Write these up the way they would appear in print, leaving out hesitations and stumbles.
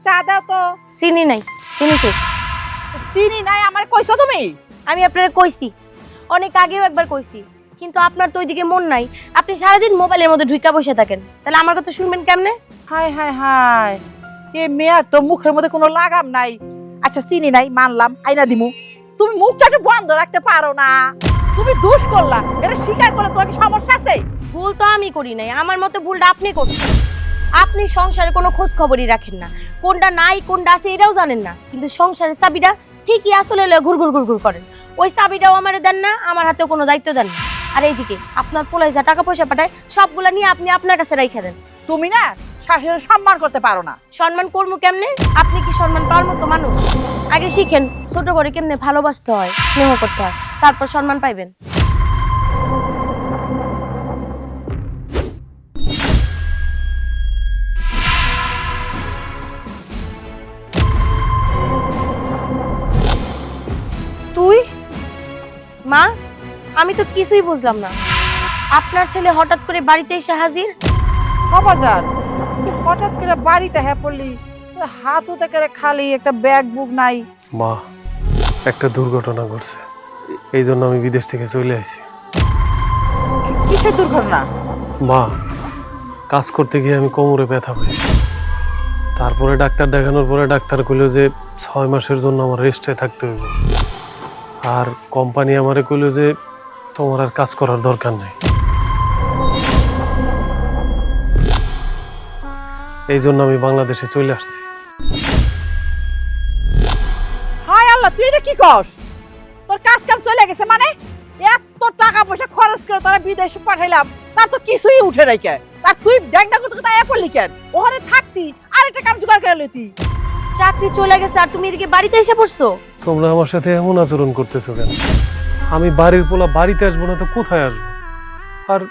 চা দাও তো। চিনি নাই, চিনি শেষ। চিনি নাই আমার কইছো তুমি? আমি আপনারে কইছি, অনেক আগেও একবার কইছি, কিন্তু আপনার তো ওইদিকে মন নাই। আপনি সারাদিন মোবাইলের মধ্যে ঢুইকা বসে থাকেন, তাহলে আমার কথা শুনবেন কেমনে? হাই হাই হাই, এ মেয়ার তো মুখের মধ্যে কোনো লাগাম নাই। আচ্ছা চিনি নাই মানলাম, আইনা দিমু। তুমি মুখটা একটু বন্ধ রাখতে পারো না? তুমি দোষ করলা, এটা স্বীকার করলে তোমার কি সমস্যা আছে? ভুল তো আমি করি নাই, আমার মতে ভুলটা আপনি করছেন। আপনি সংসারে কোনো খোঁজ খবরই রাখেন না, কোনটা নাই কোনটা আছে এটাও জানেন না, কিন্তু সংসারের চাবিটা ঠিকই আসলে ঘুর ঘুর ঘুর ঘুর করেন। ওই চাবিটাও আমারে দেন না, আমার হাতেও কোনো দায়িত্ব দেন না। আর এইদিকে আপনার পোলাই যা টাকা পয়সা পাঠায় সবগুলা নিয়ে আপনি আপনার কাছে রাইখা দেন। তুমি না শাশুড়ির সম্মান করতে পারো না। সম্মান করবো কেমনে? আপনি কি সম্মান পাওয়ার মতো মানুষ? আগে শিখেন ছোট করে কেমনে ভালোবাসতে হয়, স্নেহ করতে হয়, তারপর সম্মান পাইবেন। তুই মা, আমি তো কিছুই বুঝলাম না। আপনার ছেলে হঠাৎ করে বাড়িতে এসে হাজির। বাজার তুই হঠাৎ করে বাড়িতে হ্যাঁ পড়লি, হাত উতে করে খালি, একটা ব্যাগ বুক নাই। মা, একটা দুর্ঘটনা ঘটছে, এই জন্য আমি বিদেশ থেকে চলে আসি। কিসের দুর্ঘটনা? মা, কাজ করতে গিয়ে আমি কোমরে ব্যথা পেয়েছি। তারপরে ডাক্তার দেখানোর পরে ডাক্তার কইল যে 6 মাসের জন্য আমার রেস্টে থাকতে হইব। আর কোম্পানি আমারে কইল যে তোমার আর কাজ করার দরকার নেই। এই জন্য আমি বাংলাদেশে চলে আসছি। হায় আল্লাহ, তুই এটা কি করস? তোর কাজ কাম চলে গেছে মানে? এত টাকা পয়সা খরচ করে তোরা বিদেশে পাঠাইলাম, তার তো কিছুই উঠে নাই কেন? আর তুই ড্যাংডা করতে তাই পড়লি কেন? ওখানে থাকতি আর একটা কাম জোগাড় করে লইতি। চাকরি চলে গেছে আর তুমি এদিকে বাড়িতে এসে পড়ছো। তোমরা আমার সাথে এমন আচরণ করতেছো কেন? আমি বাড়ির পোলা, বাড়িতে আসবো না তো কোথায় আসবো? আর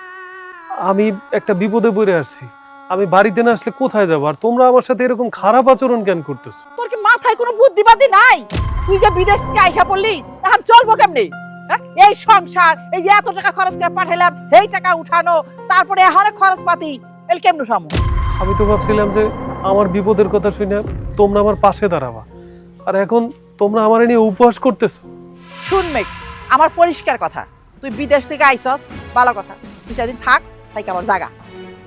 আমি একটা বিপদে পড়ে আসছি, আমি বাড়িতে না আসলে কোথায় যাবো? আর তোমরা আমার সাথে এরকম খারাপ আচরণ কেন করতেছো? তোর কি মাথায় কোনো বুদ্ধিবাদী নাই? তুই যে বিদেশ থেকে আইসা পড়লি, এখন চলবো কেমনে? হ্যাঁ, এই সংসার, এই যে এত টাকা খরচ করে পাঠাইলাম, এই টাকা উঠানো, তারপরে এখন খরচ পাতি, এল কেমনে সামু? আমি তো ভাবছিলাম যে আমার বিপদের কথা শুনে তোমরা আমার পাশে দাঁড়াবা, আর এখন তোমরা আমার নিয়ে উপহাস করতেছো। শুন মেক, আমার পরিষ্কার কথা, তুই বিদেশ থেকে আইসস, ভালো কথা, তুই সেদিন থাক, তাই আমার জায়গা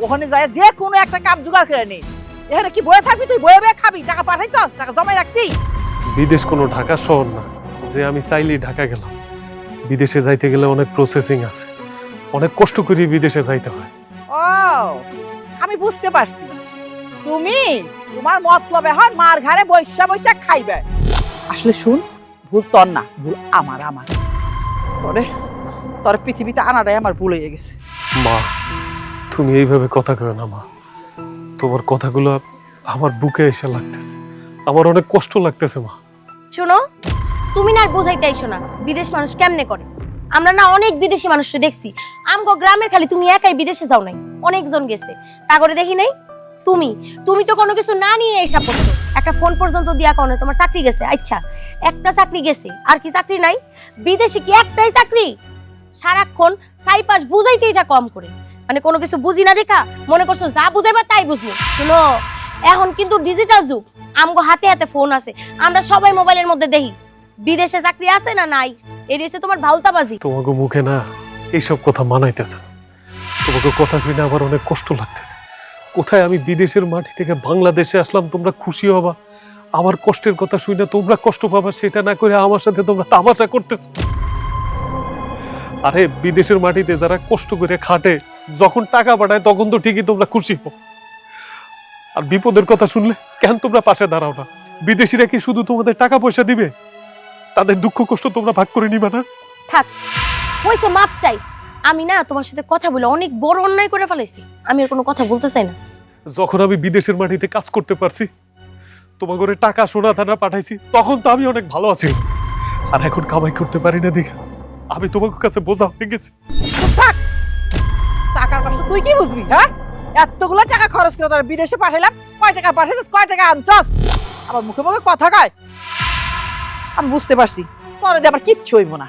ওখানে যায় যে কোনো একটা কাম জোগাড় করে নে। এখানে কি বয়ে থাকবি? তুই বয়ে বয়ে খাবি? টাকা পাঠাইছস, টাকা জমাই রাখছি। বিদেশ কোনো ঢাকা শহর না যে আমি চাইলেই ঢাকা গেলাম। বিদেশে যাইতে গেলে অনেক প্রসেসিং আছে, অনেক কষ্ট করে বিদেশে যাইতে হয়। ও, আমি বুঝতে পারছি, তুমি তোমার মতলব এখন মার ঘরে বৈশা বৈশা খাইবে। আসলে শুন, ভুল তোর না, ভুল আমার। তোরে তোর পৃথিবীতে আনাটাই আমার ভুল হয়ে গেছে। মা, তুমি এইভাবে কথা কও না মা। তোমার কথাগুলো আমার বুকে এসে লাগতেছে, আমার অনেক কষ্ট লাগতেছে মা। শোনো, তুমি না আর বোঝাইতে আইসো না বিদেশ মানুষ কেমনে করে। আমরা না অনেক বিদেশি মানুষকে দেখছি, আমগো গ্রামের খালি তুমি একাই বিদেশে যাও নাই, অনেকজন গেছে, তা করে দেখি নাই। তুমি তো কোনো কিছু না নিয়ে এসা পড়ছো, একটা ফোন পর্যন্ত দিয়া কোনো তোমার চাকরি গেছে। আচ্ছা, একটা চাকরি গেছে, আর কি চাকরি নাই? বিদেশে কি একটাই চাকরি? সারাক্ষণ সাইপাস বুঝাইতে এটা কম করে, মানে কোনো কিছু বুঝি না দেখা মনে করছো যা বুঝাইবা তাই বুঝবো। শুনো, এখন কিন্তু ডিজিটাল যুগ, আমগো হাতে হাতে ফোন আছে, আমরা সবাই মোবাইলের মধ্যে দেখি বিদেশে চাকরি আছে না নাই। এর এসে তোমার ভাউতাবাজি। তোমাকে মুখে না এইসব কথা মানাইতেছে না। তোমাকে কথা শুনে আমার অনেক কষ্ট লাগতেছে। কোথায় আমি বিদেশের মাটি থেকে বাংলাদেশে আসলাম, তোমরা খুশি হবা, আমার কষ্টের কথা শুনে তোমরা কষ্ট পাবা, সেটা না করে আমার সাথে তোমরা তামাশা করতেছো। আরে বিদেশের মাটিতে যারা কষ্ট করে খাটে, যখন টাকা পাঠায় তখন তো ঠিকই তোমরা খুশি হও, আর বিপদের কথা শুনলে কেন তোমরা পাশে দাঁড়াও না? বিদেশিরা কি শুধু তোমাদের টাকা পয়সা দিবে? তাদের দুঃখ কষ্ট তোমরা ভাগ করে নিবা না? থাক, হইছে, মাপ চাই। আমি না তোমার সাথে কথা বলে অনেক বড় অন্যায় করে ফেলাইছি, আমি আর কোনো কথা বলতে চাই না। যখন আমি বিদেশের মাটিতে কাজ করতে পারছি, তোমার ঘরে টাকা সোনা দানা পাঠাইছি, তখন তো আমি অনেক ভালো আছি, আর এখন কামাই করতে পারি না দেখে আমি তোমার কাছে বোঝা হয়ে গেছি। থাক, টাকার কষ্ট তুই কি বুঝবি? হ্যাঁ, এতগুলো টাকা খরচ করে তোর বিদেশে পাঠাইলাম, কয় টাকা পাঠাইছিস, কয় টাকা আনছস, আবার মুখে মুখে কথা কয়। আমি বুঝতে পারছি তোর দিয়ে আবার কিচ্ছু হইব না।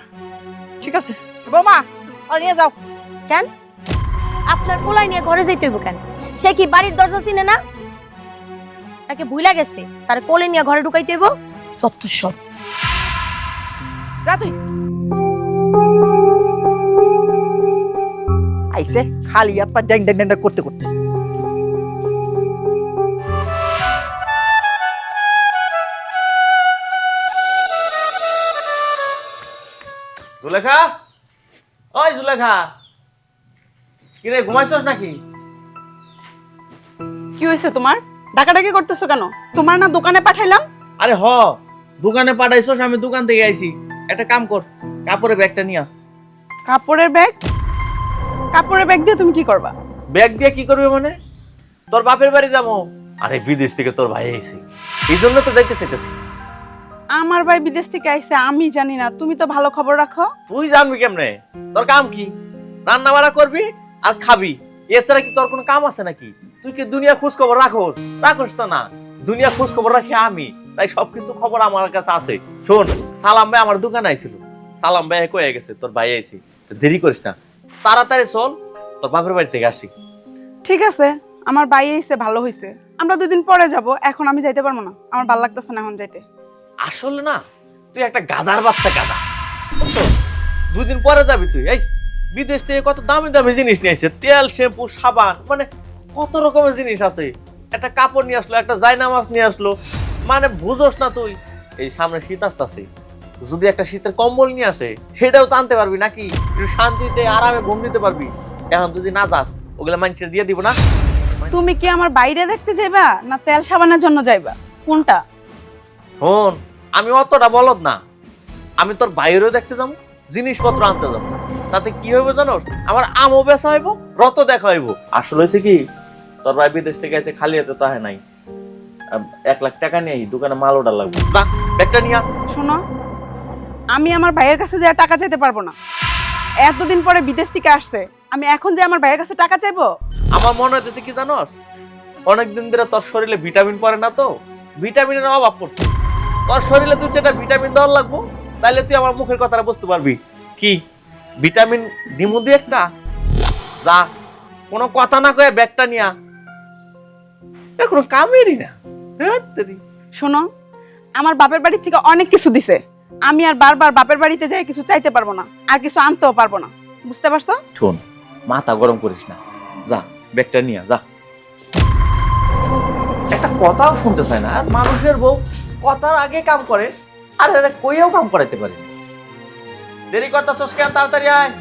ঠিক আছে বৌমা, আর নিয়ে যাও। কেন? আপনার পোলাই নিয়ে ঘরে যাইতে হইব কেন? সে কি বাড়ির দরজা চিনে না? তাকে ভুইলা গেছে তার কোলে নিয়ে ঘরে ঢুকাইতে হইব সত্য সব। যা তুই আইসে খালি হাত পা ড্যাং ড্যাং ড্যাং ড্যাং করতে করতে। জুলেখা, ওই জুলেখা, কিরে ঘুমাইছস নাকি? কি হয়েছে তোমার? ডাকাডাকি করতেছো কেন? তোমার না দোকানে পাঠাইলাম? আরে হ, দোকানে পাঠাইছস, আমি দোকান থেকে আইছি। একটা কাম কর, কাপড়ের ব্যাগটা নিয়া। কাপড়ের ব্যাগ? কাপড়ের ব্যাগ দিয়ে তুমি কি করবা? ব্যাগ দিয়ে কি করবে মানে? তোর বাপের বাড়ি যাবো। আরে বিদেশ থেকে তোর ভাই আইছে, এই জন্য তো যাইতে চাইতেছি। আমার ভাই বিদেশ থেকে আইছে আমি জানি না, তুমি তো ভালো খবর রাখো। তুই জানবি কেমনে? তোর কাম কি? রান্না বাড়া করবি আর খাবি, এছাড়া কি তোর কোনো কাম আছে নাকি? তুই কি দুনিয়া খোঁজ খবর রাখোস? রাখোস তো না। দুনিয়া খোঁজ খবর রাখি আমি, তাই সবকিছু খবর আমার কাছে আছে। শোন, সালাম ভাই আমার দোকানে আইছিল, সালাম ভাই কয়ে গেছে তোর ভাই আইছি, দেরি করিস না, তাড়াতাড়ি চল, তোর বাপের বাড়ি থেকে আসি। ঠিক আছে, আমার ভাই আইছে ভালো হইছে। আমরা 2 দিন পরে যাব, এখন আমি যাইতে পারবো না, আমার ভালো লাগতেছে না এখন যাইতে। আসলে না, তুই একটা গাধার বাচ্চা, গাধা। বুঝছো? 2 দিন পরে যাবি তুই। এই বিদেশ থেকে কত দামি দামি জিনিস নিয়ে আসছে, তেল, শ্যাম্পু, সাবান, মানে কত রকমের জিনিস আছে। একটা কাপড় নিয়ে আসলো, একটা জায়নামাজ নিয়ে আসলো, মানে বুঝোস না তুই? এই সামনে শীত আসতেছে, যদি একটা শীতের কম্বল নিয়ে আসে সেটাও তো আনতে পারবি নাকি? একটু শান্তিতে আরামে ঘুম দিতে পারবি। এখন যদি না যাস, ওগুলা মানুষের দিয়ে দিব না। তুমি কি আমার বাইরে দেখতে যাইবা না তেল সাবানের জন্য যাইবা? কোনটা? শোন, আমি অতটা বলদ না, আমি তোর বাইরেও দেখতে যাবো, জিনিসপত্র আনতে যাবো। তাতে কি হইব জানোস? আমার আমও বেচা হইব, রত দেখা হইব। আসলে হয়েছে কি, তোর ভাই বিদেশ থেকে আছে, খালি হাতে তো আহে নাই। 1 লাখ টাকা নিয়ে দোকানে মাল অর্ডার লাগবে। যা ব্যাগটা নিয়া। শোনো, আমি আমার ভাইয়ের কাছে যে টাকা চাইতে পারবো না। এতদিন পরে বিদেশ থেকে আসছে, আমি এখন যে আমার ভাইয়ের কাছে টাকা চাইবো? আমার মনে হইতেছে কি জানোস, অনেকদিন ধরে তোর শরীরে ভিটামিন পড়ে না, তো ভিটামিনের অভাব পড়ছে। তোর শরীরে 2-4টা ভিটামিন দেওয়ার লাগবো, তাইলে তুই আমার মুখের কথাটা বুঝতে পারবি। কি ভিটামিন দিমু দিয়ে একটা? যা, কোনো কথা না কয়ে ব্যাগটা নিয়া। এখন কামেরই না। শোনো, আমার বাপের বাড়ি থেকে অনেক কিছু দিছে, আমি আর বারবার বাপের বাড়িতে যাই কিছু চাইতে পারবো না, আর কিছু আনতেও পারবো না, বুঝতে পারছো? শোন, মাথা গরম করিস না, যা ব্যাগটা নিয়ে যা। একটা কথাও শুনতে চায় না, আর মানুষের বউ কথার আগে কাম করে, আর এরা কইও কাম করাইতে পারে। দেরি করতেছস কেন? তাড়াতাড়ি আয়।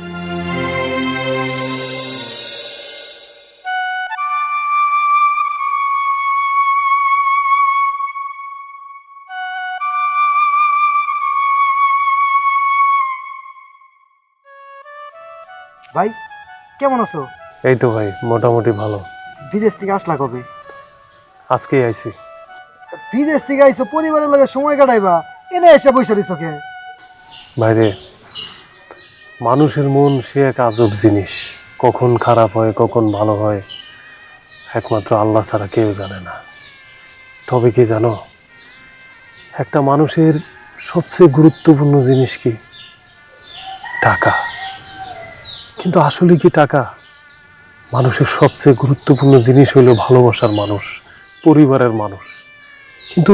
ভাই কেমন আছো? এই তো ভাই, মোটামুটি ভালো। বিদেশ থেকে আসলা কবে? আজকেই আইছি। বিদেশ থেকে আইছো, পরিবারের লগে সময় কাটাইবা, এনে এসে বসে রইছো কে? বাইরে মানুষের মন সে এক আজব জিনিস, কখন খারাপ হয় কখন ভালো হয় একমাত্র আল্লাহ ছাড়া কেউ জানে না। তবে কি জানো, একটা মানুষের সবচেয়ে গুরুত্বপূর্ণ জিনিস কি? টাকা। কিন্তু আসলে কি টাকা? মানুষের সবচেয়ে গুরুত্বপূর্ণ জিনিস হলো ভালোবাসার মানুষ, পরিবারের মানুষ। কিন্তু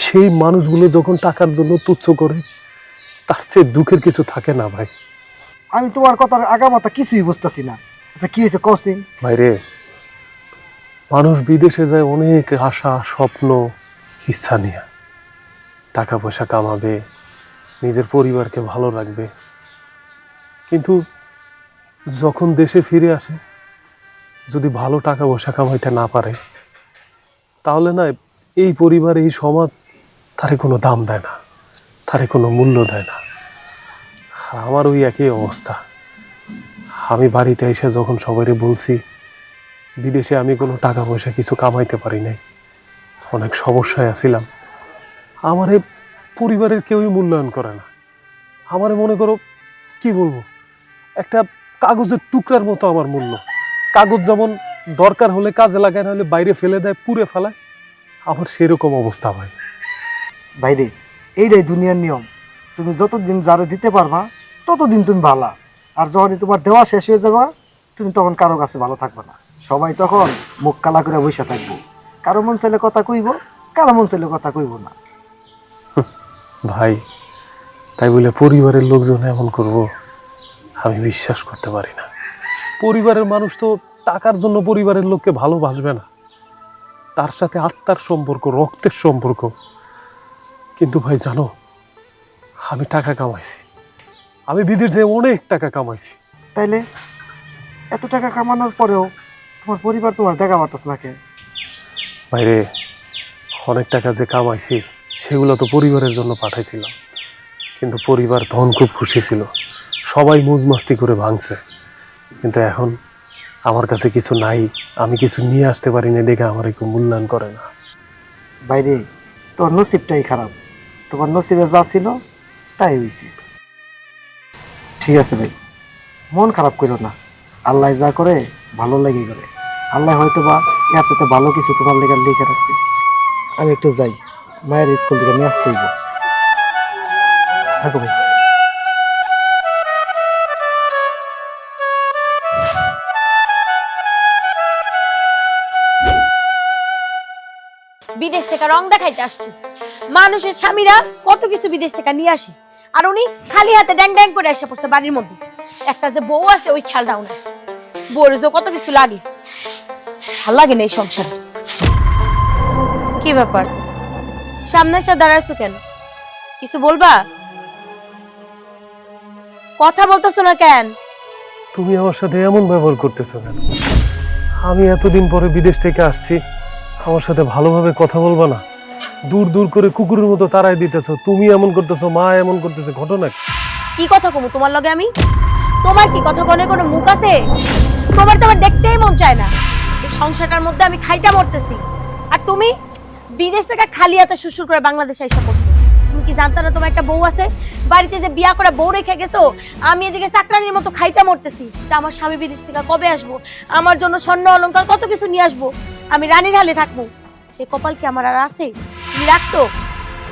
সেই মানুষগুলো যখন টাকার জন্য তুচ্ছ করে, তার চেয়ে দুঃখের কিছু থাকে না ভাই। আমি তোমার কথার আগামাথা কিছুই বুঝতেছি না। আচ্ছা কি হয়েছে কসিন? ভাইরে, মানুষ বিদেশে যায় অনেক আশা, স্বপ্ন, ইচ্ছা নিয়ে। টাকা পয়সা কামাবে, নিজের পরিবারকে ভালো রাখবে। কিন্তু যখন দেশে ফিরে আসে, যদি ভালো টাকা পয়সা কামাইতে না পারে, তাহলে না এই পরিবার, এই সমাজ তারে কোনো দাম দেয় না, তারে কোনো মূল্য দেয় না। আমার ওই একই অবস্থা। আমি বাড়িতে এসে যখন সবাইকে বলছি বিদেশে আমি কোনো টাকা পয়সা কিছু কামাইতে পারি নাই, অনেক সমস্যায় আছিলাম, আমারে পরিবারের কেউই মূল্যায়ন করে না। আমারে মনে করো, কি বলবো, একটা কাগজের টুকরার মতো আমার মূল্য। কাগজ যেমন দরকার হলে কাজে লাগায়, না হলে বাইরে ফেলে দেয়, পুড়ে ফেলায়, আমার সেরকম অবস্থা ভাই। ভাইরে, এইটাই দুনিয়ার নিয়ম। তুমি যতদিন যারা দিতে পারবা ততদিন তুমি ভালো, আর যখনই তোমার দেওয়া শেষ হয়ে যাবা, তুমি তখন কারো কাছে ভালো থাকবে না। সবাই তখন মুখ কালা করে বসে থাকবো, কারো মন চাইলে কথা কইব, কারা মন চাইলে কথা কইব না। ভাই তাই বলে পরিবারের লোকজন এমন করব আমি বিশ্বাস করতে পারি না। পরিবারের মানুষ তো টাকার জন্য পরিবারের লোককে ভালোবাসবে না, তার সাথে আত্মার সম্পর্ক, রক্তের সম্পর্ক। কিন্তু ভাই জানো, আমি টাকা কামাইছি, আমি বিদেশে অনেক টাকা কামাইছি। তাইলে এত টাকা কামানোর পরেও তোমার পরিবার তোমার দেখা পারতেছ না কেন? বাইরে অনেক টাকা যে কামাইছি সেগুলো তো পরিবারের জন্য পাঠাইছিলাম, কিন্তু পরিবার তখন খুব খুশি ছিল, সবাই মৌজমাস্তি করে ভাঙছে। কিন্তু এখন আমার কাছে কিছু নাই, আমি কিছু নিয়ে আসতে পারি না দেখে আমার একটু মূল্যায়ন করে না। বাইরে তোর নসিবটাই খারাপ, তোমার নসিবে যা ছিল তাই হয়েছে। ঠিক আছে ভাই, মন খারাপ করো না, আল্লাহ যা করে ভালো লেগে করে। আল্লাহ হয়তো বা এর সাথে ভালো কিছু তোমার লেগে লিখে রাখছে। আমি একটু যাই, মায়ের স্কুল থেকে নিয়ে আসতে হইব। থাকো ভাই। বিদেশ থেকে রং দেখাইতে আসছে। মানুষের স্বামীরা কত কিছু বিদেশ থেকে নিয়ে আসে, আর উনি খালি হাতে ড্যাং ড্যাং করে এসে পড়ছে বাড়ির মধ্যে। একটা যে বউ আছে ওই খেয়ালটাও না, বউর যে কত কিছু লাগে, ভাল লাগে না এই সংসার। কি ব্যাপার, সামনে এসে দাঁড়াইছো কেন? কিছু বলবা? কথা বলতেছো না কেন? তুমি আমার সাথে এমন ব্যবহার করতেছো কেন? আমি এতদিন পরে বিদেশ থেকে আসছি, আমার সাথে ভালোভাবে কথা বলবা না? দূর দূর করে কুকুরের মতো তাড়াই দিতেছো, তুমি এমন করতেছো, মা এমন করতেছে, ঘটনা কি? কি কথা কমু তোমার লগে আমি? তোমার কি কথা কনে কোনো মুখ আছে? তোমার তো আমার দেখতেই মন চায় না। এই সংসারটার মধ্যে আমি খাইটা মরতেছি, আর তুমি বিদেশ থেকে খালি হাতে শ্বশুর করে বাংলাদেশে আইসা পড়ছো। তুমি কি জানতা না তোমার একটা বউ আছে? বাড়িতে যে বিয়া করে বউ রেখে গেছো, আমি এদিকে চাকরানির মতো খাইটা মরতেছি যে আমার স্বামী বিদেশ থেকে কবে আসবো, আমার জন্য স্বর্ণ অলংকার কত কিছু নিয়ে আসবো, আমি রানীর হালে থাকবো। সে কপাল কি আমার আর আছে? তুমি রাখতো?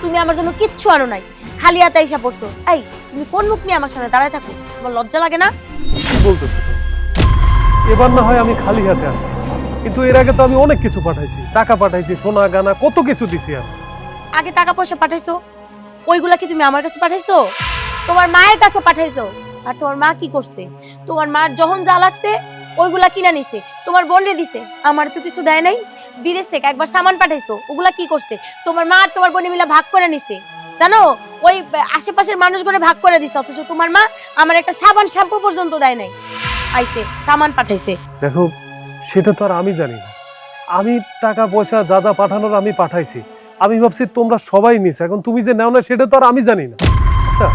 তুমি আমার জন্য কিচ্ছু আনো নাই, খালি হাতে আইসা পড়ছো। এই তুমি কোন মুখ নিয়ে আমার সামনে দাঁড়ায় থাকো? তোমার লজ্জা লাগে না? কি বলতেছো তুমি? এবার না হয় আমি খালি হাতে আসছি, কিন্তু এর আগে তো আমি অনেক কিছু পাঠাইছি, টাকা পাঠাইছি, সোনা গানা কত কিছু দিছি আমি। আগে টাকা পয়সা পাঠাইছো, ওইগুলা কি তুমি আমার কাছে পাঠাইছো? তোমার মায়ের কাছে পাঠাইছো। আর তোমার মা কি করছে? তোমার মার যখন যা লাগছে ওইগুলা কিনা নিছে, তোমার বোনরে দিছে, আমার তো কিছু দেয় নাই। বিদেশ থেকে একবার সামান পাঠাইছো, ওগুলা কি করছে? তোমার মা আর তোমার বোনে মিলে ভাগ করে নিছে, জানো? ওই আশেপাশের মানুষগুলো ভাগ করে দিছে, অথচ তোমার মা আমার একটা সাবান শ্যাম্পু পর্যন্ত দেয় নাই। আইছে সামান পাঠাইছে। দেখো, সেটা তো আর আমি জানি না। আমি টাকা পয়সা যা যা পাঠানোর আমি পাঠাইছি, আমি ভাবছি তোমরা সবাই নিছো, এখন তুমি যে নাও না সেটা তো আর আমি জানি না। আচ্ছা,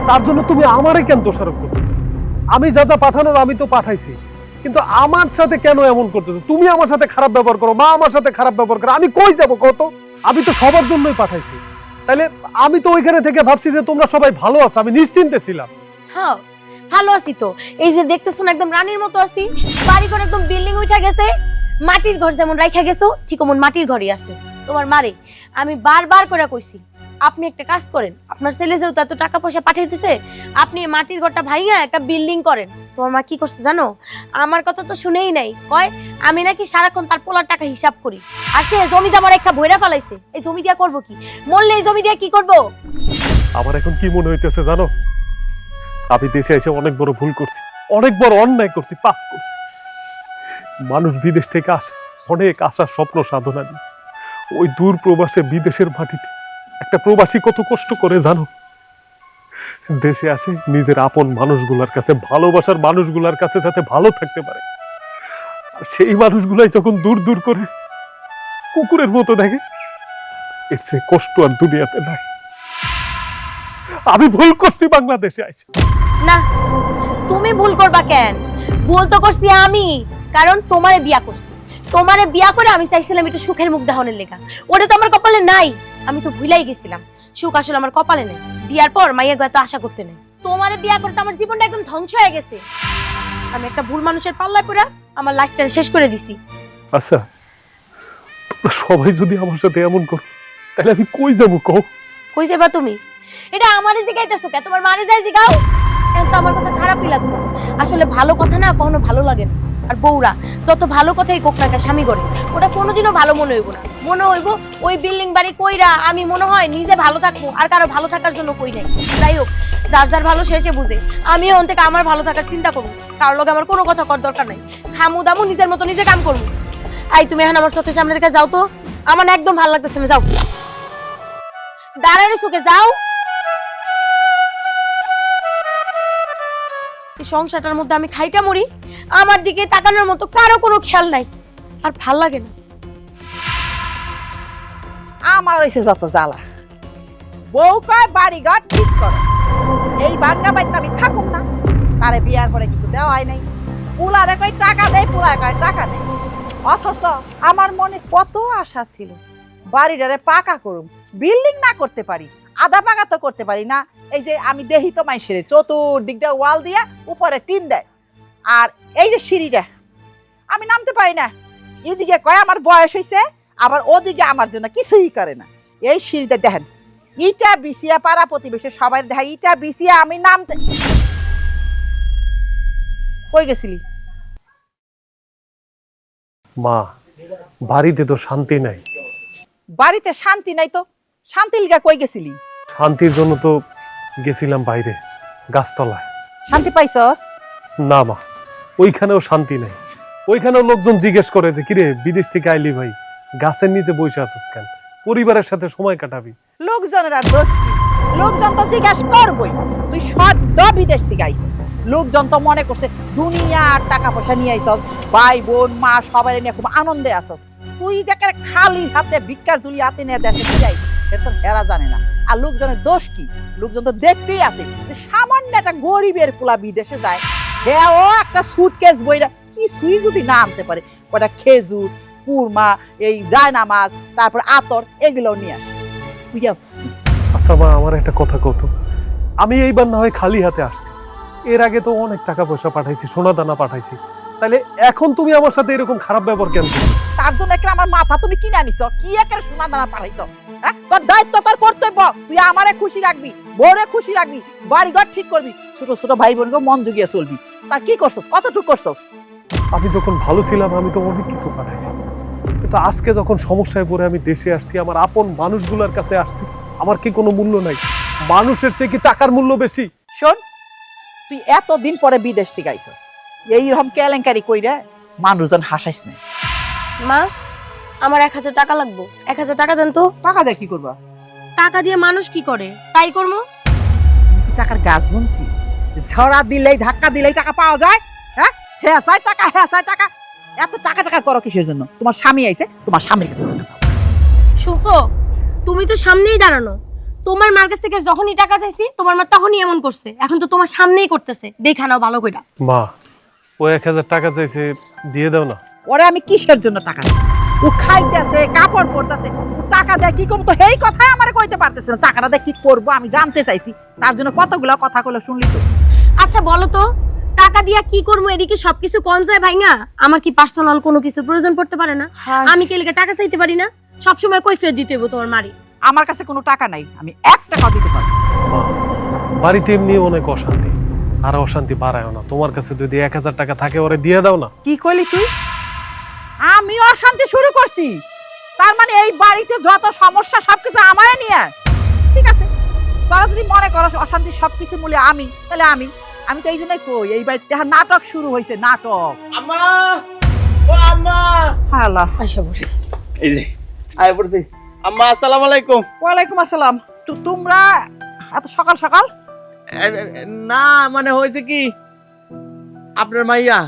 তার জন্য তুমি আমারে কেন দোষারোপ করতেছো? আমি যা যা পাঠানোর আমি তো পাঠাইছি, কিন্তু আমার সাথে কেন এমন করতেছো? তুমি আমার সাথে খারাপ ব্যবহার করো, মা আমার সাথে খারাপ ব্যবহার করো, আমি কই যাবো কত? আমি তো সবার জন্যই পাঠাইছি, তাইলে আমি তো ওইখানে থেকে ভাবছি যে তোমরা সবাই ভালো আছো, আমি নিশ্চিন্তে ছিলাম। হ্যাঁ ভালো আছি তো, এই যে দেখতেছো না একদম রানীর মতো আছি, বাড়ি ঘর একদম বিল্ডিং উঠা গেছে, মাটির ঘর যেমন রাইখা গেছো ঠিক ওমন মাটির ঘরই আছে। তোমার মারে আমি বারবার করে কইছি, আপনি একটা কাজ করেন, আপনার ছেলে যেহেতু এত টাকা পয়সা পাঠাইতেছে, আপনি এই মাটির ঘরটা ভাইঙা একটা বিল্ডিং করেন। তোমার মা কি করছে জানো? আমার কথা তো শুনেই নাই, কয় আমি নাকি সারাক্ষণ তার পোলার টাকা হিসাব করি, আর সে জমি আমার একটা ভইরা ফেলাইছে। এই জমি দিয়া করবো কি? মরলে এই জমি দিয়া কি করবো? আমার এখন কি মনে হইতেছে জানো? আমি দেশে এসে অনেক বড় ভুল করছি, অনেক বড় অন্যায় করছি, পাপ করছি। মানুষ বিদেশ থেকে আসে অনেক আশা স্বপ্ন সাধনা নিয়ে, ওই দূর প্রবাসে বিদেশের মাটিতে একটা প্রবাসী কত কষ্ট করে জানো? দেশে আসে নিজের আপন মানুষগুলার কাছে, ভালোবাসার মানুষগুলার কাছে যাতে ভালো থাকতে পারে, আর সেই মানুষগুলাই যখন দূর দূর করে কুকুরের মতো দেখে, এর চেয়ে কষ্ট আর দুনিয়াতে নাই। আমি ভুল করছি বাংলাদেশে আইছি। না, তুমি ভুল করবা কেন? ভুল তো করছি আমি, কারণ তোমারে বিয়া করছি। তোমারে বিয়া করে আমি চাইছিলাম একটু সুখের মুখ দেখানোর লেগা, ওটা তো আমার কপালে নাই। আমি তো ভুলাই গেছিলাম সুখ আসলে আমার কপালে নেই। বিয়ার পর মাইয়া গো এত আশা করতে নেই। তোমারে বিয়া করতে আমার জীবনটা একদম ধ্বংস হয়ে গেছে। আমি একটা ভুল মানুষের পাল্লায় পড়ে আমার লাইফটা শেষ করে দিছি। আচ্ছা, তোমরা সবাই যদি আমার সাথে এমন করো তাহলে আমি কই যাবো কও? কই যাবা তুমি? এটা আমারে জিগাইতেছো কে? তোমার মারে যাই জিগাও। এখন তো আমার কথা খারাপই লাগবে। আসলে ভালো কথা না কখনো ভালো লাগে না। আর বউরা যত ভালো কথাই কোক না স্বামী করে, ওটা কোনোদিনও ভালো মনে হইব না। মনে হইব ওই বিল্ডিং বাড়ি কইরা আমি মনে হয় নিজে ভালো থাকবো, আর কারো ভালো থাকার জন্য কই নাই। যাই হোক, যার যার ভালো শেষে বুঝে। আমিও ওন থেকে আমার ভালো থাকার চিন্তা করবো, কারোর লগে আমার কোনো কথা করার দরকার নাই। খামু দামু নিজের মতো নিজে কাম করবো। আই তুমি এখন আমার চোখের সামনে থেকে যাও তো, আমার না একদম ভালো লাগতেছে না। যাও, দাঁড়ানো চোখে যাও। এই সংসারটার মধ্যে আমি খাইটা মরি, আমার দিকে তাকানোর মতো কারো কোনো খেয়াল নাই, আর ভাল লাগে না। আমার হইছে যত জ্বালা। বউ কয় বাড়ি ঘর ঠিক করো, এই ভাঙ্গা বাড়িতে আমি থাকুম না। তারে বিয়ার পরে কিছু দেওয়া হয় নাই। পুলারে কয় টাকা দেয়, পুলারে কয় টাকা দেয়। অথচ আমার মনে কত আশা ছিল, বাড়িটারে পাকা করুম, বিল্ডিং না করতে পারি, আধা পাকা তো করতে পারি না। এই যে আমি দেহি তো মাইসের চতুর্দিক দিয়ে ওয়াল দিয়া উপরে টিন দেয়, আর এই যে সিঁড়িটা আমি নামতে পারি না। এদিকে কয় আমার বয়স হয়েছে, আবার ওদিকে আমার জন্য কিছুই করে না। এই সিঁড়িতে দেখেন ইটা বিছিয়া, পাড়া প্রতিবেশী সবাই দেখা ইটা বিছিয়া আমি নামতে। কই গেছিলি? মা, বাড়িতে তো শান্তি নাই। বাড়িতে শান্তি নাই তো শান্তি লিগা কই গেছিলি? শান্তির জন্য তো গেছিলাম বাইরে গাছতলায়। শান্তি পাইছস? না মা, ওইখানেও শান্তি নেই। ওইখানেও লোকজন জিজ্ঞেস করে যে কিরে বিদেশ থেকে আইলি ভাই, গাছের নিচে বসে আছিস কেন, পরিবারের সাথে সময় কাটাবি। লোকজনের আর দোষ কি? লোকজন তো জিজ্ঞাসা করবই, তুই সদ্য বিদেশ থেকে আইছিস। লোকজন তো মনে করছে দুনিয়ার টাকা পয়সা নিয়ে আইছস, ভাই বোন মা সবাই নিয়ে খুব আনন্দে আসস। তুই যাকে খালি হাতে ভিক্ষার ঝুলি হাতে নিয়ে দেশে যাই, এটা তো হেরা জানে না। আর লোকজনের দোষ কি? লোকজন তো দেখতেই আছে যে সামান্য একটা গরিবের পোলা বিদেশে যায়, হ্যাঁ ও একটা সুটকেস বইরা কিছুই যদি না আনতে পারে, ওটা খেজুর, কুরমা, এই জায়নামাজ, তারপর আতর, এগুলো নিয়ে আসে। তুই আসছিস। আচ্ছা মা, আমার একটা কথা কত, আমি এইবার না হয় খালি হাতে আসছি, এর আগে তো অনেক টাকা পয়সা পাঠাইছি, সোনা দানা পাঠাইছি, তাহলে এখন তুমি আমার সাথে এরকম খারাপ ব্যবহার কেন করছো? তার জন্য একটা আমার মাথা তুমি কিনে আনিস, কি একটা সোনা দানা পাঠাইছ? হ্যাঁ, তোর দায়িত্ব, তোর কর্তব্য, তুই আমারে খুশি রাখবি, বউরে খুশি রাখবি, বাড়িঘর ঠিক করবি, ছোট ছোট ভাই বোনকে মন জুগিয়ে চলবি। তার কি করছস? কতটুকু করছস? আমি যখন ভালো ছিলাম আমি তো অনেক কিছু পাঠাইছি, কিন্তু আজকে যখন সমস্যায় পড়ে আমি দেশে আসছি, আমার আপন মানুষগুলোর কাছে আসছি, আমার কি কোনো মূল্য নাই? মানুষের চেয়ে কি টাকার মূল্য বেশি? শোন, তুই এতদিন পরে বিদেশ থেকে আইছস, এইরকম কেলেঙ্কারি কইরা মানুষজন হাসাইস না। মা, আমার 1000 টাকা লাগবে, 1000 টাকা দেন তো। টাকা দিয়ে কি করবা? টাকা দিয়ে মানুষ কি করে তাই করবো। কি টাকার গাছ বুনছি যে ঝড়া দিলেই ধাক্কা দিলেই টাকা পাওয়া যায়? হ্যাঁ, হ্যাঁ টাকা, হ্যাঁ টাকা। এত টাকা টাকা করো কিসের জন্য? তোমার স্বামী আইছে, তোমার স্বামীর কাছে টাকা চাও। শুনছো, তুমি তো সামনেই দাঁড়ানো, তোমার মার কাছ থেকে যখনই টাকা চাইছি তোমার মা তখনই এমন করছে, এখন তো তোমার সামনেই করতেছে, দেখা নাও ভালো কইরা। মা, ও 1000 টাকা চাইছে, দিয়ে দাও না। ওরে আমি কিসের জন্য টাকা দিই? ও খাইতেছে, কাপড় পরতেছে, ও টাকা দেয় কি করবো? তো এই কথাই আমারে কইতে পারতেছে না। টাকাটা দিয়ে কি করবো আমি জানতে চাইছি, তার জন্য কতগুলা কথা কইলো শুনলি তো। আচ্ছা বলো তো, টাকা দিয়া কি করবো? এদিকে সবকিছু কোন যায় ভাইঙা, আমার কি পার্সোনাল কোনো কিছু প্রয়োজন পড়তে পারে না? আমি কি এলাকা টাকা চাইতে পারি না? সবসময় কৈফিয়ত দিতে হইব তোমার মারি। আমার কাছে কোনো টাকা নাই, আমি 1 টাকা দিতে পারবো। মা, বাড়িতে এমনি অনেক অশান্তি, আর অশান্তি বাড়ায় না। তোমার কাছে যদি 1000 টাকা থাকে ওরে দিয়ে দাও না। কি কইলি তুই? আমি অশান্তি শুরু করছি? তার মানে এই বাড়িতে যত সমস্যা সবকিছু আমারে নিয়ে? ঠিক আছে, তোরা যদি মনে করস অশান্তি সবকিছু মূলে আমি, তাহলে আমি তো এই জন্যই কই এই বাড়িতে নাটক শুরু হয়েছে, নাটক। আম্মা, ও আম্মা, হালা আচ্ছা বসে। এই যে আয় পড়ছি। আম্মা আসসালামু আলাইকুম। ওয়ালাইকুম আসসালাম। তোমরা এত সকাল সকাল? না মানে হয়েছে কি, আপনার মাইয়া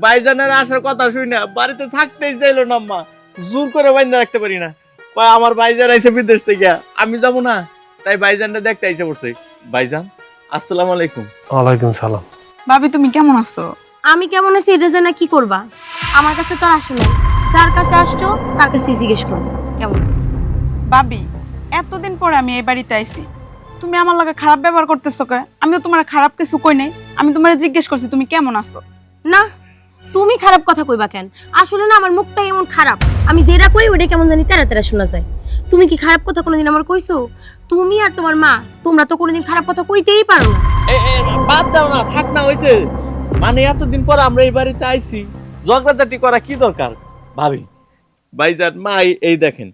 ভাইজানের আসার কথা শুই না বাড়িতে থাকতেই চাইলো না আম্মা, জোর করে বাইন্ধা রাখতে পারি না। আমার ভাইজান আইছে বিদেশ থেকে, আমি যাবো না, তাই ভাইজানটা দেখতে আইসে পড়ছে। ভাইজান আসসালামু আলাইকুম। ওয়ালাইকুম সালাম। ভাবি তুমি কেমন আছো? আমি কেমন আছি এটা জানা কি করবা? আমার কাছে তো আসো না, যার কাছে আসছো তার কাছে জিজ্ঞেস করো কেমন আছি। ভাবি, এতদিন পরে আমি এই বাড়িতে আইছি, তুমি আমার লগে খারাপ ব্যবহার করতেছো কে? আমি তো তোমার খারাপ কিছু কই নাই, আমি তোমারে জিজ্ঞেস করছি তুমি কেমন আছো। না, তুমি খারাপ কথা কইবা কেন? আসলে না আমার মুখটা এমন খারাপ, আমি যেটা কই ওটা কেমন জানি তেরা তেরা শোনা যায়। তুমি কি খারাপ কথা কোনোদিন আমার কইছো? তুমি আর তোমার মা তোমরা তো কোনোদিন খারাপ কথা কইতেই পারো না। বাদ দাও না, থাক না, হয়েছে। মানে এতদিন পর আমরা এই বাড়িতে আইছি, ঝগড়াঝাটি করা কি দরকার ভাবি? ভাইজান মা এই দেখেন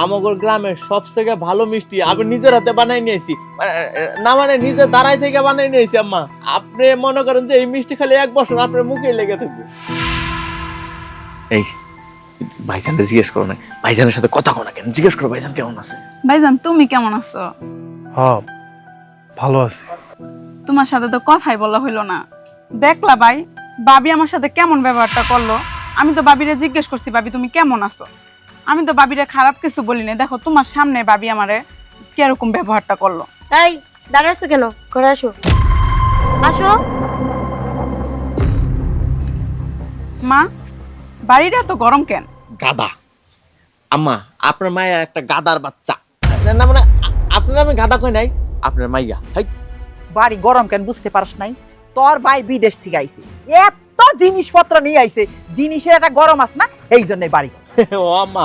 আমাগর গ্রামের সবথেকে ভালো মিষ্টি আমি নিজের হাতে বানাই নিয়েছি, না মানে নিজের দাঁড়াই থেকে বানাই নিয়েছি আম্মা। আপনি মনে করেন যে এই মিষ্টি খালি 1 বছর আপনার মুখে লেগে থাকবে। এই ভাইজানকে জিজ্ঞেস করো না, ভাইজানের সাথে কথা কো না কেন, জিজ্ঞেস করো ভাইজান কেমন আছে। ভাইজান তুমি কেমন আছো? হ্যাঁ ভালো আছি। তোমার সাথে তো কথাই বলা হইলো না। দেখলা ভাই, ভাবি আমার সাথে কেমন ব্যবহারটা করলো। আমি তো ভাবিরে জিজ্ঞেস করছি ভাবি তুমি কেমন আছো, আমি তো ভাবিরে খারাপ কিছু বলি না। দেখো তোমার সামনে ভাবি আমারে কিরকম ব্যবহারটা করলো। এই দাঁড়াচ্ছ কেন? ঘরে আসো, আসো। মা, বাড়িটা তো গরম কেন? গাদা আম্মা, আপনার মায়া একটা গাদার বাচ্চা। না মানে আপনার আমি গাদা কই নাই, আপনার মাইয়া। হাই বাড়ি গরম কেন বুঝতে পারস নাই? তোর ভাই বিদেশ থেকে আইছে, এত জিনিসপত্র নিয়ে আইছে, জিনিসের একটা গরম আছে না, এই জন্য বাড়ি। ও আম্মা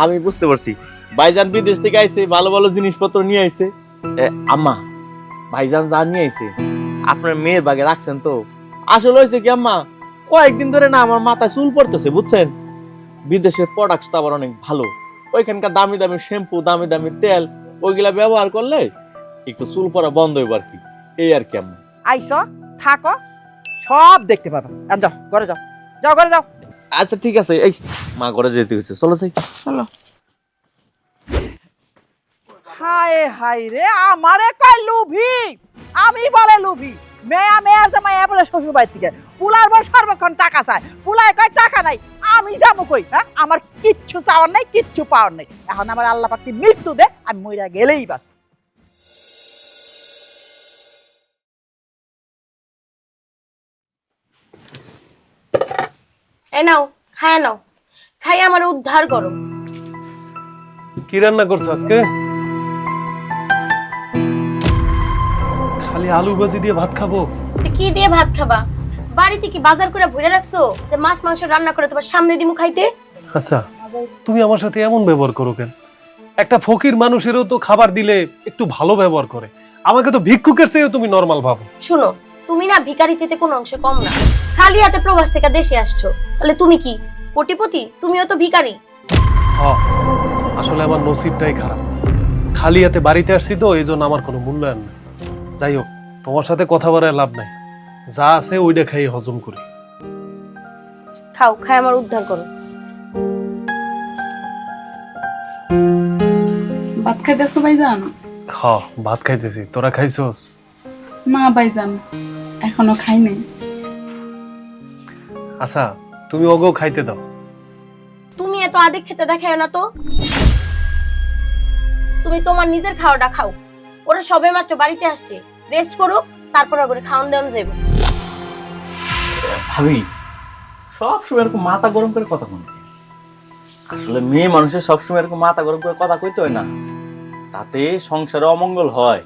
আমি বুঝতে পারছি, ভাইজান বিদেশ থেকে আইছে, ভালো ভালো জিনিসপত্র নিয়ে আইছে। আম্মা ভাইজান যা নিয়ে আইছে আপনার মেয়ের বাগে রাখছেন তো? আসলে হয়েছে কি আম্মা, কয়েকদিন ধরে না আমার মাথায় চুল পড়তেছে বুঝছেন। বিদেশের প্রোডাক্ট তো আবার অনেক ভালো, ওইখানকার দামি দামি শ্যাম্পু, দামি দামি তেল, ওইগুলা ব্যবহার করলে একটু চুল পড়া বন্ধ হইব আর কি, এই আর কি আম্মা। আইসো থাকো, সব দেখতে পাবে। যাও ঘরে যাও, যাও ঘরে যাও। আচ্ছা ঠিক আছে, এই মা ঘরে যেতে হয়েছে, চলো যাই। চলো। হায় হায় রে, আমারে কয় লুভি, আমি বলে লুভি। মেয়া মেয়া জামাই বলে শ্বশুর বাড়ি থেকে পুলার বর সর্বক্ষণ টাকা চায়, পুলায় কয় টাকা নাই, আমি যাবো কই? হ্যাঁ, আমার কিচ্ছু চাওয়ার নাই, কিচ্ছু পাওয়ার নাই। এখন আমার আল্লাহ পাক মৃত্যু দে, আমি মইরা গেলেই বাস। এ নাও, খায়া নাও, খাই আমার উদ্ধার করো। কি রান্না করছো আজকে? খালি আলু ভাজি দিয়ে ভাত খাবো? তো কি দিয়ে ভাত খাবা? বাড়িতে কি বাজার করে ভরে রাখছো যে মাছ মাংস রান্না করে তোমার সামনে দিমু খাইতে? আচ্ছা তুমি আমার সাথে এমন ব্যবহার করো কেন? একটা ফকির মানুষেরও তো খাবার দিলে একটু ভালো ব্যবহার করে, আমাকে তো ভিক্ষুকের চেয়েও তুমি নরমাল ভাবো। শুনো, তুমি না ভিখারি চেতে কোনো অংশে কম না। খালি হাতে প্রবাস থেকে দেশে আসছো, তাহলে তুমি কি কোটিপতি? তুমিও তো ভিখারি। হ্যাঁ, আসলে আমার নসিবটাই খারাপ, খালি হাতে বাড়িতে আসছি তো, এই জন্য আমার কোনো মূল্যায়ন নেই। যাই হোক, তোমার সাথে কথা বলার লাভ নাই, যা আছে ওইটা খাই হজম করি। খাও, খাই আমার উদ্ধার করো। ভাত খাইতেছো ভাইজান? হ্যাঁ ভাত খাইতেছি, তোরা খাইছস? না ভাইজান, এখনো খাই নাই। আচ্ছা তুমি ওগো খাইতে দাও। তুমি এত আদিক খেতে দেখায় না তো, তুমি তোমার নিজের খাওয়াটা খাও। ওরা সবে মাত্র বাড়িতে আসছে, রেস্ট করো, তারপর করে খাওয়ান দেওয়ান যাবে। ভাবি সবসময় এরকম মাথা গরম করে কথা বলে, আসলে মেয়ে মানুষের সবসময় এরকম মাথা গরম করে কথা কইতে হয় না, তাতে সংসারে অমঙ্গল হয়।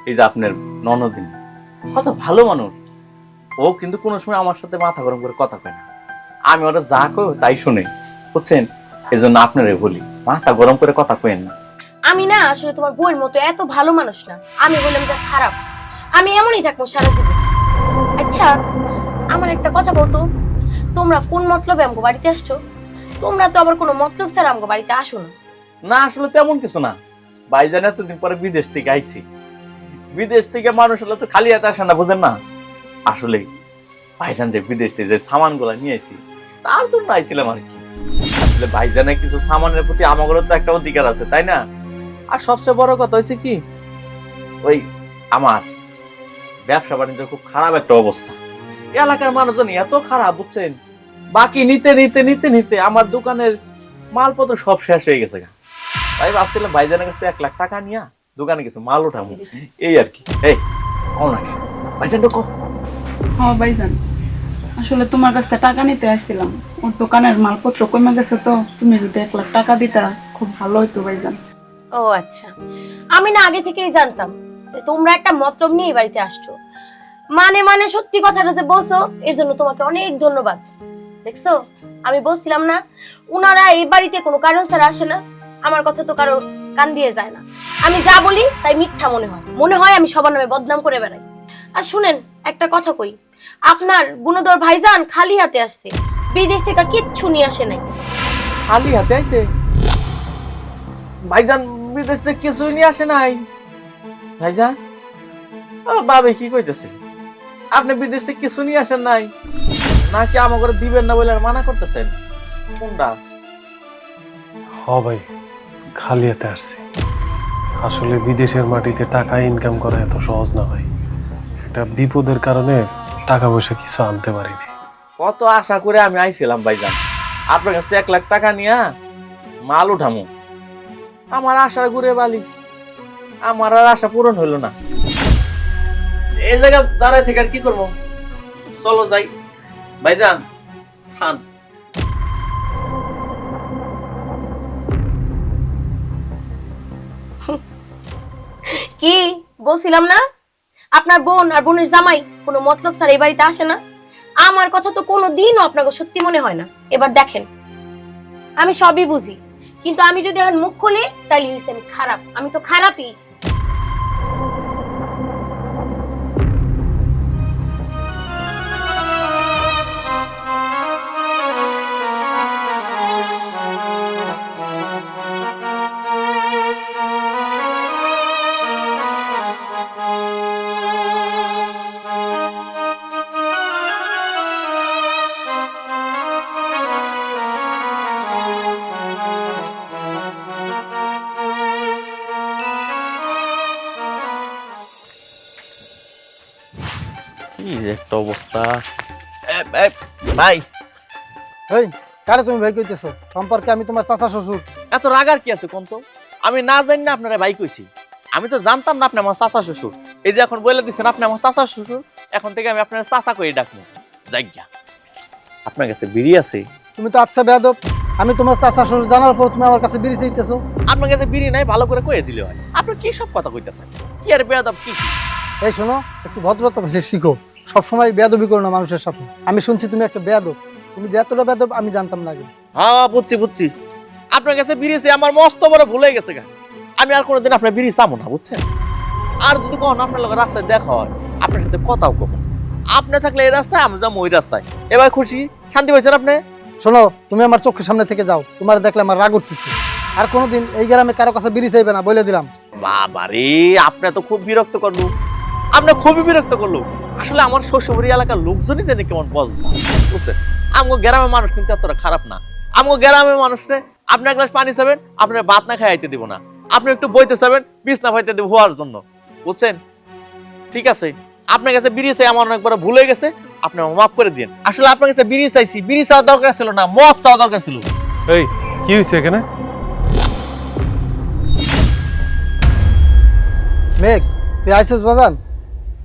এই যে আপনার ননদিন কত ভালো মানুষ, ও কিন্তু কোনো সময় আমার সাথে মাথা গরম করে কথা কয় না, আমি ওরা যা কই তাই শুনে, বুঝছেন। এই জন্য আপনারে বলি মাথা গরম করে কথা কইেন না। আমি না আসলে তোমার বউয়ের মতো এত ভালো মানুষ না, আমি বললাম যে খারাপ, আমি এমনই থাকবো সারা জীবন। আচ্ছা আমার একটা কথা বলতো, তোমরা কোন মতলবে আমগো বাড়িতে আসছো? তোমরা তো আবার কোনো মতলব ছাড়া আমগো বাড়িতে আসো না। না আসলে তেমন কিছু না, ভাইজান এতদিন পরে বিদেশ থেকে আইছি, বিদেশ থেকে মানুষ হলে তো খালি হাতে আসে না, বুঝেন না। আসলে ভাইজান যে বিদেশ থেকে যে সামান গুলা নিয়ে আইছি তার জন্য আইছিলাম আর কি। আসলে ভাইজানের কিছু সামানের প্রতি আমাদেরও তো একটা অধিকার আছে, তাই না? আর সবচেয়ে বড় কথা হয়েছে কি, ওই আমার ব্যবসা বাণিজ্য খুব খারাপ একটা অবস্থা, এলাকার মানুষজন এত খারাপ বুঝছেন, বাকি নিতে নিতে নিতে নিতে আমার দোকানের মালপত্র সব শেষ হয়ে গেছে। তাই ভাবছিলাম ভাইজানের কাছ থেকে 1 লাখ টাকা নিয়ে দোকানে কিছু মাল উঠাবো, এই আর কি। এই নাকি ভাইজান ঢোকো। হ্যাঁ ভাইজান, আসলে তোমার কাছ থেকে টাকা নিতে আসছিলাম, ওর দোকানের মালপত্র কমে গেছে, তো তুমি যদি 1 লাখ টাকা দিতা খুব ভালো হইতো ভাইজান। ও আচ্ছা, আমি না আগে থেকেই জানতাম যে তোমরা একটা মতলব নিয়ে এই বাড়িতে আসছো। মানে সত্যি কথাটা যে বলছো এর জন্য তোমাকে অনেক ধন্যবাদ। দেখছো, আমি বলছিলাম না উনারা এই বাড়িতে কোনো কারণ ছাড়া আসে না, আমার কথা তো কারো কান দিয়ে যায় না। আমি যা বলি তাই মিথ্যা মনে হয় আমি সবার নামে বদনাম করে বেড়াই। আর শুনেন একটা কথা কই, আপনার গুণধর ভাইজান খালি হাতে আসছে, বিদেশ থেকে কিচ্ছু নিয়ে আসে নাই। খালি হাতে আইছে? ভাইজান বিদেশ থেকে কিছুই নিয়ে আসে নাই? ভাইজান ও বাবে কি কইতেছে? আপনি বিদেশ থেকে কিছু নিয়ে আসেন নাই নাকি আমাকে দিবেন না বলে মানা করতেছেন? কোনটা? হ ভাই, খালি হাতে আসছি। আসলে বিদেশের মাটিতে টাকা ইনকাম করা এত সহজ না ভাই। একটা বিপদের কারণে টাকা পয়সা কিছু আনতে পারিনি। কত আশা করে আমি আইছিলাম ভাইজান, আপনার কাছ থেকে 1 লাখ টাকা নিয়া মাল উঠামু। আমার আশা ঘুরে বালি, আমার আর আশা পূরণ হইল না। এই জায়গা দাঁড়ায় থেকে আর কি করবো? চলো যাই ভাইজান, খান। কি বলছিলাম না, আপনার বোন আর বোনের জামাই কোনো মতলব স্যার এই বাড়িতে আসে না। আমার কথা তো কোনো দিনও আপনাকে সত্যি মনে হয় না। এবার দেখেন, আমি সবই বুঝি, কিন্তু আমি যদি এখন মুখ খুলি তাহলে হইছে আমি খারাপ। আমি তো খারাপই। কি যে একটা অবস্থা। ভাই এই কারে তুমি ভাই কইতেছো? সম্পর্কে আমি তোমার চাচা শ্বশুর। এত রাগার কি আছে কোন তো? আমি না জানি না আপনারা ভাই কইছি। আমি তো জানতাম না আপনি আমার চাচা শ্বশুর। এই যে এখন বলে দিচ্ছেন আপনি আমার চাচা শ্বশুর, এখন থেকে আমি আপনার চাচা কই ডাকবো। যাইগা আপনার কাছে বিড়ি আছে? তুমি তো আচ্ছা বেয়াদব, আমি তোমার চাচা শ্বশুর জানার পর তুমি আমার কাছে বিড়ি চাইতেছো? আপনার কাছে বিড়ি নাই, ভালো করে কয়ে দিলে হয়। আপনি কি সব কথা কইতাছেন? কি আর বেয়াদব কি? এই শোনো, একটু ভদ্রতা থেকে শিখো। সবসময় বেয়াদবি করো না মানুষের সাথে। আমি শুনছি তুমি একটা বেয়াদব। তুমি যে এতটা বেয়াদব আমি জানতাম না আগে। হ্যাঁ বুঝছি বুঝছি, আপনার কাছে বিড়ি আছে আমার মস্ত বড় ভুলে গেছে গা। আমি আর কোনোদিন আপনার বিড়ি চাবো না, বুঝছেন? আর যদি কখনো আপনার লোক রাস্তায় দেখা হয়, আপনার সাথে কথাও কব। আপনি থাকলে এই রাস্তায়, আমি যাবো ওই রাস্তায়। এবার খুশি শান্তি পাইছেন আপনি? শোনো, তুমি আমার চোখের সামনে থেকে যাও। তোমার দেখলে আমার রাগ উঠতেছে। আর কোনোদিন এই গ্রামে কারো কাছে বিড়ি চাইবে না, বলে দিলাম। বাবারে, আপনি তো খুব বিরক্ত করলো। আপনি খুবই বিরক্ত করলো। আসলে আমার শ্বশুরবাড়ি এলাকার লোকজনই জানি কেমন বুঝছেন। আমগো গ্রামের মানুষ কিন্তু এতটা খারাপ না। আমগো গ্রামের মানুষরে আপনি এক গ্লাস পানি চাবেন, আপনার ভাত না খাইতে দিব না। আপনি একটু বইতে চাবেন, বিছনা পাইতে দিব হওয়ার জন্য, বুঝছেন? ঠিক আছে, আপনার কাছে বিড়ি চাই আমার অনেকবার ভুল হয়ে গেছে, আপনি আমাকে মাফ করে দিন। আসলে আপনার কাছে বিড়ি চাইছি, বিড়ি চাওয়ার দরকার ছিল না, মদ চাওয়া দরকার ছিল। এই কি হয়েছে এখানে? মেঘ, তুই আইসিস বাজান?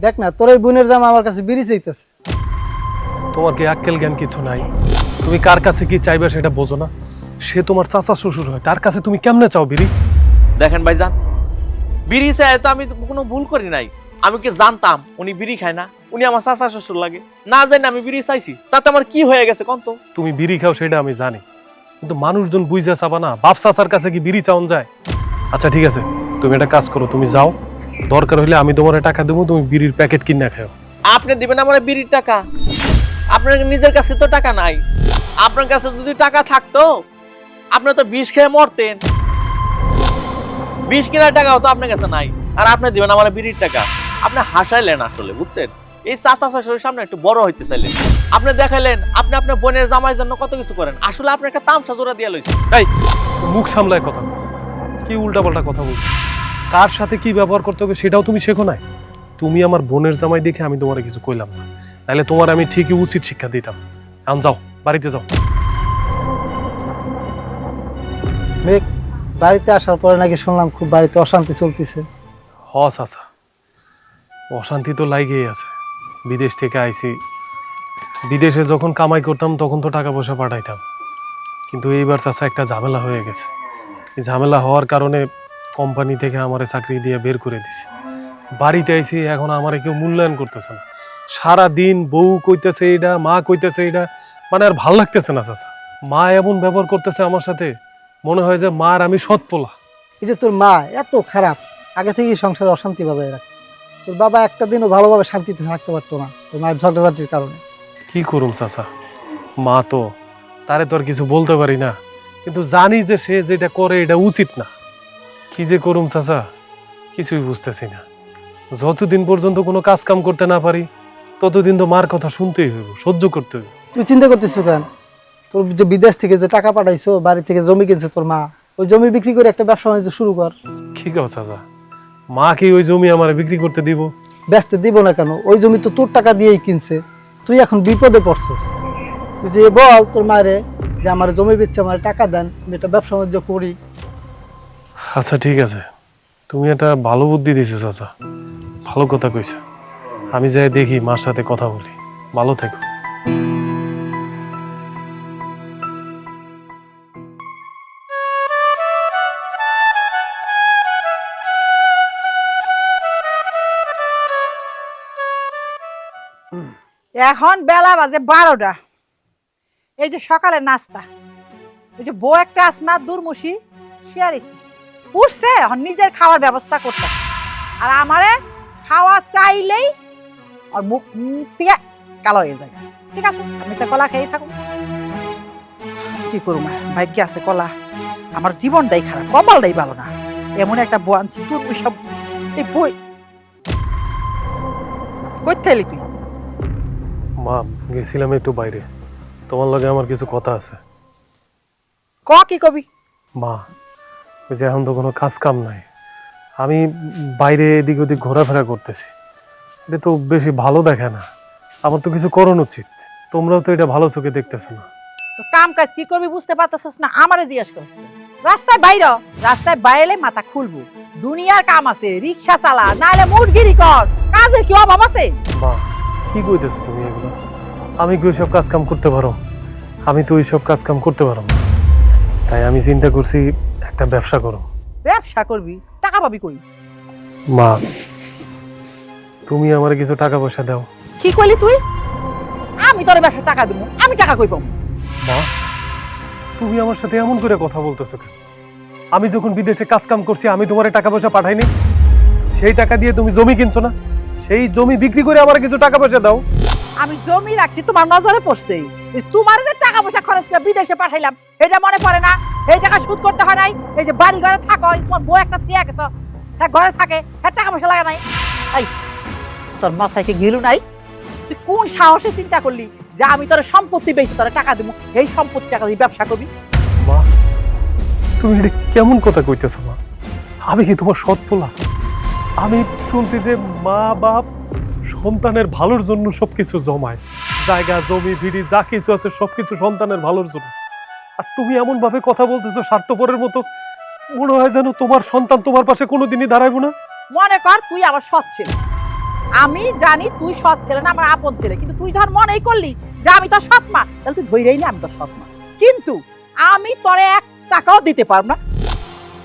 দেখ না, তোর এই বোনের জামা আমার কাছে বিড়ি চাইতেছে। তোমার কি আক্কেল জ্ঞান কিছু নাই? তুমি কার কাছে কি চাইবে সেটা বোঝো না? সে তোমার চাচা শ্বশুর হয়, তার কাছে তুমি কেমনে চাও বিড়ি? দেখেন ভাইজান, বিড়ি চাই তো আমি কোনো ভুল করি নাই। আমি কি জানতাম উনি বিড়ি খায় না? উনি আমার চাচা শ্বশুর লাগে, না জানি আমি বিড়ি চাইছি, তাতে আমার কি হয়ে গেছে কোন তো? তুমি বিড়ি খাও সেটা আমি জানি, কিন্তু মানুষজন বুঝে চাবা না। বাপ চাচার কাছে কি বিড়ি চাওন যায়? আচ্ছা ঠিক আছে, তুমি একটা কাজ করো, তুমি যাও, দরকার হলে আমি তোমার টাকা দেবো, তুমি বিড়ির প্যাকেট কিনে খাও। আপনি দিবেন আমার বিড়ির টাকা? আপনার নিজের কাছে তো টাকা নাই। আপনার কাছে যদি টাকা থাকতো আপনি তো বিষ খেয়ে মরতেন। বিষ কেনার টাকাও তো আপনার কাছে নাই, আর আপনি দিবেন আমার বিড়ির টাকা? আপনি হাসাইলেন আসলে, বুঝছেন? এই চাচা শ্বশুরের সামনে একটু বড় হইতে চাইলেন। আপনি দেখাইলেন আপনি আপনার বোনের জামাইয়ের জন্য কত কিছু করেন। আসলে আপনি একটা তামসা জোড়া দিয়ে লইছেন। এই মুখ সামলায় কথা, কি উল্টাপাল্টা কথা বলছো? কার সাথে কি ব্যবহার করতে হবে সেটাও তুমি শেখো নাই। তুমি আমার বোনের জামাই দেখে আমি তোমার কিছু কইলাম না, নাহলে তোমার আমি ঠিকই উচিত শিক্ষা দিতাম। এখন যাও, বাড়িতে যাও। মেঘ, বাড়িতে আসার পরে নাকি শুনলাম খুব বাড়িতে অশান্তি চলতেছে। হ চাচা, অশান্তি তো লাগেই আছে। বিদেশ থেকে আইছি, বিদেশে যখন কামাই করতাম তখন তো টাকা পয়সা পাঠাইতাম, কিন্তু এইবার চাচা একটা ঝামেলা হয়ে গেছে। এই ঝামেলা হওয়ার কারণে কোম্পানি থেকে আমার চাকরি দিয়ে বের করে দিছে। বাড়িতে আইছি, এখন আমার কেউ মূল্যায়ন করতেছে না। সারা দিন বউ কইতেছে এইটা, মা কইতেছে এইটা, মানে আর ভাল লাগতেছে না চাচা। মা এমন ব্যবহার করতেছে আমার সাথে, মনে হয় যে মার আমি সৎ পোলা। এই যে তোর মা এত খারাপ, আগে থেকেই সংসারে অশান্তি বজায় রাখে। তোর বাবা একটা দিনও ভালোভাবে শান্তিতে থাকতে পারতো না তোর মায়ের ঝগড়াঝাটির কারণে। কি করুম চাচা, মা তো তারে তো আর কিছু বলতে পারি না, কিন্তু জানি যে সে যেটা করে এটা উচিত না। কি যে করুম চাচা, কিছুই বুঝতেছি না। যতদিন পর্যন্ত কোনো কাজ কাম করতে না পারি ততদিন তো মার কথা শুনতেই হইব, সহ্য করতে হইব। তুই চিন্তা করতেছিস কেন? তোর যে বিদেশ থেকে যে টাকা পাঠাইছো, বাড়ি থেকে জমি কিনছে তোর মা, ওই জমি বিক্রি করে একটা ব্যবসা বাণিজ্য শুরু কর। কি কও চাচা, মা কি ওই জমি আমার বিক্রি করতে দিব? ব্যস্ত দিব না কেন? ওই জমি তো তোর টাকা দিয়েই কিনছে। তুই এখন বিপদে পড়ছস। তুই যে বল তোর মারে যে আমার জমি বেচছে, আমার টাকা দেন, আমি একটা ব্যবসা বাণিজ্য করি। আচ্ছা ঠিক আছে, তুমি একটা ভালো বুদ্ধি দিছো চাচা, ভালো কথা কইছো। আমি যাই দেখি, মার সাথে কথা বলি। ভালো থেকো। এখন বেলা বাজে 12টা। এই যে সকালের নাস্তা, ওই যে বউ একটা আস না দুর্মুষি শেয়ারিছি উঠছে, এখন নিজের খাওয়ার ব্যবস্থা করতে। আর আমারে খাওয়া চাইলেই আর মুখ থেকে কালো হয়ে যায়। ঠিক আছে, আমি সে কলা খেয়ে থাকুন, কি করবো, ভাগ্যে আছে কলা। আমার জীবনটাই খারাপ, কপালটাই ভালো না। এমন একটা বউ আনছি দুর্মুষ। এই বই কই থাইলি তুই? মা, গেছিলাম একটু বাইরে, তোমার লগে আমার কিছু কথা আছে। ক কি কবি? মা, ওই যে এখন তো কোনো কাজ কাম নাই, আমি বাইরে এদিক ওদিক ঘোরাফেরা করতেছি, এটা তো বেশি ভালো দেখে না। আমার তো কিছু করণ উচিত, তোমরাও তো এটা ভালো চোখে দেখতেছো না। তো কাম কাজ কি করবি বুঝতে পারতেছস না? আমারে জিজ্ঞেস করছ। রাস্তায় বাইরে, রাস্তায় বাইরে মাথা খুলবো। দুনিয়ার কাম আছে, রিক্সা চালা, নাইলে মুটগিরি কর, কাজের কি অভাব আছে? মা, কি কইতেছো তুমি এগুলো? আমি কি ওইসব কাজ কাম করতে পারো? আমি তো ওইসব কাজ কাম করতে পারো না। তাই আমি চিন্তা করছি একটা ব্যবসা করো। ব্যবসা করবি? টাকা পাবি কই? মা, তুমি আমার কিছু টাকা পয়সা দাও। কি কইলি তুই? আমি তোর ব্যবসা টাকা দেবো? আমি টাকা কই পাবো? মা, তুমি আমার সাথে এমন করে কথা বলতেছো কেন? আমি যখন বিদেশে কাজ কাম করছি, আমি তোমার টাকা পয়সা পাঠাইনি? সেই টাকা দিয়ে তুমি জমি কিনছো না? সেই জমি বিক্রি করে আমার কিছু টাকা পয়সা দাও। আমি জমি রাখছি, তোমার নজরে পড়ছে। তোমার যে টাকা পয়সা খরচ করে বিদেশে পাঠাইলাম, এটা মনে পড়ে না? এই টাকা সুদ করতে হয় নাই? এই যে বাড়ি ঘরে থাকো, তোমার বউ একটা থিয়া গেছ, হ্যাঁ ঘরে থাকে, হ্যাঁ টাকা পয়সা লাগা নাই? এই তোর মাথায় কি গিলু নাই? তুই কোন সাহসে চিন্তা করলি যে আমি তোর সম্পত্তি বেশি তোর টাকা দেবো, এই সম্পত্তি টাকা দিয়ে ব্যবসা করবি? মা, তুমি এটা কেমন কথা কইতেছো মা? আমি কি তোমার সৎ পোলা? আমি শুনছি যে মা বাপ সন্তানের ভালোর জন্য সবকিছু জমায়, জায়গা জমি ভিড়ি যা কিছু আছে সবকিছু সন্তানের ভালোর জন্য। আর তুমি এমন ভাবে কথা বলতেছো স্বার্থপরের মতো, মনে হয় যেন তোমার সন্তান তোমার পাশে কোনোদিনই দাঁড়াইবো না। মনে কর তুই আমার সৎ ছেলে, আমি জানি তুই সৎ ছেলে না, আমার আপন ছেলে, কিন্তু তুই যখন মনেই করলি যে আমি তোর সৎ মা, তাহলে তুই ধৈরেই না আমি তোর সৎ মা। কিন্তু আমি তোরে 1 টাকাও দিতে পারব না,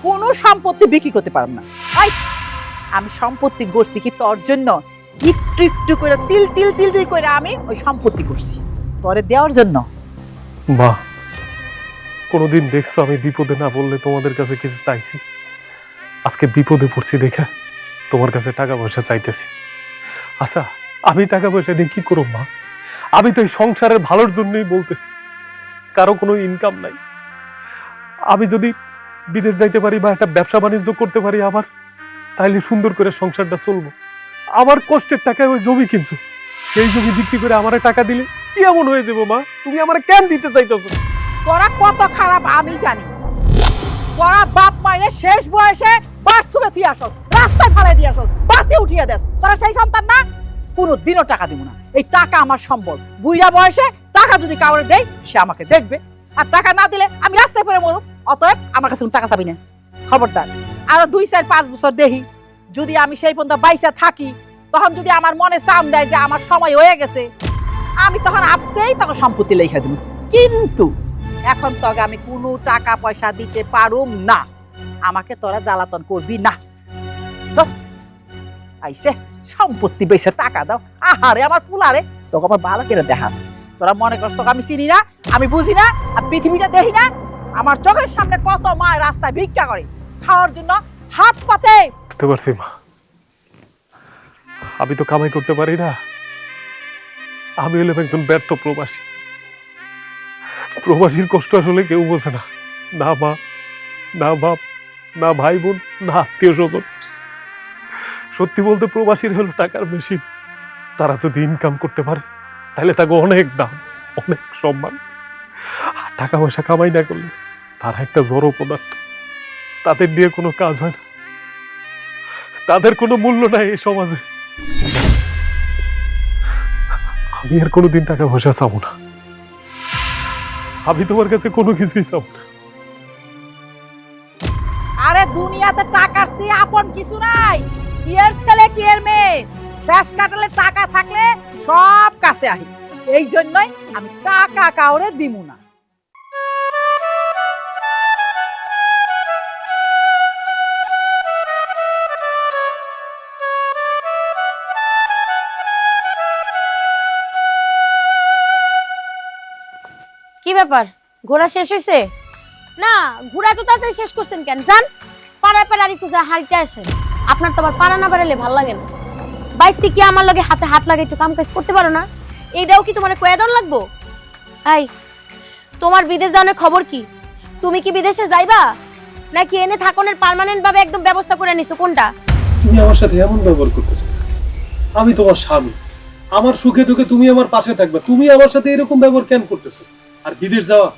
কোনো সম্পত্তি বিক্রি করতে পারব না। আমি সম্পত্তি গড়ছি কি তোর জন্য? একটু একটু করে তিল তিল তিল তিল করে আমি ওই সম্পত্তি করছি তোরে দেওয়ার জন্য। মা, কোনোদিন দেখছো আমি বিপদে না পড়লে তোমাদের কাছে কিছু চাইছি? আজকে বিপদে পড়ছি দেখে তোমার কাছে টাকা পয়সা চাইতেছি। আচ্ছা, আমি টাকা পয়সা দিয়ে কি করব মা? আমি তো এই সংসারের ভালোর জন্যই বলতেছি, কারো কোনো ইনকাম নাই। আমি যদি বিদেশ যাইতে পারি বা একটা ব্যবসা বাণিজ্য করতে পারি আবার, তাইলে সুন্দর করে সংসারটা চলবো। আমার কষ্টের টাকায় ওই জমি কিনছো, সেই জমি বিক্রি করে আমারে টাকা দিলে কি এমন হয়ে যাবো মা? তুমি আমারে কেন দিতে চাইতেছো? তোরা কত খারাপ আমি জানি। তোরা বাপ মায়ের শেষ বয়সে বাথরুমে তুই আসল, রাস্তায় ফেলাই দিয়ে আসল, বাসে উঠিয়ে দেস। তোরা সেই সন্তান না? কোনোদিনও টাকা দিব না। এই টাকা আমার সম্বল। বুইড়া বয়সে টাকা যদি কাউরে দেয়, সে আমাকে দেখবে, আর টাকা না দিলে আমি রাস্তায় পড়ে মরুম। অতএব আমার কাছে টাকা চাবি না, খবরদার। আরো 2, 4, 5 বছর দেখি, যদি আমি সেই পর্যন্ত বাইসা থাকি, তখন যদি আমার মনে চাম দেয় যে আমার সময় হয়ে গেছে, আমি তখন আপসেই তখন সম্পত্তি লেখা দেব। কিন্তু এখন তোকে আমি কোনো টাকা পয়সা দিতে পারুম না। আমাকে তোরা জ্বালাতন করবি না। তো আইসে সম্পত্তি বেশি টাকা দাও। আহারে আমার পুলারে, তোকে আমার ভালো করে দেখাস। তোরা মনে করছ তোকে আমি চিনি না, আমি বুঝি না, আর পৃথিবীটা দেখি না? আমার চোখের সামনে কত মা রাস্তায় ভিক্ষা করে খাওয়ার জন্য হাত পাতে। বুঝতে পারছি মা, আমি তো কামাই করতে পারি না। আমি হলাম একজন ব্যর্থ প্রবাসী। প্রবাসীর কষ্ট আসলে কেউ বোঝে না, না মা, না বাপ, না ভাই বোন, না আত্মীয় স্বজন। সত্যি বলতে প্রবাসীর হলো টাকার মেশিন। তারা যদি ইনকাম করতে পারে তাহলে তাকে অনেক দাম, অনেক সম্মান। আর টাকা পয়সা কামাই না করলে তারা একটা জড় পদার্থ, তাদের দিয়ে কোনো কাজ হয় না, তাদের কোনো মূল্য নাই এই সমাজে। আমি আর কোনোদিন টাকা পয়সা চাবো না, আমি তোমার কাছে কোনো কিছুই চাবো না। আরে দুনিয়াতে টাকার চেয়ে আপন কিছু নাই। কিয়ের ছেলে কিয়ের মেয়ে, শেষ কাটালে টাকা থাকলে সব কাছে আহি। এই জন্যই আমি টাকা কাউরে দিমু না। কি ব্যাপার, ঘোরা শেষ হয়েছে? না, ঘোরা তো তাড়াতাড়ি শেষ করছেন কেন? যান পাড়ায় পাড়ায় আর একটু হারিতে আসেন। আপনার তো আবার পাড়া না বাড়ালে ভাল লাগে না। বাইরটি কি আমার লগে হাতে হাত লাগে একটু কাম কাজ করতে পারো না? এইটাও কি তোমার কয়েদন লাগবো? এই, তোমার বিদেশ যাওয়ার খবর কি? তুমি কি বিদেশে যাইবা নাকি এনে থাকনের পার্মানেন্ট ভাবে একদম ব্যবস্থা করে নিছো? কোনটা? তুমি আমার সাথে এমন ব্যবহার করতেছো, আমি তোমার স্বামী, আমার সুখে দুঃখে তুমি আমার পাশে থাকবে, তুমি আমার সাথে এরকম ব্যবহার কেন করতেছো? আর বিদেশ যাওয়া,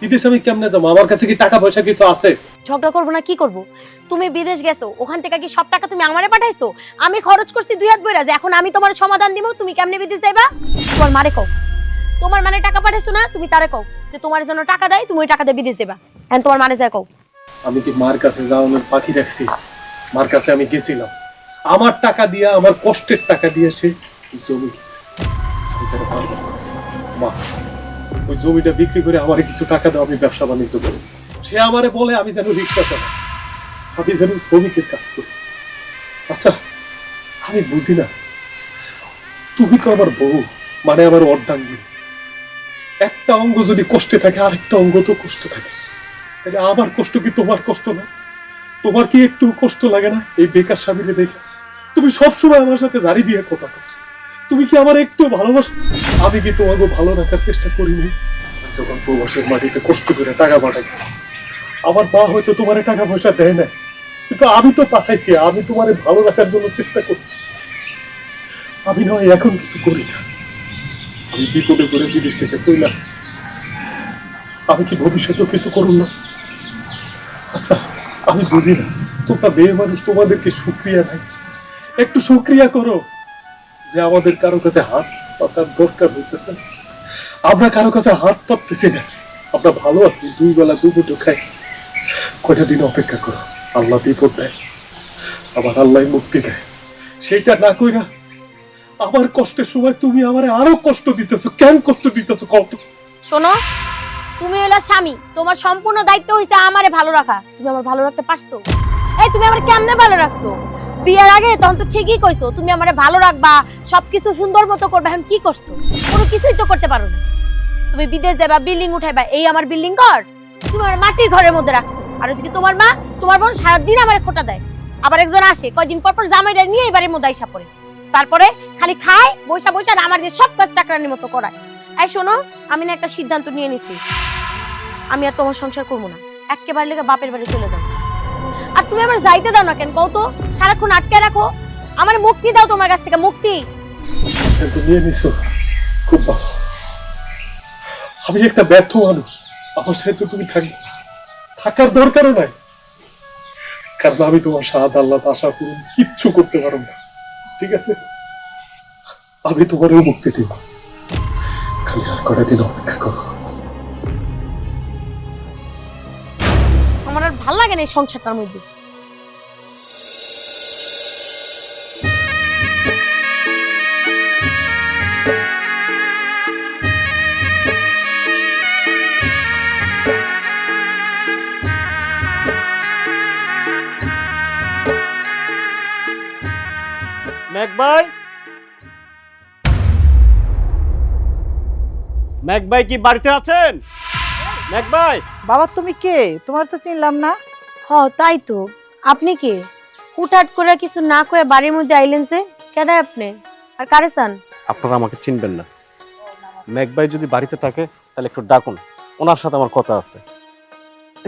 বিদেশ আমি কেমনে যাবো? আমার কাছে কি টাকা পয়সা কিছু আছে? ঝগড়া করবো না কি করব? তুমি বিদেশ গেছো, ওখান থেকে কি সব টাকা তুমি আমারে পাঠাইছো? আমি খরচ করছি দুই হাত বইরা, যে এখন আমি তোমার সমাধান দিব তুমি কেমনে বিদেশ যাইবা? তোমার মারে কও, তোমার মানে টাকা পাঠাইছো না, তুমি তারে কও যে তোমার জন্য টাকা দেয়, তুমি ওই টাকা দিয়ে বিদেশ যাবা। এখন তোমার মানে যায় কও। আমি কি মার কাছে যাওয়ানোর পাখি রাখছি? মার কাছে আমি গেছিলাম, আমার টাকা দিয়ে, আমার কষ্টের টাকা দিয়ে সে জমি গেছে। আমি তার বারবার বলছি, মা ওই জমিটা বিক্রি করে আমারে কিছু টাকা দাও, আমি ব্যবসা বাণিজ্য করি। সে আমারে বলে আমি যেন রিক্সা চালাই, আমি যেন শ্রমিকের কাজ করি। আচ্ছা আমি বুঝি না, তুমি তো আমার বউ, মানে আমার অর্ধাঙ্গিনী। একটা অঙ্গ যদি কষ্টে থাকে আরেকটা অঙ্গ তো কষ্ট থাকে, তাহলে আমার কষ্ট কি তোমার কষ্ট না? তোমার কি একটু কষ্ট লাগে না এই বেকার স্বামীরে দেখে? তুমি সবসময় আমার সাথে জারি দিয়ে কথা করছো, তুমি কি আমার একটু ভালোবাসো? আমি কি তোমাকে ভালো রাখার চেষ্টা করিনি? যখন প্রবাসের মাটিতে কষ্ট করে টাকা পাঠাইছি, আমার মা হয়তো তোমার টাকা পয়সা দেয় না, কিন্তু আমি তো পাঠাইছি, আমি তোমার ভালো রাখার জন্য চেষ্টা করছি। আমি নয় এখন কিছু করি না, আমি বিপদে করে বিদেশ থেকে চলে আসছি, আমি কি ভবিষ্যতেও কিছু করুন না? আচ্ছা আমি বুঝি না, তোমরা মেয়ে মানুষ, তোমাদেরকে সুক্রিয়া নাই? একটু সুক্রিয়া করো যে আমাদের কারো কাছে হাত পাতার দরকার হইতেছে না, আমরা কারো কাছে হাত পাততেছি না, আমরা ভালো আছি, দুই বেলা দুপুটো খাই। কয়টা দিন অপেক্ষা করো, আল্লাহ বিপদ দেয়, আবার আল্লাহ মুক্তি দেয়। সেইটা না কইরা আমার কষ্টের সময় তুমি আমারে আরো কষ্ট দিতেছো। কেন কষ্ট দিতেছো কত? শোনো, তুমি হলো স্বামী, তোমার সম্পূর্ণ দায়িত্ব হইছে আমারে ভালো রাখা। তুমি আমার ভালো রাখতে পারছো? এই তুমি আমার কেমনে ভালো রাখছো? বিয়ের আগে তখন তো ঠিকই কইছো তুমি আমারে ভালো রাখবা, সবকিছু সুন্দর মতো করবে। এখন কি করছো? কোনো কিছুই তো করতে পারো না। তুমি বিদেশ যাবা, বিল্ডিং উঠাইবা, এই আমার বিল্ডিং কর? তুমি আমার মাটির ঘরের মধ্যে রাখছো। আর ওদিকে তোমার মা, তোমার বোন সারাদিন আমারে খোটা দেয়। আবার একজন আসে কয়দিন পর পর জামাইরা নিয়ে এবারের মধ্যে আইসা পড়ে, তারপরে খালি খায় বৈশা বৈশা, আর আমার দিয়ে সব কাজ চাকরানির মতো করায়। এই শোনো, আমি না একটা সিদ্ধান্ত নিয়ে নিছি, আমি আর তোমার সংসার করবো না, একেবারে লেগে বাপের বাড়ি চলে যাবো। আর তুমি আমার যাইতে দাও না কেন কও তো? সারাক্ষণ আটকে রাখো। আমার মুক্তি দাও তোমার কাছ থেকে, মুক্তি। নিয়ে নিছো, খুব ভালো। আমি একটা ব্যর্থ মানুষ, আমার সাথে তুমি থাকার দরকারও নাই, কারণ আমি তোমার সাহায্য আল্লাহ আশা করুন কিচ্ছু করতে পারবো না। ঠিক আছে, আমি তোমারও মুক্তি দেব, খালি আর কটা দিন অপেক্ষা করো। আমার আর ভাল লাগে না এই সংসারটার মধ্যে। ম্যাকবাই, ম্যাকবাই কি বাড়িতে আছেন? ম্যাকবাই। বাবা তুমি কে? তোমার তো চিনলাম না। হ তাই তো, আপনি কে? হুটহাট করে কিছু না কয়ে বাড়ির মধ্যে আইলেন যে? কেডায় আপনি? আর কারে চান? আপনারা আমাকে চিনবেন না। ম্যাকবাই যদি বাড়িতে থাকে তাহলে একটু ডাকুন, ওনার সাথে আমার কথা আছে।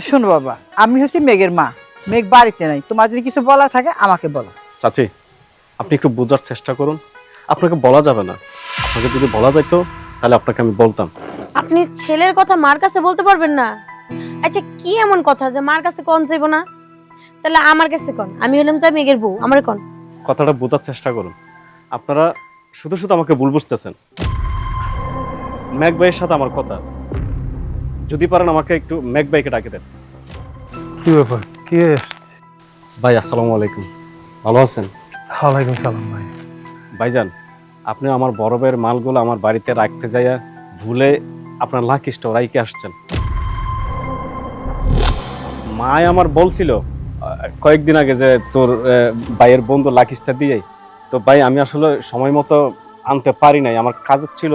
শোনো বাবা, আমি হচ্ছি মেঘের মা, মেঘ বাড়িতে নাই, তোমার যদি কিছু বলার থাকে আমাকে বলো। চাচি, আপনি একটু বোঝার চেষ্টা করুন। আপনাকে বলা যাবে না, আপনাকে যদি বলা যাইতো তাহলে আপনাকে আমি বলতাম। আপনি ছেলের কথা মার কাছে বলতে পারবেন না? আচ্ছা কি এমন কথা যে মার কাছে কোন যাইব না? তাহলে আমার কাছে কোন, আমি হলাম যাই মেঘের বউ, আমার কোন। কথাটা বোঝার চেষ্টা করুন। আপনারা শুধু শুধু আমাকে ভুল বুঝতেছেন। মেঘ ভাইয়ের সাথে আমার কথা, যদি পারেন আমাকে একটু মেঘ ভাইকে ডাকে দেন। কি ব্যাপার, কে এসছে? ভাই আসসালামু আলাইকুম, ভালো আছেন? ওয়ালাইকুম সালাম ভাই। ভাইজান, আপনি আমার বড় ভাইয়ের মালগুলো আমার বাড়িতে রাখতে যাইয়া ভুলে আপনার লাকি স্টোর রাইকে আসছেন। মায় আমার বলছিল কয়েকদিন আগে যে তোর ভাইয়ের বন্ধু লাকিসটা দিয়ে, তো ভাই আমি আসলে সময় মতো আনতে পারি নাই, আমার কাজ ছিল,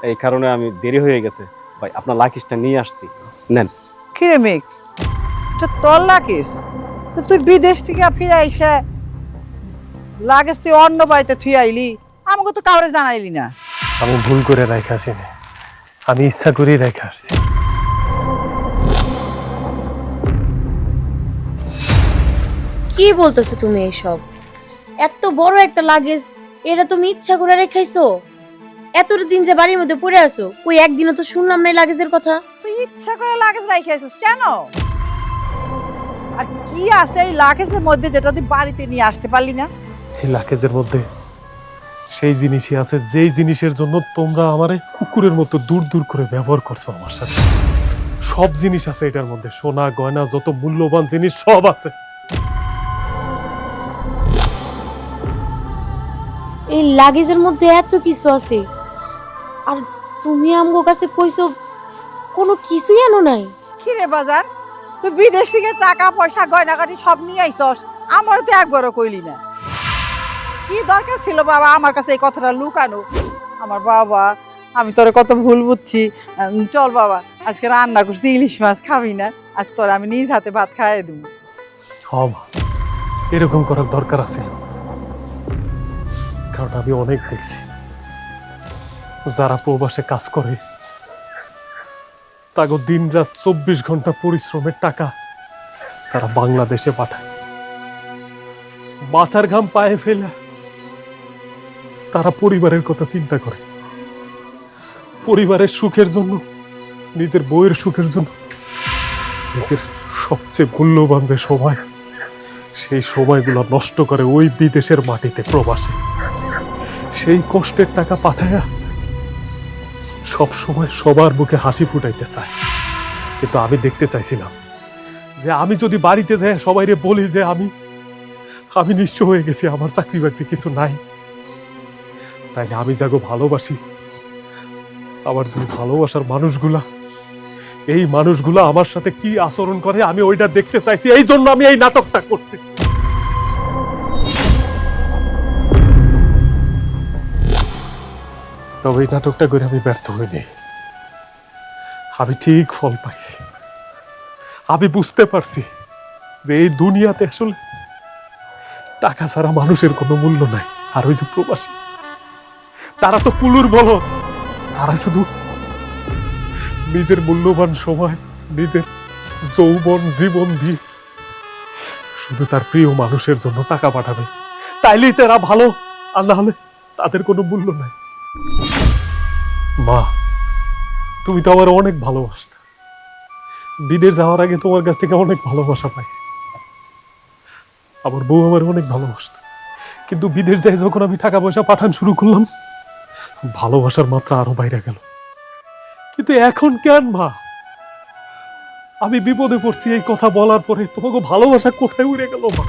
এই কারণে আমি দেরি হয়ে গেছে। ভাই আপনার লাকিসটা নিয়ে আসছি, নেন। কিরে মেঘ, এটা তোর লাগেজ? তো তুই বিদেশ থেকে ফিরে আইসা লাগেজ তুই অন্য বাড়িতে থুই আইলি, আমাকে তো কাউরে জানাইলি না। আমি ভুল করে রেখে আসিনি, আমি ইচ্ছা করেই রেখে আসছি। কি বলতেছো তুমি এইসব? এত বড় একটা লাগেজ, এটা তুমি ইচ্ছা করে রেখাইছো? এতদিন যে বাড়ির মধ্যে পড়ে আছো, কই একদিনও তো শুনলাম না এই লাগেজের কথা। তুই ইচ্ছা করে লাগেজ রাইখে আইছিস কেন? আর কি আছে এই লাগেজের মধ্যে যেটা তুই বাড়িতে নিয়ে আসতে পারলি না? এই লাকেজের মধ্যে সেই জিনিসই আছে যেই জিনিসের জন্য তোমরা আমারে কুকুরের মতো দূর দূর করে ব্যবহার করছো আমার সাথে। সব জিনিস আছে এটার মধ্যে, সোনা গয়না যত মূল্যবান জিনিস সব আছে। এই লাগেজের মধ্যে এত কিছু আছে, আর তুমি আমগো কাছে কইছো কোনো কিছুই আনো নাই? কি রে বাজার, তুই বিদেশ থেকে টাকা পয়সা গয়নাগাটি সব নিয়ে আইছস, আমারও তো একবারও কইলি না। কি দরকার ছিল বাবা আমার কাছে এই কথাটা লুকানো? আমার বাবা, আমি তোরে কত ভুল বুঝছি। চল বাবা, আজকে রান্না করছি ইলিশ মাছ, খাবি না? আজ তোর আমি নিজ হাতে ভাত খাইয়ে দেবো। মা, এরকম করার দরকার আছে, কারণ আমি অনেক দেখছি যারা প্রবাসে কাজ করে তাগো দিন রাত 24 ঘন্টা পরিশ্রমের টাকা তারা বাংলাদেশে পাঠায়। মাথার ঘাম পায়ে ফেলে তারা পরিবারের কথা চিন্তা করে, পরিবারের সুখের জন্য, নিজের বউয়ের সুখের জন্য নিজের সবচেয়ে মূল্যবান যে সময়, সেই সময়গুলো নষ্ট করে ওই বিদেশের মাটিতে প্রবাসে। সেই কষ্টের টাকা পাঠায়া সব সময় সবার মুখে হাসি ফুটাইতে চায়। কিন্তু আমি দেখতে চাইছিলাম যে আমি যদি বাড়িতে যাই সবাইরে বলি যে আমি নিঃস্ব হয়ে গেছি, আমার চাকরি বাকরি কিছু নাই, তাইলে আমি যাগো ভালোবাসি, আমার যে ভালোবাসার মানুষগুলা, এই মানুষগুলা আমার সাথে কি আচরণ করে আমি ওইটা দেখতে চাইছি, এই জন্য আমি এই নাটকটা করছি। তবে এই নাটকটা করে আমি ব্যর্থ হইনি, আমি ঠিক ফল পাইছি। আমি বুঝতে পারছি যে এই দুনিয়াতে আসলে টাকা ছাড়া মানুষের কোনো মূল্য নাই। আর ওই যে প্রবাসী, তারা তো কুলুর বলদ, তারা শুধু নিজের মূল্যবান সময়, নিজের যৌবন জীবন দিয়ে শুধু তার প্রিয় মানুষের জন্য টাকা পাঠাবে, তাইলেই তারা ভালো, আর না হলে তাদের কোনো মূল্য নাই। মা, তুমি তো আমার অনেক ভালোবাসতে, বিদেশ যাওয়ার আগে তোমার কাছ থেকে অনেক ভালোবাসা পাইছি, আমার বউ আমার অনেক ভালোবাসত, কিন্তু বিদেশ যাই যখন আমি টাকা পয়সা পাঠান শুরু করলাম, ভালোবাসার মাত্রা আরো বাইরে গেল। কিন্তু এখন কেন মা, আমি বিপদে পড়ছি এই কথা বলার পরে তোমাকে ভালোবাসা কোথায় উড়ে গেল মা?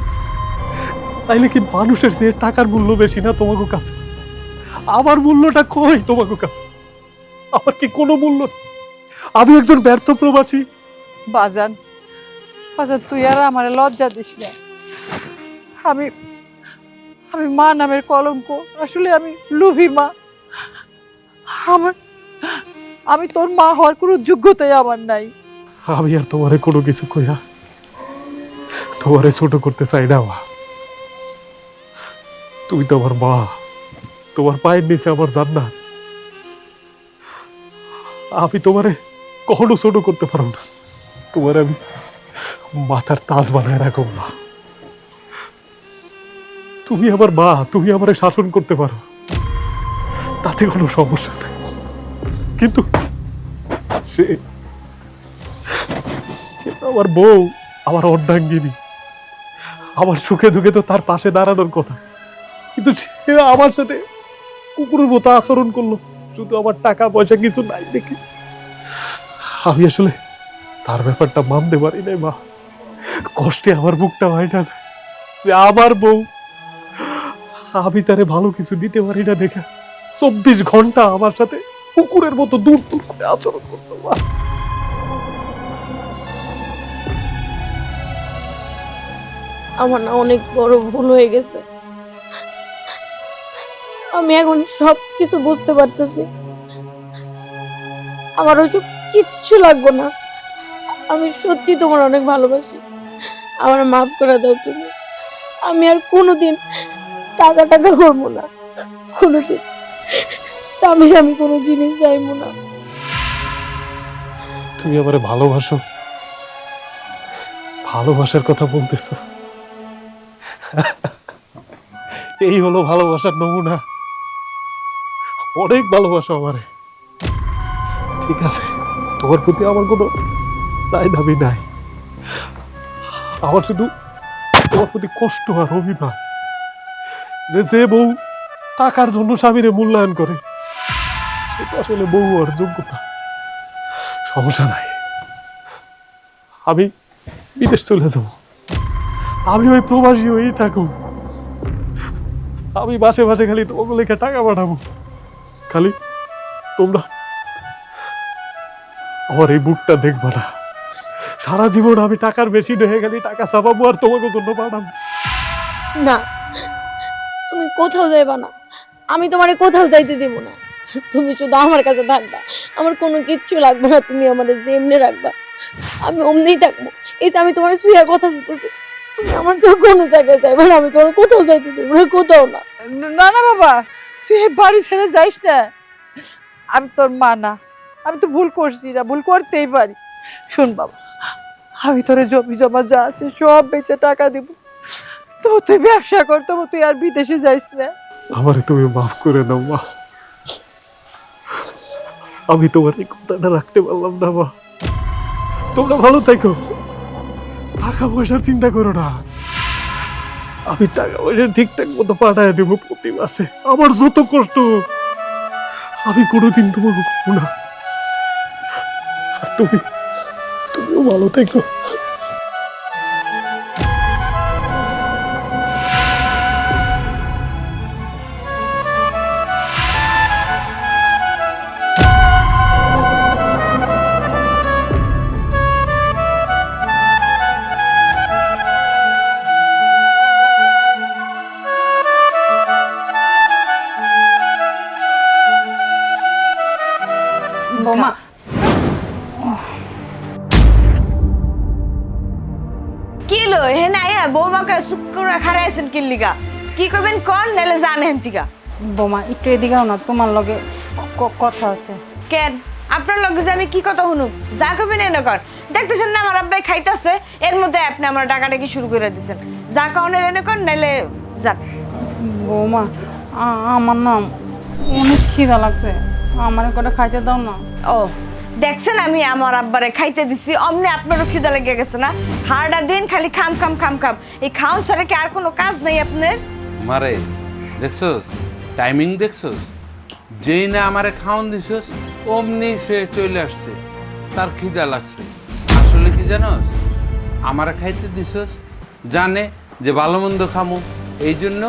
তাইলে কি মানুষের চেয়ে টাকার মূল্য বেশি না তোমাকে কাছে? আমার মূল্যটা কই তোমাকে কাছে? আমার কি কোনো মূল্য নেই? আমি একজন ব্যর্থ প্রবাসী। বাজান, বাজান তুই আর আমার লজ্জা দিস না। আমি আমি মা নামের কলঙ্ক, আসলে আমি লোভী মা। আমি তোর মা হওয়ার কোনো যোগ্যতাই আমার নাই। আমি আর তোমারে কোনো কিছু কইয়া তোমারে ছোট করতে চাই না মা। তুমি তো আমার মা, তোমার পায়ের নিচে আমার জান্নাত। আমি তোমারে কখনো ছোট করতে পারো না। তোমার আমি মাথার তাজ বানায় রাখো মা। তুমি আমার মা, তুমি আমারে শাসন করতে পারো, তাতে কোনো সমস্যা নেই। কিন্তু সে আমার বউ, আমার অর্ধাঙ্গিনী, আমার সুখে দুঃখে তো তার পাশে দাঁড়ানোর কথা, কিন্তু সে আমার সাথে কুকুরের মতো আচরণ করলো শুধু আমার টাকা পয়সা কিছু নাই দেখে। আমি আসলে তার ব্যাপারটা মানতে পারি নাই মা। কষ্টে আমার বুকটা হয় না যে আমার বউ, আমি তারে ভালো কিছু দিতে পারি না দেখে 24 ঘন্টা আমার সাথে কুকুরের মতো দূর দূর করে আচরণ করতো মা। আমার না অনেক বড় ভুল হয়ে গেছে। আমি এখন সব কিছু বুঝতে পারতেছি। আমার ওসব কিচ্ছু লাগবে না। আমি সত্যি তোমার অনেক ভালোবাসি। আমার মাফ করে দাও তুমি। আমি আর কোনোদিন টাকা টাকা করবো না, কোনোদিন দামি দামি কোনো জিনিস চাইবো না। তুমি আমারে ভালোবাসো, ভালোবাসার কথা বলতেছো, এই হলো ভালোবাসার নমুনা। অনেক ভালোবাসো আমারে, ঠিক আছে, তোমার প্রতি আমার কোনো দায় দাবি নাই। আমার শুধু তোমার প্রতি কষ্ট আর অভিমান যে যে বউ টাকার জন্য স্বামীরে মূল্যায়ন করে সেটা আসলে বউ আর যোগ্য না। সমস্যা নাই, আমি বিদেশ চলে যাব, আমি ওই প্রবাসী হয়েই থাকুক। আমি মাসে মাসে খালি তোমাকে লেখা টাকা পাঠাবো, খালি তোমরা আমার এই বুকটা দেখবা না। সারা জীবন আমি টাকার বেশি হয়ে গেলে টাকা চাপাবো আর তোমাকে জন্য পাঠাবো। না, তুমি কোথাও যাইবা না, আমি তোমারে কোথাও যাইতে দেব না। তুমি শুধু আমার কাছে থাকবা, আমার কোনো কিচ্ছু লাগবে না। তুমি আমার যেমনি রাখবা আমি অমনিই থাকবো। এই যে আমি তোমার শুয়ে কথা দিতেছি, তুমি আমার তো কোনো জায়গায় যাইবা না, আমি তোমার কোথাও যাইতে দেব না, কোথাও না। না না বাবা, তুই এই বাড়ি ছেড়ে যাইস না। আমি তোর মা না, আমি তো ভুল করছি না, ভুল করতেই পারি। শোন বাবা, আমি তোর জমি জমা যা আছে সব বেচে টাকা দিব, তো তুই ব্যবসা কর, তবু তুই আর বিদেশে যাইস না। আমারে তুমি মাফ করে দাও মা, আমি তোমার এই কথাটা রাখতে পারলাম না মা। তোমরা ভালো থাকো, টাকা পয়সার চিন্তা করো না, আমি টাকা পয়সা ঠিকঠাক মতো পাঠায় দেবো প্রতি মাসে। আমার যত কষ্ট আমি কোনোদিন তোমাকে করবো না। আর তুমিও ভালো থেকো। বৌমা, কি লো হে না বৌমাকে শুক্র খারাইছেন কি লিগা? কি করবেন কোন নালে জানে হেনতিকা? বৌমা একটু এদিকে না, তোমার লগে কথা আছে। কেন আপনার লগে যে আমি কি কথা শুনুম? যা করবেন এনে কর। দেখতেছেন না আমার আব্বাই খাইতাছে, এর মধ্যে আপনি আমার ডাকাডাকি শুরু করে দিয়েছেন। যা কারণে এনে কর, নাইলে যান। বৌমা, আমার না অনেক খিদা লাগছে, আমার কটা খাইতে দাও না। ও দেখছেন, আমি আমার আব্বারে খাইতে দিছি, অমনি আপনারও খিদা লেগে গেছে না? হাড়া দিন খালি খাম খাম খাম খাম, এই খাওন ছাড়া কি আর কোনো কাজ নেই আপনার? মারে দেখছস, টাইমিং দেখছস, যেই না আমারে খাওন দিছস অমনি সে চলে আসছে, তার খিদা লাগছে। আসলে কি জানোস, আমারে খাইতে দিছস জানে যে ভালো মন্দ খামো, এই জন্য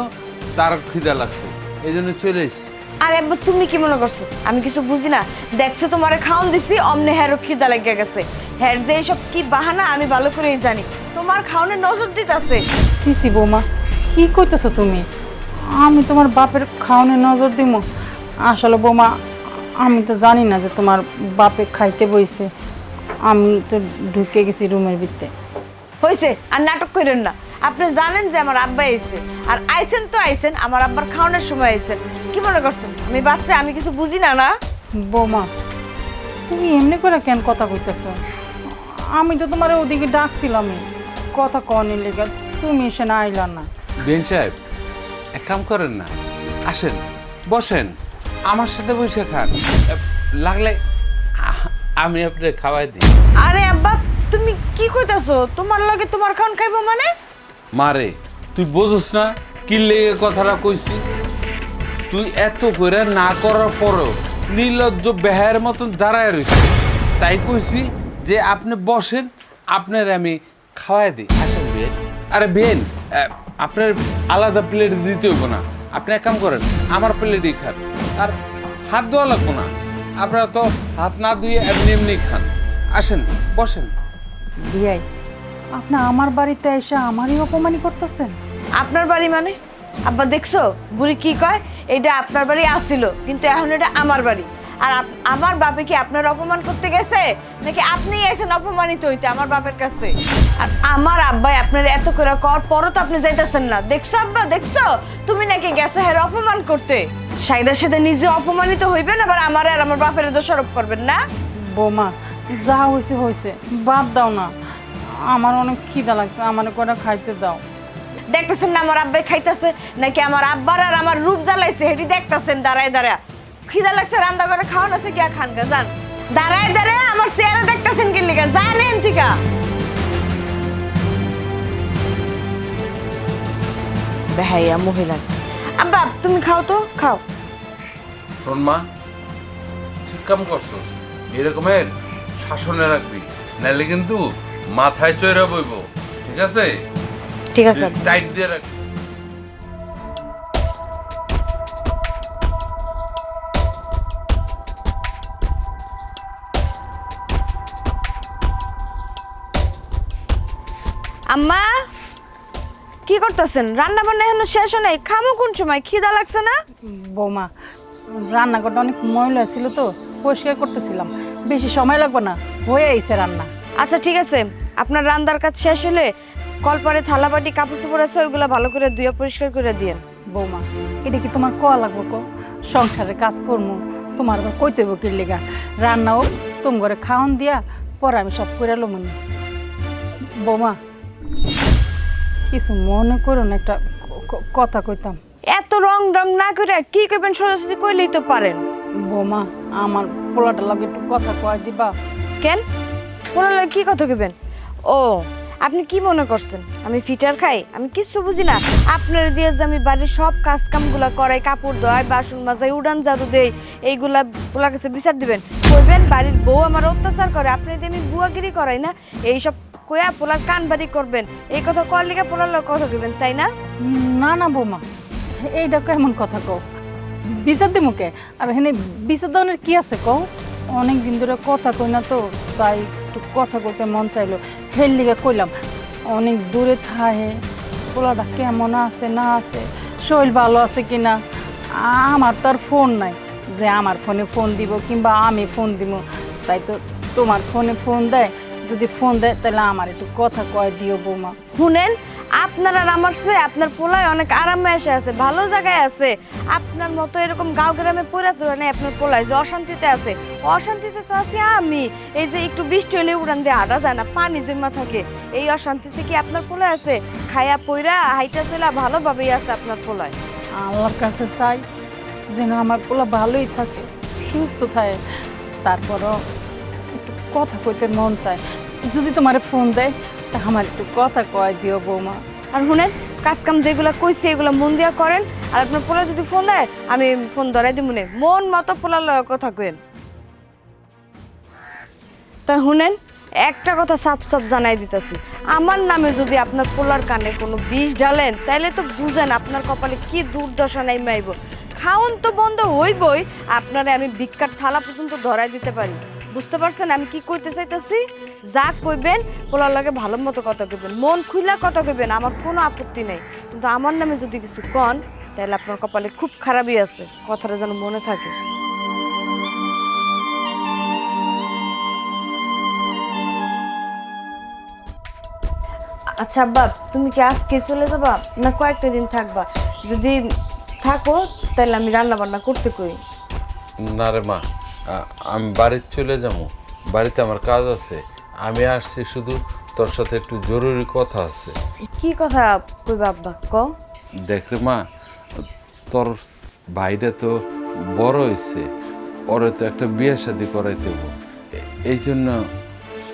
তার খিদা লাগছে, এই জন্য চলে এসছি। আরে আব্বা তুমি কি মনে করছো আমি কিছু বুঝি না? দেখছো তোমারে খাওন দিছি, অমনে হেরো খিদা লেগে গেছে। হের যে এইসব কি বাহানা আমি ভালো করেই জানি। তোমার খাওনে নজর দিতেছে। সিসি বৌমা, কি করতেছো তুমি? আমি তোমার বাপের খাওয়ানোর নজর দিব? আসলে বৌমা, আমি তো জানি না যে তোমার বাপে খাইতে বইছে, আমি তো ঢুকে গেছি রুমের ভিতরে। হয়েছে আর নাটক করেন না। আপনি জানেন যে আমার আব্বা আইছে, আর আইছেন তো আইছেন, আমার আব্বার খাওয়ানোর সময় আইছেন। কি মনে করছেন আমি বাচ্চা, আমি কিছু বুঝি না? না বৌমা, তুমি এমনি করে কেন কথা কইতেছো? আমি তো তোমার ওদিকে ডাকছিলামই কথা কনের লেগে, তুমি এসে না আইলা না। বেন সাহেব, এক কাম করেন না, আসেন বসেন আমার সাথে বসে খান, লাগলে আমি আপনার খাওয়াই দিই। আরে আব্বা, তুমি কি কইতাছো? তোমার লগে তোমার খাওন খাইবো মানে? মারে, তুই বোঝস না কি লেগে কথাটা কইছি? তুই এত করে না করার পরও নির্লজ্জ বেহায়ের মতন দাঁড়ায় রয়েছে, তাই কইছি যে আপনি বসেন, আপনার আমি খাওয়াই দিই। আসেন বেন। আরে বেন, আপনার আলাদা প্লেট দিতে হইব না, আপনি এক কাম করেন, আমার প্লেটই খান, আর হাত ধোয়া লাগবো না, আপনারা তো হাত না ধুয়ে এমনি এমনি খান। আসেন বসেন। বিয়াই, আপনি আমার বাড়িতে এসে আমারই অপমানি করতেছেন? আপনার বাড়ি মানে? আব্বা দেখছো বুড়ি কি কয়? এটা আপনার বাড়ি আসছিল, কিন্তু এখন এটা আমার বাড়ি। আর আমার বাপে কি আপনার অপমান করতে গেছে, নাকি আপনি এসেন অপমানিত হইতে আমার বাপের কাছে? আর আমার আব্বাই আপনার এত করে কর পরও তো আপনি যাইতেছেন না। দেখছো আব্বা, দেখছো তুমি নাকি গেছো হের অপমান করতে? সাইদার সাথে নিজে অপমানিত হইবেন, আবার আমার আর আমার বাপের দোষারোপ করবেন না? বৌমা, যা হয়েছে হয়েছে, বাদ দাও না। আমার অনেক খিদা লাগছে, আমার কটা খাইতে দাও। দেখতেছেন না আমার আব্বাই খাইতেছে, নাকি আমার আব্বার আর আমার রূপ জ্বালাইছে হেঁটি দেখতেছেন দাঁড়ায় দাঁড়ায়? খিদা লাগছে, রান্না করে খাওয়ান আছে কি খান গা যান। দাঁড়ায় দাঁড়ায় আমার চেহারা দেখতেছেন কি লিগা? জানেন ঠিকা বেহাইয়া মহিলা। আব্বা তুমি খাও তো, খাও। শোন মা, ঠিক কাম করছো, এরকমের শাসনে রাখবি, নাহলে কিন্তু মাথায় চৈরা বইব, ঠিক আছে? ঠিক আছে আব্বা। টাইট দিয়ে রাখ। আম্মা কি করতেছেন? রান্না বান্না এখনো শেষ হয় নাই, খামো কোন সময়? খিদা লাগছে না? বৌমা, রান্নাঘরটা অনেক ময়লা ছিল তো, পরিষ্কার করতেছিলাম, বেশি সময় লাগবে না, হয়ে আইছে রান্না। আচ্ছা ঠিক আছে, আপনার রান্নার কাজ শেষ হলে কলপারে থালা বাটি কাপড় চোপড় আছে ওইগুলো ভালো করে ধুয়ে পরিষ্কার করে দিয়েন। বৌমা, এটা কি তোমার কোয়া লাগবো কো? সংসারের কাজ করবো, তোমার আবার কইতে হইব কি লেগা? রান্নাও তুমি ঘরে খাওয়ান দিয়া পরে আমি সব করে এলো মনে। বৌমা, কিছু মনে করো না, একটা কথা কইতাম। এত রং রং না করে কি কইবেন সোজাসুজি কইলেই তো পারেন। বৌমা, আমার পোলাটা লাগে একটু কথা কয় দিবা? কেন বললে কি কথা কইবেন? ও আপনি কি মনে করছেন আমি ফিটার খাই? আমি কিচ্ছু বুঝি না। আপনার দিয়ে যে আমি বাড়ির সব কাজ কামগুলা করাই, কাপড় ধোয়াই, বাসন মাজাই, উড়ান ঝাড়ু দেই, এইগুলা পোলার কাছে বিচার দিবেন? কইবেন বাড়ির বউ আমার অত্যাচার করে, আপনি দিয়ে আমি বুয়াগিরি করাই না, এইসব কইয়া পোলার কান বাড়ি করবেন, এই কথা কর লিগে পোলার লগে কথা কইবেন, তাই না? না না বৌমা, এইটা কেমন কথা কও? বিচার দি মুখে, আর এখানে বিচার দেওয়ার কি আছে কও? অনেক দিন ধরে কথা কই না তো, তাই একটু কথা কইতে মন চাইলো, হের লিগে কইলাম। অনেক দূরে থাহে, পোলাটা কেমন আছে না আছে, শরীর ভালো আছে কিনা। আমার তো আর ফোন নাই যে আমার ফোনে ফোন দিব কিংবা আমি ফোন দিব, তাই তো তোমার ফোনে ফোন দেয়, যদি ফোন দেয় তাহলে আমার একটু কথা কয় দিও বৌমা। শুনেন, আপনার আর আমার চেয়ে আপনার পোলায় অনেক আরামে এসে আছে, ভালো জায়গায় আছে। আপনার মতো এরকম গাঁও গ্রামে পড়ে তো নেই আপনার পোলায় যে অশান্তিতে আছে। অশান্তিতে তো আছি আমি, এই যে একটু বৃষ্টি হলে উড়ান দিয়ে হাঁটা যায় না, পানি জমা থাকে, এই অশান্তিতে কি আপনার পোলায় আছে? খাইয়া পইরা হাইটা চলা ভালোভাবেই আছে আপনার পোলায়। আল্লাহর কাছে চাই যেন আমার পোলা ভালোই থাকে, সুস্থ থাকে, তারপরও একটু কথা কইতে মন চায়। যদি তোমার ফোন দেয় তা আমার একটু কথা কয় দিও বৌমা। আর শুনেন, কাজ কাম যেগুলো কইছি এগুলো মন দিয়া করেন, আর আপনার পোলা যদি ফোন দেয় আমি ফোন ধরাই দিব, মন মতো পোলার লগে কথা কইন। তাই শুনেন, একটা কথা সাফ সাফ জানাই দিতেছি, আমার নামে যদি আপনার পোলার কানে কোনো বিষ ঢালেন তাইলে তো বুঝেন আপনার কপালে কি দুর্দশা নেমে আইব। খাওন তো বন্ধ হইবই, আপনারে আমি ভিক্ষার থালা পর্যন্ত ধরাই দিতে পারি। বুঝতে পারছেন আমি কি কইতে চাইতেছি? যা কইবেন পোলার লাগে ভালো মতো কথা কইবেন, মন খুইলা কথা কইবেন, আমার কোনো আপত্তি নেই, কিন্তু আমার নামে যদি কিছু কন তাহলে আপনার কপালে খুব খারাপই আছে, কথাটা যেন মনে থাকে। আচ্ছা আব্বা, তুমি কি আজকে চলে যাবা না কয়েকটা দিন থাকবা? যদি থাকো তাহলে আমি রান্না বান্না করতে কই। না রে মা, আমি বাড়িতে চলে যাবো, বাড়িতে আমার কাজ আছে। আমি আসছি শুধু তোর সাথে একটু জরুরি কথা আছে। কি কথা কইবা আব্বা ক? দেখ রে মা, তোর ভাইটা তো বড় হয়েছে, ওরে তো একটা বিয়ে শাদি করাইতে হবো। এই জন্য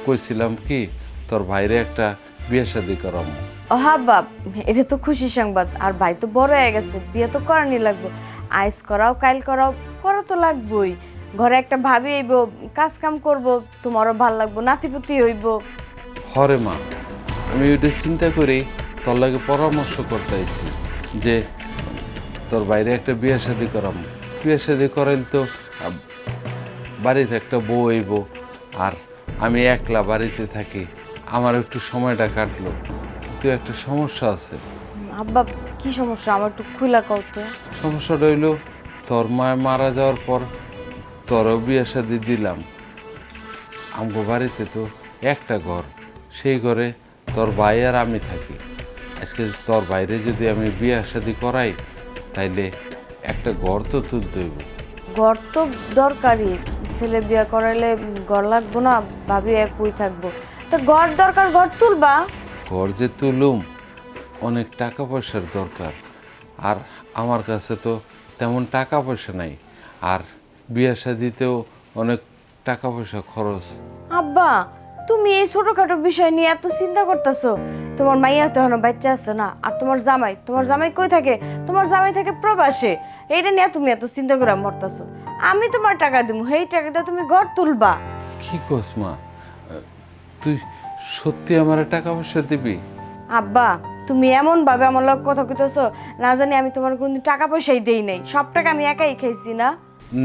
কইছিলাম কি তোর ভাইরে একটা বিয়ে শাদি করাবো। ও হ্যাঁ বাপ, এটা তো খুশি সংবাদ। আর ভাই তো বড় হয়ে গেছে, বিয়ে তো করানি লাগবো। আইস করাও কাইল করাও, করা তো লাগবোই। ঘরে একটা ভাবি হইব, কাজ কাম করবো, তোমারও ভাল লাগবো, নাতিপুতি হইব। হরে মা, আমি ওইটা চিন্তা করি তোর লাগে পরামর্শ করতে আইছি যে তোর বাইরে একটা বিয়ে শাদি করাবো। বিয়ে শাদি করেন তো বাড়িতে একটা বউ হইব, আর আমি একলা বাড়িতে থাকি, আমার একটু সময়টা কাটলো। কিন্তু একটা সমস্যা আছে। আব্বা কি সমস্যা, আমার একটু খুলা কও তো। সমস্যাটা হইল তোর মায় মারা যাওয়ার পর তোরও বিয়ে শাদি দিলাম। আমগো বাড়িতে তো একটা ঘর, সেই ঘরে তোর ভাই আর আমি থাকি। আজকে তোর বাইরে যদি আমি বিয়ে শাদি করাই, তাইলে একটা ঘর তো তুলতে হইব। ঘর তো দরকারি, ছেলে বিয়ে করাইলে ঘর লাগবো না, ভাবি একই থাকবো। তো ঘর দরকার, ঘর তুলবা। ঘর যে তুলুম, অনেক টাকা পয়সার দরকার, আর আমার কাছে তো তেমন টাকা পয়সা নাই। আর বিয়ে শাদিতেও অনেক টাকা পয়সা খরচ। আব্বা তুমি এই ছোটখাটো বিষয় নিয়ে এত চিন্তা করতেছো? তোমার মাইয়া তো এখনো বাচ্চা আছে না, আর তোমার জামাই কই থাকে? তোমার জামাই থাকে প্রবাসে। এইটা নিয়ে তুমি এত চিন্তা করে মরতেছো। আমি তোমার টাকা দিব, সেই টাকা দিয়ে তুমি ঘর তুলবা। কি কস মা, তুই সত্যি আমার টাকা পয়সা দিবি? আব্বা তুমি এমন ভাবে আমার লোক কথা কইতেছো, না জানি আমি তোমার কোনো টাকা পয়সাই দেই নাই, সব টাকা আমি একাই খাইছি না।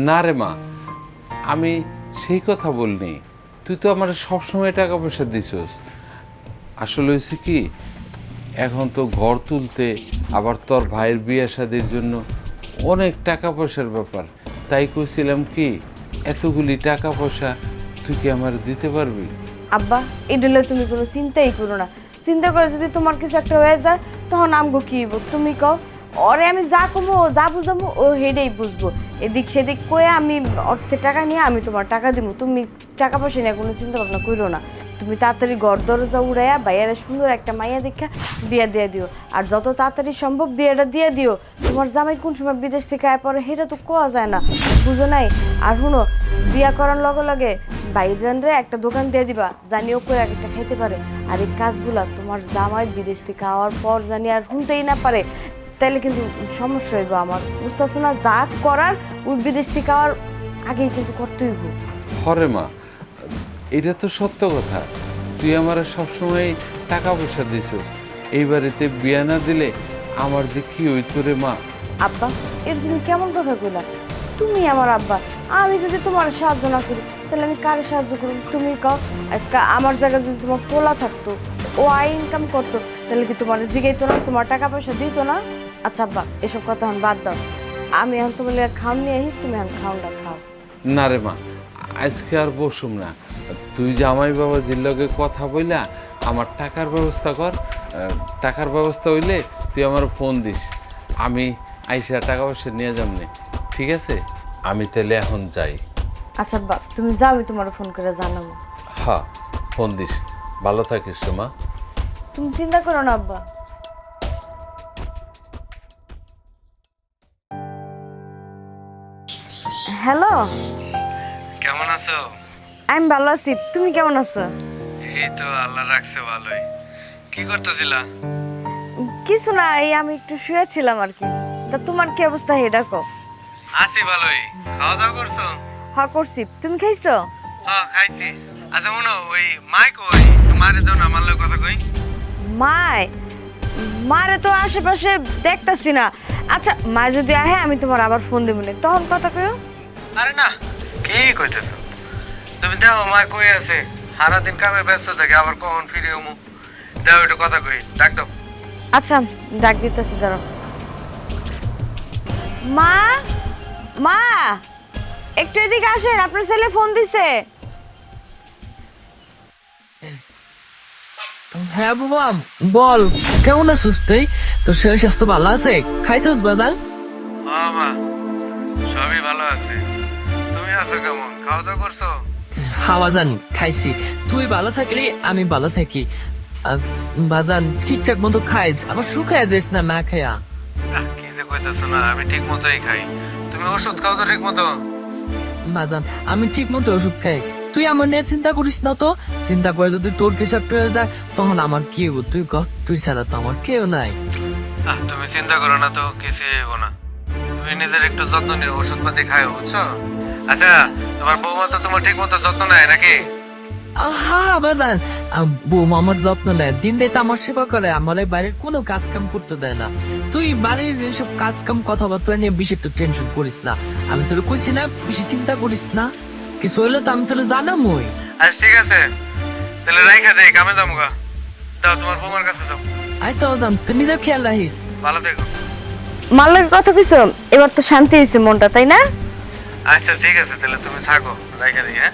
না রে মা, আমি সেই কথা বলিনি। তুই তো আমার সবসময় টাকা পয়সা দিছস। আসলে হয়েছে কি, এখন তো ঘর তুলতে, আবার তোর ভাইয়ের বিয়ে শাদির জন্য অনেক টাকা পয়সার ব্যাপার। তাই কইছিলাম কি, এতগুলি টাকা পয়সা তুই কি আমার দিতে পারবি? আব্বা এডলে তুমি কোনো চিন্তাই করো না। চিন্তা করে যদি তোমার কিছু একটা হয়ে যায়, তখন আমগো কি হইব তুমি কও? ওরে আমি যা কমো, যা বুঝামো, ও হেডেই বুঝবো। এদিক সেদিক কয়ে আমি অর্থের টাকা নিয়ে আমি তোমার টাকা দিব। তুমি টাকা পয়সা নিয়ে কোনো চিন্তা ভাবনা করো না। তুমি তাড়াতাড়ি ঘর দরজা উড়াইয়া বাইরে সুন্দর একটা মাইয়া দেখা বিয়ে দিয়ে দিও। আর যত তাড়াতাড়ি সম্ভব বিয়েটা দিয়ে দিও। তোমার জামাই কোন সময় বিদেশ থেকে আয় পরে সেটা তো কোয়া যায় না, বুঝো নাই? আর শুনো, বিয়া করার লগে লগে ভাইজানরে একটা দোকান দিয়ে দিবা, জানিও করে একটা খাইতে পারে। আর এই কাজগুলা তোমার জামাই বিদেশ থেকে আওয়ার পর জানি আর শুনতেই না পারে, তাইলে কিন্তু সমস্যা হইব আমার, বুঝতেছো না? যা করার ওই বিদেশ থেকে আওয়ার আগেই কিন্তু করতে হইব। হরে মা, এটা তো সত্য কথা। তুই আমার সবসময় টাকা পয়সা দিছিস, এই বাড়িতে বিয়ে না দিলে আমার যে কি হইতো রে মা। আব্বা এর তুমি কেমন কথা কইলা? তুমি আমার আব্বা, আমি যদি তোমার সাহায্য না করি তাহলে আমি কারে সাহায্য করব? তুমি কও। আজকে আমার জায়গায় যদি তোমার পোলা থাকতো, ও আয় ইনকাম করতো, তাহলে কি তোমার জিগাইতো না, তোমার টাকা পয়সা দিত না? আচ্ছা আব্বা এসব কথা এখন বাদ দাও। আমি এখন তোমার খাওন নিয়ে আহি, তুমি এখন খাওনটা খাও। না রে মা, আজকে আর বসুম না। তুই জামাই বাবা জিল্লগে কথা বইলা আমার টাকার ব্যবস্থা কর। টাকার ব্যবস্থা হইলে তুই আমার ফোন দিস, আমি আইসা টাকা পয়সা নিয়ে যাম নে, ঠিক আছে? আমি তাহলে এখন যাই। আচ্ছা আব্বা তুমি যাও, আমি তোমার ফোন করে জানাবো। হ্যাঁ, ফোন দিস। ভালো থাকিস রে মা। তুমি চিন্তা করো না আব্বা। হ্যালো, কেমন আছো? আমি ভালো আছি, তুমি কেমন আছো? এই তো আল্লাহ রাখছে ভালোই। কি করতেছিলা? কিছু না, এই আমি একটু শুয়েছিলাম আর কি। তা তোমার কি অবস্থা এটা কও? আছি ভালোই। খাওয়া দাওয়া করছো? হ্যাঁ করছি, তুমি খাইছো? হ্যাঁ খাইছি। আচ্ছা শুনো, ওই মাই কই? মারে দাও না, আমার লগে কথা কই। মারে তো আশেপাশে দেখতাছি না। আচ্ছা মা যদি আহে আমি তোমার আবার ফোন দেবো না, তখন কথা কইও। আরে না, কি কইতেছো? তুমি দেখো মা কই আছে, সারাদিন কামে ব্যস্ত থাকে, আবার কখন ফিরে হমু। দাও একটু কথা কই, ডাক দাও। আচ্ছা ডাক দিতেছি, দাঁড়াও। মা, মা একটু এদিকে আসেন, আপনার ছেলে ফোন দিছে। হ্যাঁ বাবা বল, কেমন আছিস তুই? তোর শরীর স্বাস্থ্য ভালো আছে? খাইছিস বাজার? হ্যাঁ মা, সবই ভালো আছে। তুমি আছো কেমন? খাওয়া দাওয়া করছো? হাওয়া জানি খাইছি, তুই ভালো থাকলে আমি ভালো থাকি। বাজান ঠিকঠাক মতো খাইস, আবার শুকায় যাস না না খায়া। কি যে কইতাছো না, আমি ঠিক মতোই খাই। তুমি ওষুধ খাও তো ঠিক মতো? বাজান আমি ঠিক মতো ওষুধ খাই, তুই আমার নিয়ে চিন্তা করিস না তো। চিন্তা করে যদি তোর কিছু হয়ে যায় তখন আমার কি হবো তুই কহ, তুই ছাড়া তো আমার কেউ নাই। তুমি চিন্তা করো না তো, কিছু হইব না। তুমি নিজের একটু যত্ন নিও, ওষুধপাতি খাও, বুঝছো? আচ্ছা, তোমার বৌমা তো তোমার ঠিক মতো যত্ন নেয় নাকি? হ্যাঁ বাজান, বৌমা আমার যত্ন নেয়, দিন রাত আমার সেবা করে, আমার এই বাড়ির কোনো কাজ কাম করতে দেয় না। তুই বাড়ির যেসব কাজ কাম কথাবার্তা নিয়ে বেশি একটু টেনশন করিস না, আমি তোর কইছি না বেশি চিন্তা করিস না, কিছু হইলে তো আমি তোর জানামই। আচ্ছা ঠিক আছে, তাহলে রাইখা দেই, কামে যাবো গা। দাও তোমার বৌমার কাছে দাও। আচ্ছা বাজান, তুই নিজের খেয়াল রাখিস। ভালো থেকো। মালের কথা কইছো, এবার তো শান্তি হয়েছে মনটা, তাই না? আচ্ছা ঠিক আছে, তাহলে তুমি থাকো, রাইখা দিই। হ্যাঁ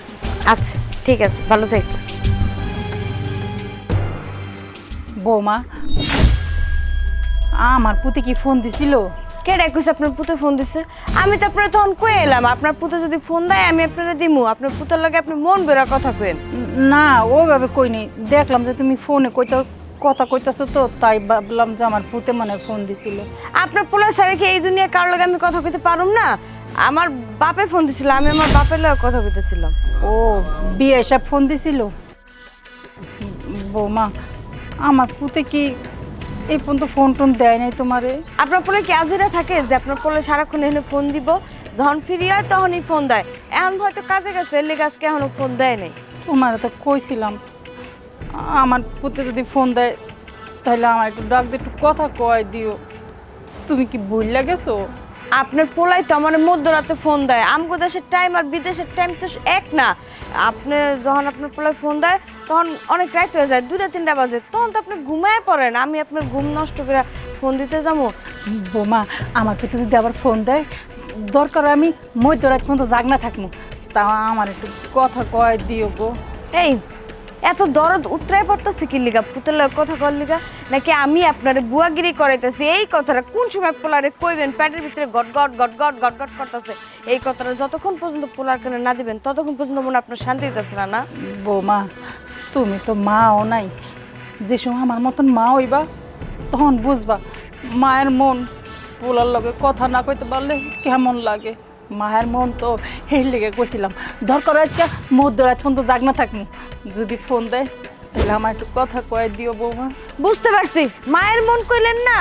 আচ্ছা ঠিক আছে, ভালো থেকো। বৌমা, আমার পুতে কি ফোন দিছিল? কে ডাকুছে আপনার পুতে ফোন দিছে? আমি তো আপনার তখন কয়ে এলাম, আপনার পুতে যদি ফোন দেয় আমি আপনারা দিমু, আপনার পুতের লাগে আপনি মন বেরা কথা কইেন। না, ওভাবে কইনি, দেখলাম যে তুমি ফোনে কথা কইতাছো তো, তাই ভাবলাম যে আমার পুতে মানে ফোন দিছিল। আপনার পোলা ছাড়া কি এই দুনিয়া কারোর লাগে আমি কথা কইতে পারুম না? আমার বাপে ফোন দিছিল, আমি আমার বাপের লাগে কথা কইতেছিলাম। ও, বিয়ে এসব ফোন দিছিল? বৌমা, আমার পুতে কি এই পর্যন্ত ফোন টোন দেয় নাই তোমারে? আপনার পোলা কি আজিরা থাকে যে আপনার পোলা সারাক্ষণ এখানে ফোন দিব, যখন ফ্রি হয় তখনই ফোন দেয়? এখন হয়তো কাজে গেছে, এলে গাছকে এখনো ফোন দেয় নাই। তোমারে তো কইছিলাম আমার পুতে যদি ফোন দেয় তাহলে আমার একটু ডাক দিয়ে একটু কথা কয় দিও। তুমি কি ভুল গেছো? আপনার পোলাই তো আমার মধ্যরাতে ফোন দেয়, আমগো দেশের টাইম আর বিদেশের টাইম তো এক না। আপনি যখন আপনার পোলাই ফোন দেয় তখন অনেক রাত হয়ে যায়, 2টা-3টা বাজে, তখন তো আপনি ঘুমায় পড়েন, আমি আপনার ঘুম নষ্ট করে ফোন দিতে যাবো? বোমা, আমার পুতে যদি আবার ফোন দেয়, দরকার আমি মধ্যরাত পর্যন্ত জাগনা থাকবো, তা আমার একটু কথা কয় দিও গো। এই এত দরদ উতরাই পড়তেছে কি লিগা? পুতের লগে কথা কর লিগা, নাকি আমি আপনারে বুয়াগিরি করাইতেছি? এই কথাটা কোন সময় পোলারে কইবেন? পেটের ভিতরে goat goat goat goat goat goat করতেছে, এই কথাটা যতক্ষণ পর্যন্ত পোলার কানে না দিবেন ততক্ষণ পর্যন্ত মনে আপনার শান্তি দিতেছে না। না বৌমা, তুমি তো মাও নাই, যে সময় আমার মতন মা হইবা তখন বুঝবা মায়ের মন পোলার লগে কথা না কইতে পারলে কেমন লাগে। মায়ের মন তো এই লেগে কইছিলাম, দরকার আজকে মধ্যরাত পর্যন্ত জাগনা থাকবো, যদি ফোন দেয় তাহলে আমার একটু কথা কয়ে দিও বৌমা। বুঝতে পারছি, মায়ের মন কইলেন না,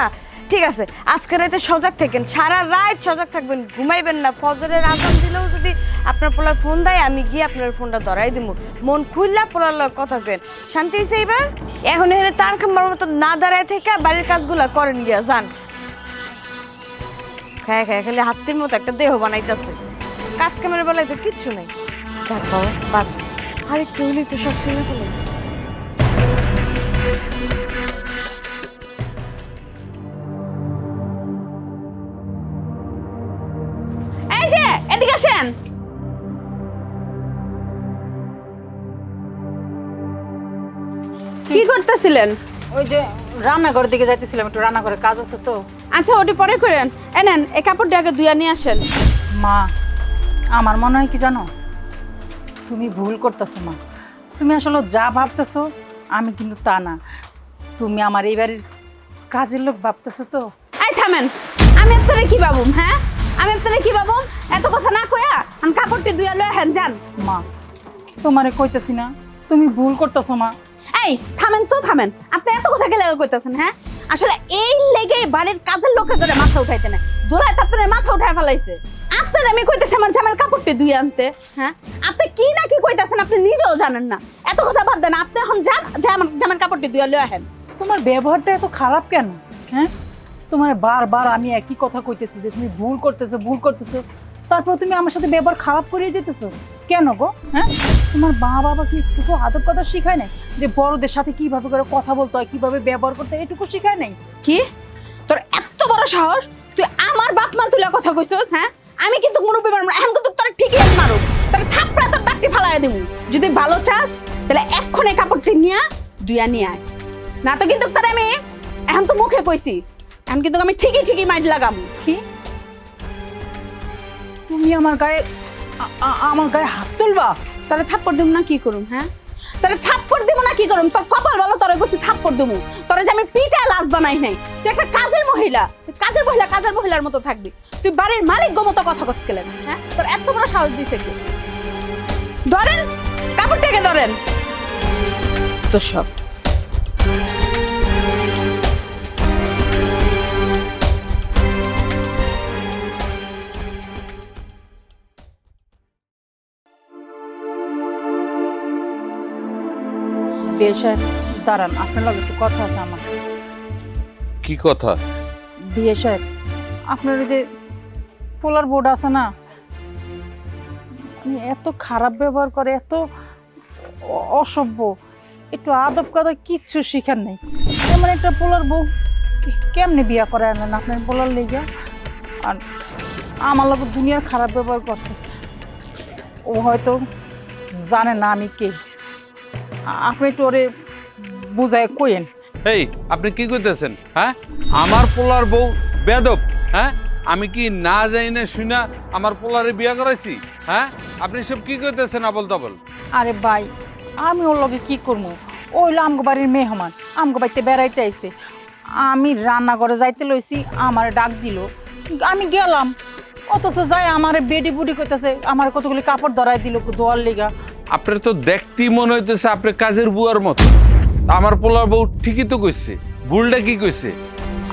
ঠিক আছে। আজকে রাতে সজাগ থাকেন, সারা রাত সজাগ থাকবেন, ঘুমাইবেন না। ফজরের আজান দিলেও যদি আপনার পোলার ফোন দেয় আমি গিয়ে আপনার ফোনটা ধরাই দিব, মন খুললা পোলার লগে কথা কেন। শান্তি হয়েছে এইবার? এখন এখানে তার খাম্বার মতো না দাঁড়ায় থেকে বাড়ির কাজগুলা করেন গিয়া, যান। খায় খায় খালি হাতির মতো একটা দেহ বানাইতেছে, কাজ কামের বেলায় তো কিচ্ছু নেই। যাক বাবা, বাচ্চা আর একটু হলেই তো সব শুনে ফেলে। এই যে এদিকে আসেন। কি করতেছিলেন? ওই যে রান্নাঘরের দিকে যাইতেছিলাম, একটু রান্নাঘরে কাজ আছে তো। আচ্ছা, ওটি পরে করেন। এনেন এই কাপড়টা আগে ধুইয়া নিয়ে আসেন। মা, আমার মনে হয় কি জানো, তুমি ভুল করতেছো মা। তুমি আসলে যা ভাবতেছো আমি কিন্তু তা না, তুমি আমার এই বাড়ির কাজের লোক ভাবতেছো তো। এই থামেন, আমি আপনারে কি ভাবুম? হ্যাঁ, আমি আপনারে কি ভাবুম? এত কথা না কইয়া আমি কাপড়টি ধুইয়া লয়ে হেন যান। মা, তোমারে কইতেছি না, তুমি ভুল করতেছো মা। এই থামেন তো, থামেন। আপনি এত কথা কে লাগা কইতাছেন? হ্যাঁ, আসলে এই লেগে বাড়ির কাজের লোকে করে মাথা উঠাইতে না, দোলায় তো আপনার মাথা উঠায় ফেলাইছে। আপনার আমি কইতেছি আমার জামার কাপড়টি ধুইয়া আনতে। হ্যাঁ, আপনি কি না কি কইতাছেন আপনি নিজেও জানেন না। এত কথা বাদ দেন, আপনি এখন যান, যে আমার জামার কাপড়টি ধুইয়া লয়ে আহেন। তোমার ব্যবহারটা এত খারাপ কেন? হ্যাঁ, তোমার বারবার আমি একই কথা কইতেছি যে তুমি ভুল করতেছো, ভুল করতেছো, তারপর তুমি আমার সাথে ব্যবহার খারাপ করিয়ে যেতেছো কেন গো? হ্যাঁ, তোমার মা বাবা কি একটু আদব কথা শিখায় নাই যে বড়দের সাথে কিভাবে করে কথা বলতে হয়, কিভাবে ব্যবহার করতে হয়, এটুকু শিখায় নাই? কি তোর এত বড় সাহস, তুই আমার বাপ মা তুলে কথা কইছস? হ্যাঁ, আমি কিন্তু মুরব্বি মানুষ, এখন কিন্তু তোর ঠিকই মারো, তোর থাপড়া তোর দাঁতটি ফালাইয়া দেবো। যদি ভালো চাস তাহলে এক্ষুনি কাপড়টি নিয়া ধুইয়া নিয়ে আয়, না তো কিন্তু তার আমি এখন তো মুখে কইছি, এখন কিন্তু আমি ঠিকই ঠিকই মাইর লাগাম। কি তুমি আমার গায়ে আমার গায়ে হাত তুলবা? তাহলে থাপ্পড় দেবো না কি করুম? হ্যাঁ, তাহলে থাপ্পড় দেবো না কি করুম? তোর কপাল বলো, তোরে বসে থাপ্পড় দেবো? তোরে যে আমি পিঠা লাশ বানাই নাই, তুই একটা কাজের মহিলা, তুই কাজের মহিলার মতো থাকবি। তুই বাড়ির মালিক মতো কথা কস গেলেন। হ্যাঁ, তোর এত বড় সাহস দিছে কি? ধরেন কাপড়টাকে ধরেন। তো সব বিয়ে সাহেব দাঁড়ান, আপনার লগে একটু কথা আছে আমার। কি কথা? বিয়ে সাহেব, আপনার ওই যে পোলার বোর্ড আছে না, মানে এত খারাপ ব্যবহার করে, এত অসভ্য, একটু আদব কাদা কিচ্ছু শিখার নেই। এমন একটা পোলার বউ কেমনে বিয়া করে আনলেন আপনার পোলার লেগে? আর আমার লোক দুনিয়ার খারাপ ব্যবহার করছে। ও হয়তো জানে না আমি কে। আপনি একটু ওরে বুঝায় কইেন। এই আপনি কি করতেছেন? হ্যাঁ, আমার পোলার বউ বেদব? হ্যাঁ, আমি কি না যাই না শুনা আমার পোলারে বিয়ে করাইছি? হ্যাঁ, আপনি সব কি করতেছেন আবল তাবল? আরে ভাই, আমি ওর লগে কি করবো? ওই হলো আমগো বাড়ির মেহমান, আমগো বাড়িতে বেড়াইতে আইছে। আমি রান্নাঘরে যাইতে লইছি, আমার ডাক দিল, আমি গেলাম। অথচ যাই আমার বেডি বুডি করতেছে, আমার কতগুলি কাপড় ধরাই দিল দোয়ার লিগা। আপনার তো দেখতেই মনে হইতেছে আপনি কাজের বুয়ার মতো। আমার পোলার বউ ঠিকই তো কইছে। ভুলটা কি কইছে?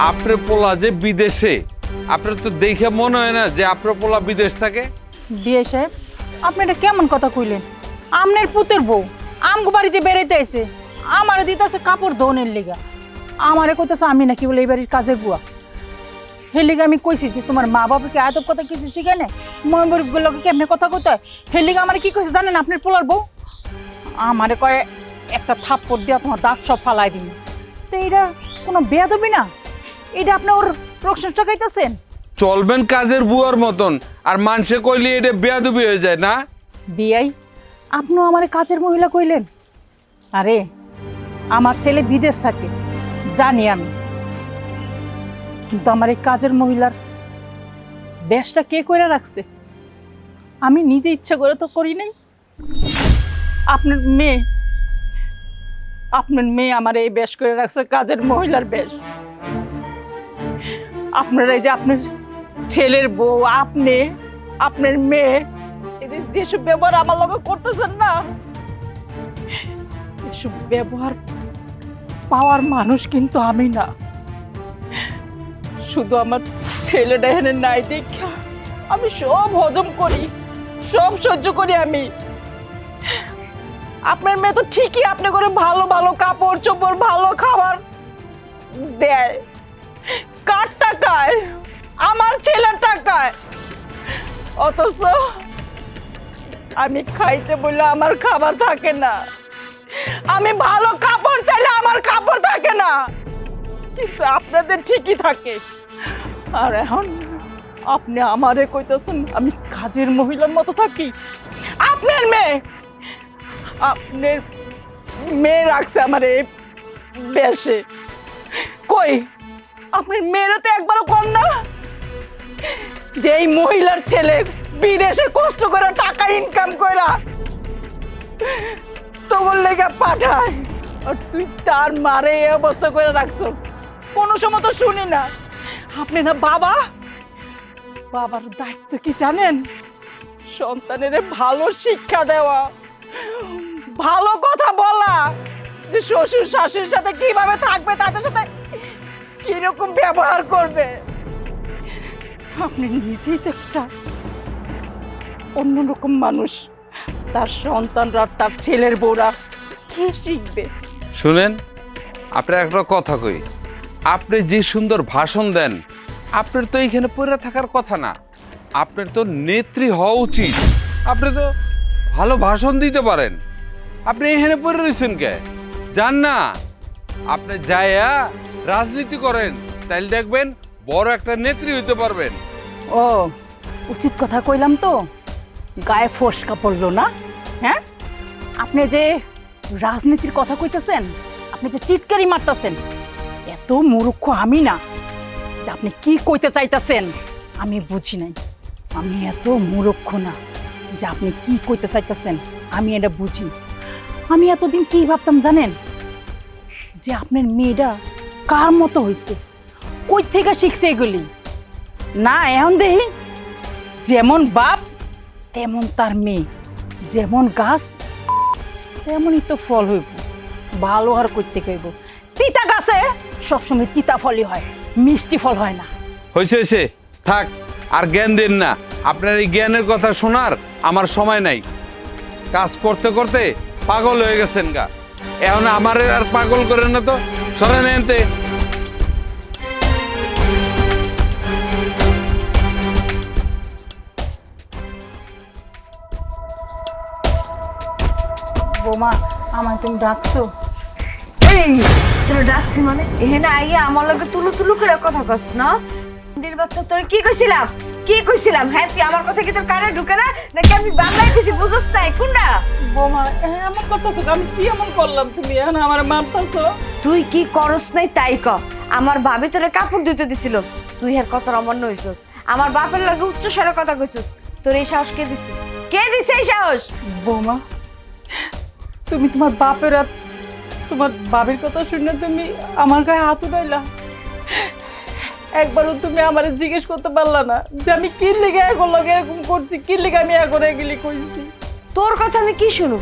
আপনার পোলা যে বিদেশে, আপনার তো দেখে মনে হয় না যে আপনার পোলা বিদেশ থাকে। বিয়ে সাহেব, আপনি এটা কেমন কথা কইলেন? আমনের পুতের বউ আমগো বাড়িতে বেড়াইতে আইছে, আমারে দিতেছে কাপড় ধোনের লিগা। আমারে কইতেছে আমি নাকি বলে এই বাড়ির কাজের বুয়া। হে লিগা আমি কইছি যে তোমার মা বাবাকে আদব কথা কিছু শিখে নেই, ময়ূরগুলোকে কেমনে কথা কইতে হয়। হে লিগা আমার কি কইছে জানেন আপনার পোলার বউ? আমারে কয় একটা থাপ্পড় দিয়া তোমার দাঁত সব ফালাই দিন। তো এইটা কোনো বেয়াদবি না? এটা আপনি ওর প্রশংসা গাইতেছেন? চলবেন কাজের বুয়ার মতন, আর মানুষে কইলে এটা বেয়াদবি হয়ে যায় না? বিয়াই, আপনিও আমার কাজের মহিলা কইলেন? আরে আমার ছেলে বিদেশ থাকে জানি আমি, কিন্তু আমার এই কাজের মহিলার বেশটা কে কইরা রাখছে? আমি নিজে ইচ্ছা করে তো করি নাই। আপনার মেয়ে আমার এই বেশ করে রাখছে, কাজের মহিলার বেশ। আপনারা এই যে আপনার ছেলের বউ, আপনার মেয়ে, যেসব ব্যবহার আমার লগে করতেছেন না, এসব ব্যবহার পাওয়ার মানুষ কিন্তু আমি না। শুধু আমার ছেলেটা এখানে নাই দেখা আমি সব হজম করি, সব সহ্য করি আমি। আপনার মেয়ে তো ঠিকই আপনি করে ভালো ভালো কাপড় চোপড়, ভালো খাবার দেয়। কার টাকায়? আমার ছেলের টাকায়। অথচ আমি খাইতে বললে আমার খাবার থাকে না, আমি ভালো কাপড় চাইলে আমার কাপড় থাকে না, কিন্তু আপনাদের ঠিকই থাকে। আর এখন আপনি আমারে কইতেছেন আমি কাজের মহিলার মতো থাকি? আপনার মেয়ে রাখছে আমার এই বেশে। কই আপনার মেয়েরা তো একবারও কম না যে এই মহিলার ছেলে বিদেশে কষ্ট করে টাকা ইনকাম কইরা তোর লেগে পাঠায়, আর তুই তার মারে এই অবস্থা করে রাখছ। কোনো সময় তো শুনি না আপনি না বাবার দায়িত্ব কি জানেন? সন্তানের ভালো শিক্ষা দেওয়া, ভালো কথা বলা, যে শ্বশুর শাশুড়ির সাথে কিভাবে থাকবে, তাদের সাথে কিরকম ব্যবহার করবে। আপনি নিজেই তো একটা অন্যরকম মানুষ, তার সন্তানরা, তার ছেলের বউরা কি শিখবে? শুনেন, আপনার একটা কথা কই, আপনি যে সুন্দর ভাষণ দেন, আপনার তো এইখানে পড়ে থাকার কথা না। আপনার তো নেত্রী হওয়া উচিত। আপনি তো ভালো ভাষণ দিতে পারেন, আপনি এখানে পড়ে রয়েছেন কে? যান না, আপনি যাইয়া রাজনীতি করেন, তাইলে দেখবেন বড় একটা নেত্রী হইতে পারবেন। ও, উচিত কথা কইলাম তো, গায়ে ফসকা পড়লো না? হ্যাঁ, আপনি যে রাজনীতির কথা কইতেছেন, আপনি যে টিটকারি মারতেছেন, এত মূর্খ আমি না যে আপনি কি কইতে চাইতেছেন আমি বুঝি নাই। আমি এত মূর্খ না যে আপনি কি কইতে চাইতেছেন আমি এটা বুঝি। আমি এতদিন কি ভাবতাম জানেন, যে আপনার মেয়েটা কার মতো হয়েছে, কই থেকে শিখছে এগুলি। না এখন দেখি যেমন বাপ তেমন তার মেয়ে, যেমন গাছ তেমনই তো ফল হইব। ভালো আর করতে কইব, তিতা গাছে সবসময় তিতা ফলই হয়, মিষ্টি ফল হয় না। হয়েছে থাক, আর জ্ঞান দিন না। আপনার এই জ্ঞানের কথা শোনার আমার সময় নাই। কাজ করতে করতে পাগল হয়ে গেছেন গা, এখন আমার আর পাগল করেন না তো, সরেন এনতে। বোমা আমায় তুমি ডাকছো? এই তোর ডাকছি মানে এখানে আইয়া আমার লগে তুলু তুলু করে কথা কস না? দির বাচ্চা তোর কি কইছিলাম হ্যাঁ? তুই আমার কথা কি তোর কানে ঢুকে না, নাকি আমি বাংলায় কিছু বুঝছ নাই? কোনটা? বোমা এমন করতেছো, আমি কি এমন করলাম তুমি এখন আমার মারতেছো? তুই কি করস নাই তাই ক। আমার ভাবি তোরে কাপড় ধুতে দিছিল, তুই এর কথা অমান্য হইছস। আমার বাপের লগে উচ্চ স্বরে কথা কইছস, তোর এই সাহস কে দিছে? কে দিছে এই সাহস? বোমা তুমি তোমার বাপের আর তোমার বাবির কথা শুনে তুমি আমার গায়ে হাত উঠাইলা। একবারও তুমি আমার জিজ্ঞেস করতে পারলা না যে আমি কি লেগে এখন লগে এরকম করছি, কি লেগে আমি এখন এগুলি কইছি। তোর কথা আমি কি শুনু?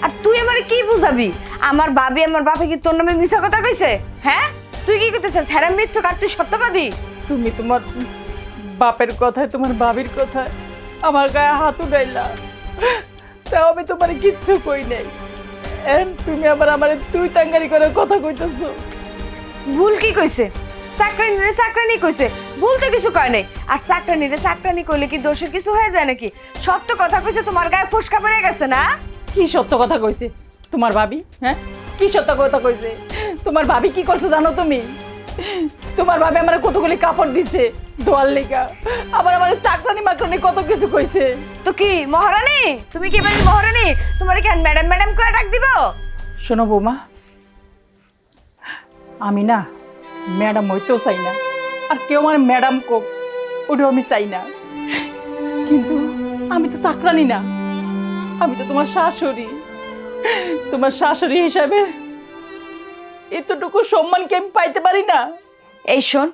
আর তুই আমারে কি বুঝাবি? আমার বাবি আমার বাপে কি তোর নামে মিছা কথা কইছে? হ্যাঁ তুই কি করতে চাস? হ্যাঁ মৃত্যু কার তুই সত্যবাদী? তুমি তোমার বাপের কথায় তোমার বাবির কথায় আমার গায়ে হাত উঠাইলা, তাও আমি তোমার কিচ্ছু কই নাই। তুমি আবার আমার তুই তাঙ্গারি করে কথা কইতেছো। ভুল কি কইছে? চাকরানিরে চাকরানি কইছে, ভুল তো কিছু কয় নাই। আর চাকরানিরে চাকরানি কইলে কি দোষের কিছু হয়ে যায় নাকি? সত্য কথা কইছে, তোমার গায়ে ফোসকা পড়ে গেছে না? কি সত্য কথা কইছে তোমার ভাবি? হ্যাঁ কি সত্য কথা কইছে? তোমার ভাবি কি করছে জানো তুমি? তোমার ভাবি আমার কতগুলি কাপড় দিছে দোয়ার লেগা, আবার আমার চাকরানি মাকরানি কত কিছু কইছে। তো কি মহারানী? তুমি কি বাড়ির মহারানী? তোমার কি ম্যাডাম ম্যাডাম করে ডাক দিব? শোনো বৌমা, আমি না ম্যাডাম হইতেও চাই না, আর কেউ আমার ম্যাডাম কোক ওটাও আমি চাই না। কিন্তু আমি তো চাকরানি না, আমি তো তোমার শাশুড়ি। তোমার শাশুড়ি হিসাবে এতটুকু সম্মান কি আমি পাইতে পারি না? এই শোন,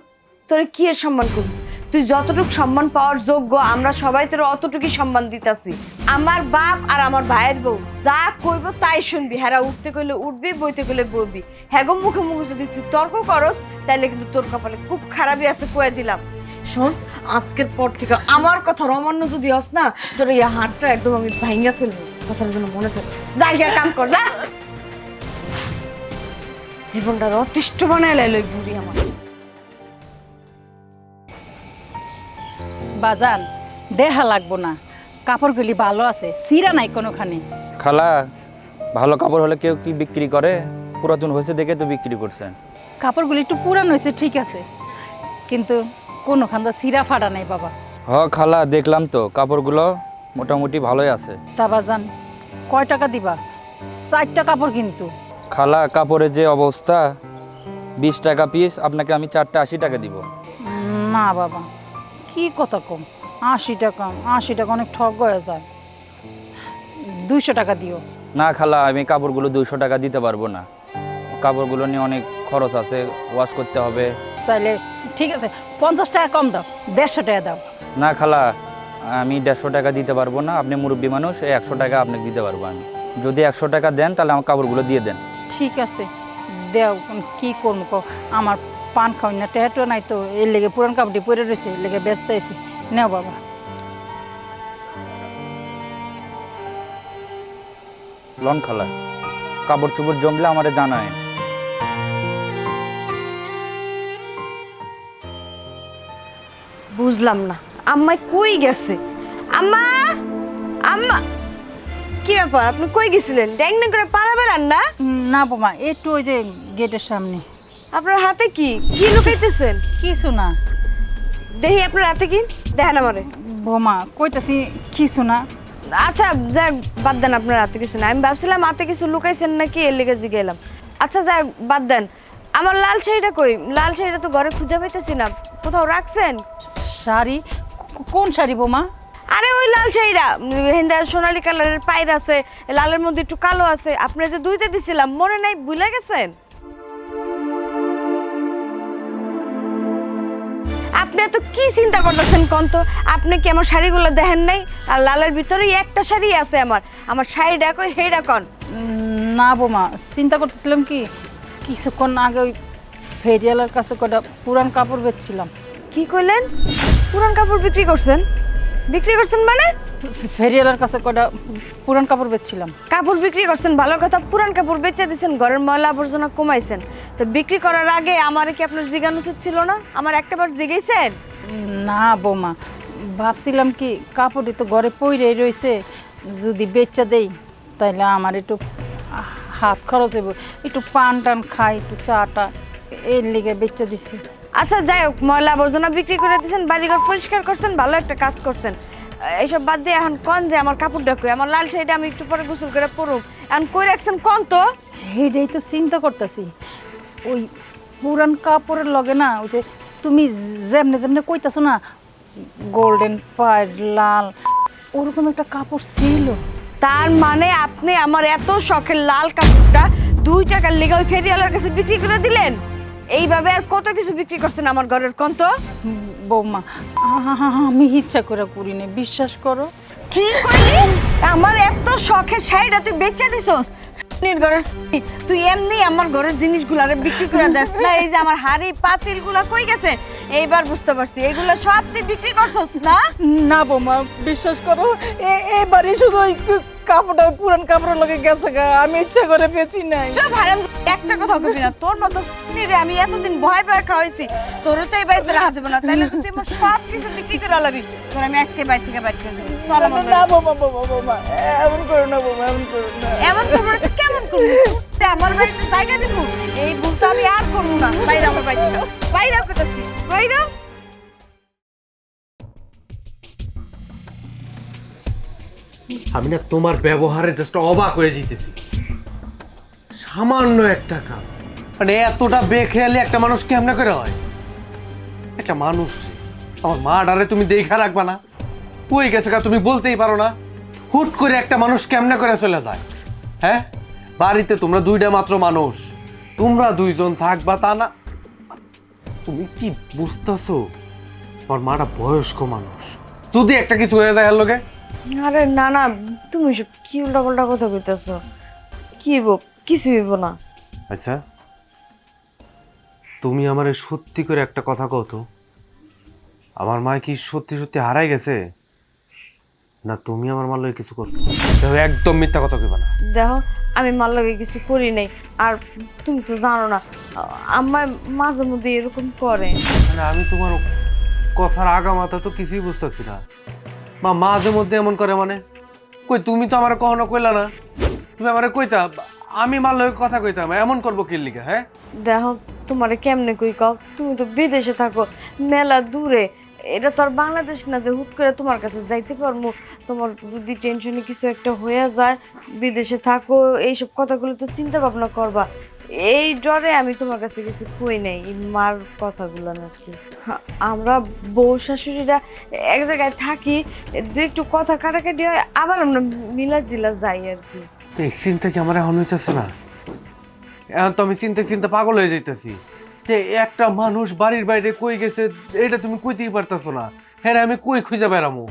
তোরে কি এর সম্মান করবি? তুই যতটুকু সম্মান পাওয়ার যোগ্য আমরা সবাই তোর অতটুকুই সম্মান দিতাছি। আমার বাপ আর আমার ভাইয়ের বউ যা কইব তাই শুনবি। হ্যাঁ উঠতে কইলে উঠবি, বইতে কইলে বইবি। হ্যাঁ গো মুখে মুখে যদি তুই তর্ক করস তাহলে কিন্তু তোর কপালে খুব খারাপই আছে কয়ে দিলাম। শোন, আজকের পর থেকে আমার কথা অমান্য যদি হস না, তোর এই হাতটা একদম আমি ভাঙিয়া ফেলবো। কথার জন্য মনে থাকে, যা গিয়া কাম কর যা। জীবনটা অতিষ্ঠ বানায় লাইল বুড়ি আমার। বাজান দেখা লাগবো না, কাপড়গুলি ভালো আছে, সিরা নাই কোনোখানে। খালা, ভালো কাপড় হলে কেউ কি বিক্রি করে? পুরাতন হয়েছে দেখে তো বিক্রি করছেন। কাপড়গুলি একটু পুরান হয়েছে ঠিক আছে, কিন্তু কোনোখান সিরা ফাটা নাই বাবা। হ খালা, দেখলাম তো কাপড়গুলো মোটামুটি ভালোই আছে। তা বাজান কয় টাকা দিবা? 4টা কাপড় কিন্তু। খালা, কাপড়ের যে অবস্থা, 20 টাকা পিস, আপনাকে আমি 4টা 80 টাকা দিব। না বাবা, কি কথা কম, 80 টাকা? 80 টাকা অনেক ঠক হয়ে যায়, 200 টাকা দিও। না খালা, আমি কাপড়গুলো 200 টাকা দিতে পারবো না। কাপড়গুলো নিয়ে অনেক খরচ আছে, ওয়াশ করতে হবে। তাইলে ঠিক আছে, 50 টাকা কম দাও, 150 টাকা দাও। না খালা, আমি 150 টাকা দিতে পারবো না। আপনি মুরব্বী মানুষ, 100 টাকা আপনাকে দিতে পারবো আমি। যদি 100 টাকা দেন তাহলে আমার কাপড়গুলো দিয়ে দেন। ঠিক আছে দেও, কি করবো কো, আমার পান খাওয়াই না, টেহাটো নাই তো, এর লেগে পুরান কাপড়টি পরে রয়েছে, এর লেগে ব্যস্ত আছি। নেও বাবা। লন খালা, কাপড় চোপড় জমলে আমারে জানায়। বুঝলাম না আম্মা কই গেছে? আম্মা, আম্মা, কি ব্যাপার? আপনি কই গেছিলেন? ড্যাং ড্যাং করে পাড়া বেড়ান না? না বোমা, একটু ওই যে গেটের সামনে। আপনার হাতে কি কি লুকাইতেছেন? কিছু না। দেখি আপনার হাতে কি, দেখেন আমারে। বোমা কইতাছি কিছু না। আচ্ছা যাই বাদ দেন, আপনার হাতে কিছু না। আমি ভাবছিলাম হাতে কিছু লুকাইছেন নাকি, এর লেগে জিগাইলাম। আচ্ছা যাই বাদ দেন। আমার লাল শাড়িটা কই? লাল শাড়িটা তো ঘরে খুঁজে পাইতেছি না, কোথাও রাখছেন? শাড়ি? কোন শাড়ি বোমা? আরে ওই লাল শাড়িটা হেন্দা সোনালী কালারের পায়ের আছে, লালের মধ্যে একটু কালো আছে, আপনি যে দুইটা দিছিলাম মনে নাই, ভুলে গেছেন? আপনি এত কি চিন্তা করতেছেন কোন তো? আপনি কি আমার শাড়িগুলো দেখেন নাই? আর লালের ভিতরেই একটা শাড়ি আছে আমার শাড়িটা কই হেইটা কোন? না বৌমা, চিন্তা করতেছিলাম কি কিছুক্ষণ আগে ওই ফেরিয়ালের কাছে কটা পুরান কাপড় বেচছিলাম। কি কইলেন? পুরান কাপড় বিক্রি করছেন? বিক্রি করছেন মানে? ফেরিয়ালের কাছে কটা পুরান কাপড় বেচছিলাম। কাপড় বিক্রি করছেন ভালো কথা, পুরান কাপড় বেচে দিয়েছেন, ঘরের ময়লা আবর্জনা কমাইছেন। তো বিক্রি করার আগে আমার কি আপনার জিজ্ঞাসা উচিত ছিল না? আমার একটাবার জিজ্ঞাসেন? না বৌমা, ভাবছিলাম কি কাপড়ই তো ঘরে পইরেই রয়েছে, যদি বেচা দেই তাহলে আমার একটু হাত খরচ হইব, একটু পান টান খাই, একটু চাটা, এর লিগে বেচা দিছি। আচ্ছা যাই হোক, ময়লা আবর্জনা বিক্রি করে দিয়েছেন, বাড়িঘর পরিষ্কার করছেন, ভালো একটা কাজ করতেন। এইসব বাদ দিয়ে এখন কন যে আমার কাপড়টা কই, আমার লাল শাড়িটা আমি একটু পরে গোসল করে পরব, এখন কই রাখছেন কন তো? এইটাই তো চিন্তা করতেছি, ওই পুরান কাপড়ের লগে না ওই যে তুমি যেমনে যেমনে কইতাছো না গোল্ডেন পাড় লাল, ওরকম একটা কাপড় ছিল। তার মানে আপনি আমার এত শখের লাল কাপড়টা 2 টাকার লেগে ওই ফেরিওয়ালার কাছে বিক্রি করে দিলেন? এইভাবে আর কত কিছু বিক্রি করছেন আমার ঘরের কোন তো? বৌমা, আমি ইচ্ছা করে করিনি, বিশ্বাস করো। কি কইলি? আমার এত শখের শাড়িটা তুই বেচে দিছস? সুনির ঘরের সুনি, তুই এমনি আমার ঘরের জিনিসগুলারে বিক্রি করে দেস না? এই যে আমার হাড়ি পাতিলগুলা কই গেছে? এইবার বুঝতে পারছি, এইগুলা সব তুই বিক্রি করছস না? না বৌমা, বিশ্বাস করো, এবারে শুধু ওই কাপড়টা পুরান কাপড়ের লগে গেছে গা, আমি ইচ্ছা করে বেচি নাই। চুপ হারাম, একটা কথা কবি না। তোর মতো সুনিরে আমি এতদিন ভয় ভয় খাওয়াইছি, তোরও তো এই বাড়িতে রাখা যাবে না, তাহলে তুই আমার সব কিছু বিক্রি করে লাবি। তোর আমি আজকে বাড়ি থেকে বাইর করে দেবো। চল আমার না বৌমা, বৌমা এমন করো না বৌমা, এমন করো না। এমন করবো না তো কেমন করবো? আমার বাড়িতে জায়গা দিব, এই ভুলটা আমি আর করবো না। বাইরে আমার বাড়ি থেকে, বাইরে করতেছি, বাইরে। আমি না তোমার ব্যবহারে জাস্ট অবাক হয়ে যেতেছি। সামান্য একটা কাম, মানে এতটা বেখেয়ালি একটা মানুষ কেমনে করে হয়? একটা মানুষ, আমার মা ডারে তুমি দেখা রাখবা না? কই গেছে কা তুমি বলতেই পারো না? হুট করে একটা মানুষ কেমনে করে চলে যায়? হ্যাঁ, বাড়িতে তোমরা 2টা মাত্র মানুষ, তোমরা 2জন থাকবা তা না? তুমি কি বুঝতেছো? আমার মাটা বয়স্ক মানুষ, যদি একটা কিছু হয়ে যায় এর লগে। আরে না না, তুমি সব কি উল্টাপাল্টা কথা কইতেছো? কি হইব? কিছু হইব না। আচ্ছা, তুমি আমারে সত্যি করে একটা কথা কও তো, আমার মা কি সত্যি সত্যি হারাই গেছে, না তুমি আমার মার লগে কিছু করছো? দেখো, একদম মিথ্যা কথা কইবা না। দেখো, আমি মার লগে কিছু করি নাই, আর তুমি তো জানো না আমার মাঝে মধ্যে এরকম করে। মানে আমি তোমার কথার আগামাথা তো কিছুই বুঝতেছি না। মা মাঝে মধ্যে এমন করে মানে? কই, তুমি তো আমার কখনো কইলা না। তুমি আমারে কইতা আমি মার লগে কথা কইতাম, এমন করবো কি লিগা? হ্যাঁ দেখো, তোমারে কেমনে কই কও, তুমি তো বিদেশে থাকো, মেলা দূরে, এটা তো আর বাংলাদেশ না যে হুট করে তোমার কাছে যাইতে পারবো। তোমার যদি টেনশনে কিছু একটা হয়ে যায়, বিদেশে থাকো, এইসব কথাগুলো তো চিন্তা ভাবনা করবা। এই ডরে আমি তোমার কাছে কিছু কই নাই, মার কথাগুলো নাকি। আমরা বউ শাশুড়িরা এক জায়গায় থাকি, একটু কথা কাটাকাটি হয়, আবার আমরা মিলা জিলা যাই আর কি। এই চিন্তা কি আমার এখন হইতেছে না? এখন তো আমি চিন্তা পাগল হয়ে যাইতেছি যে একটা মানুষ বাড়ির বাইরে কই গেছে এটা তুমি কইতেই পারতেছো না। হ্যাঁ, আমি কই খুঁজে বেড়ামো?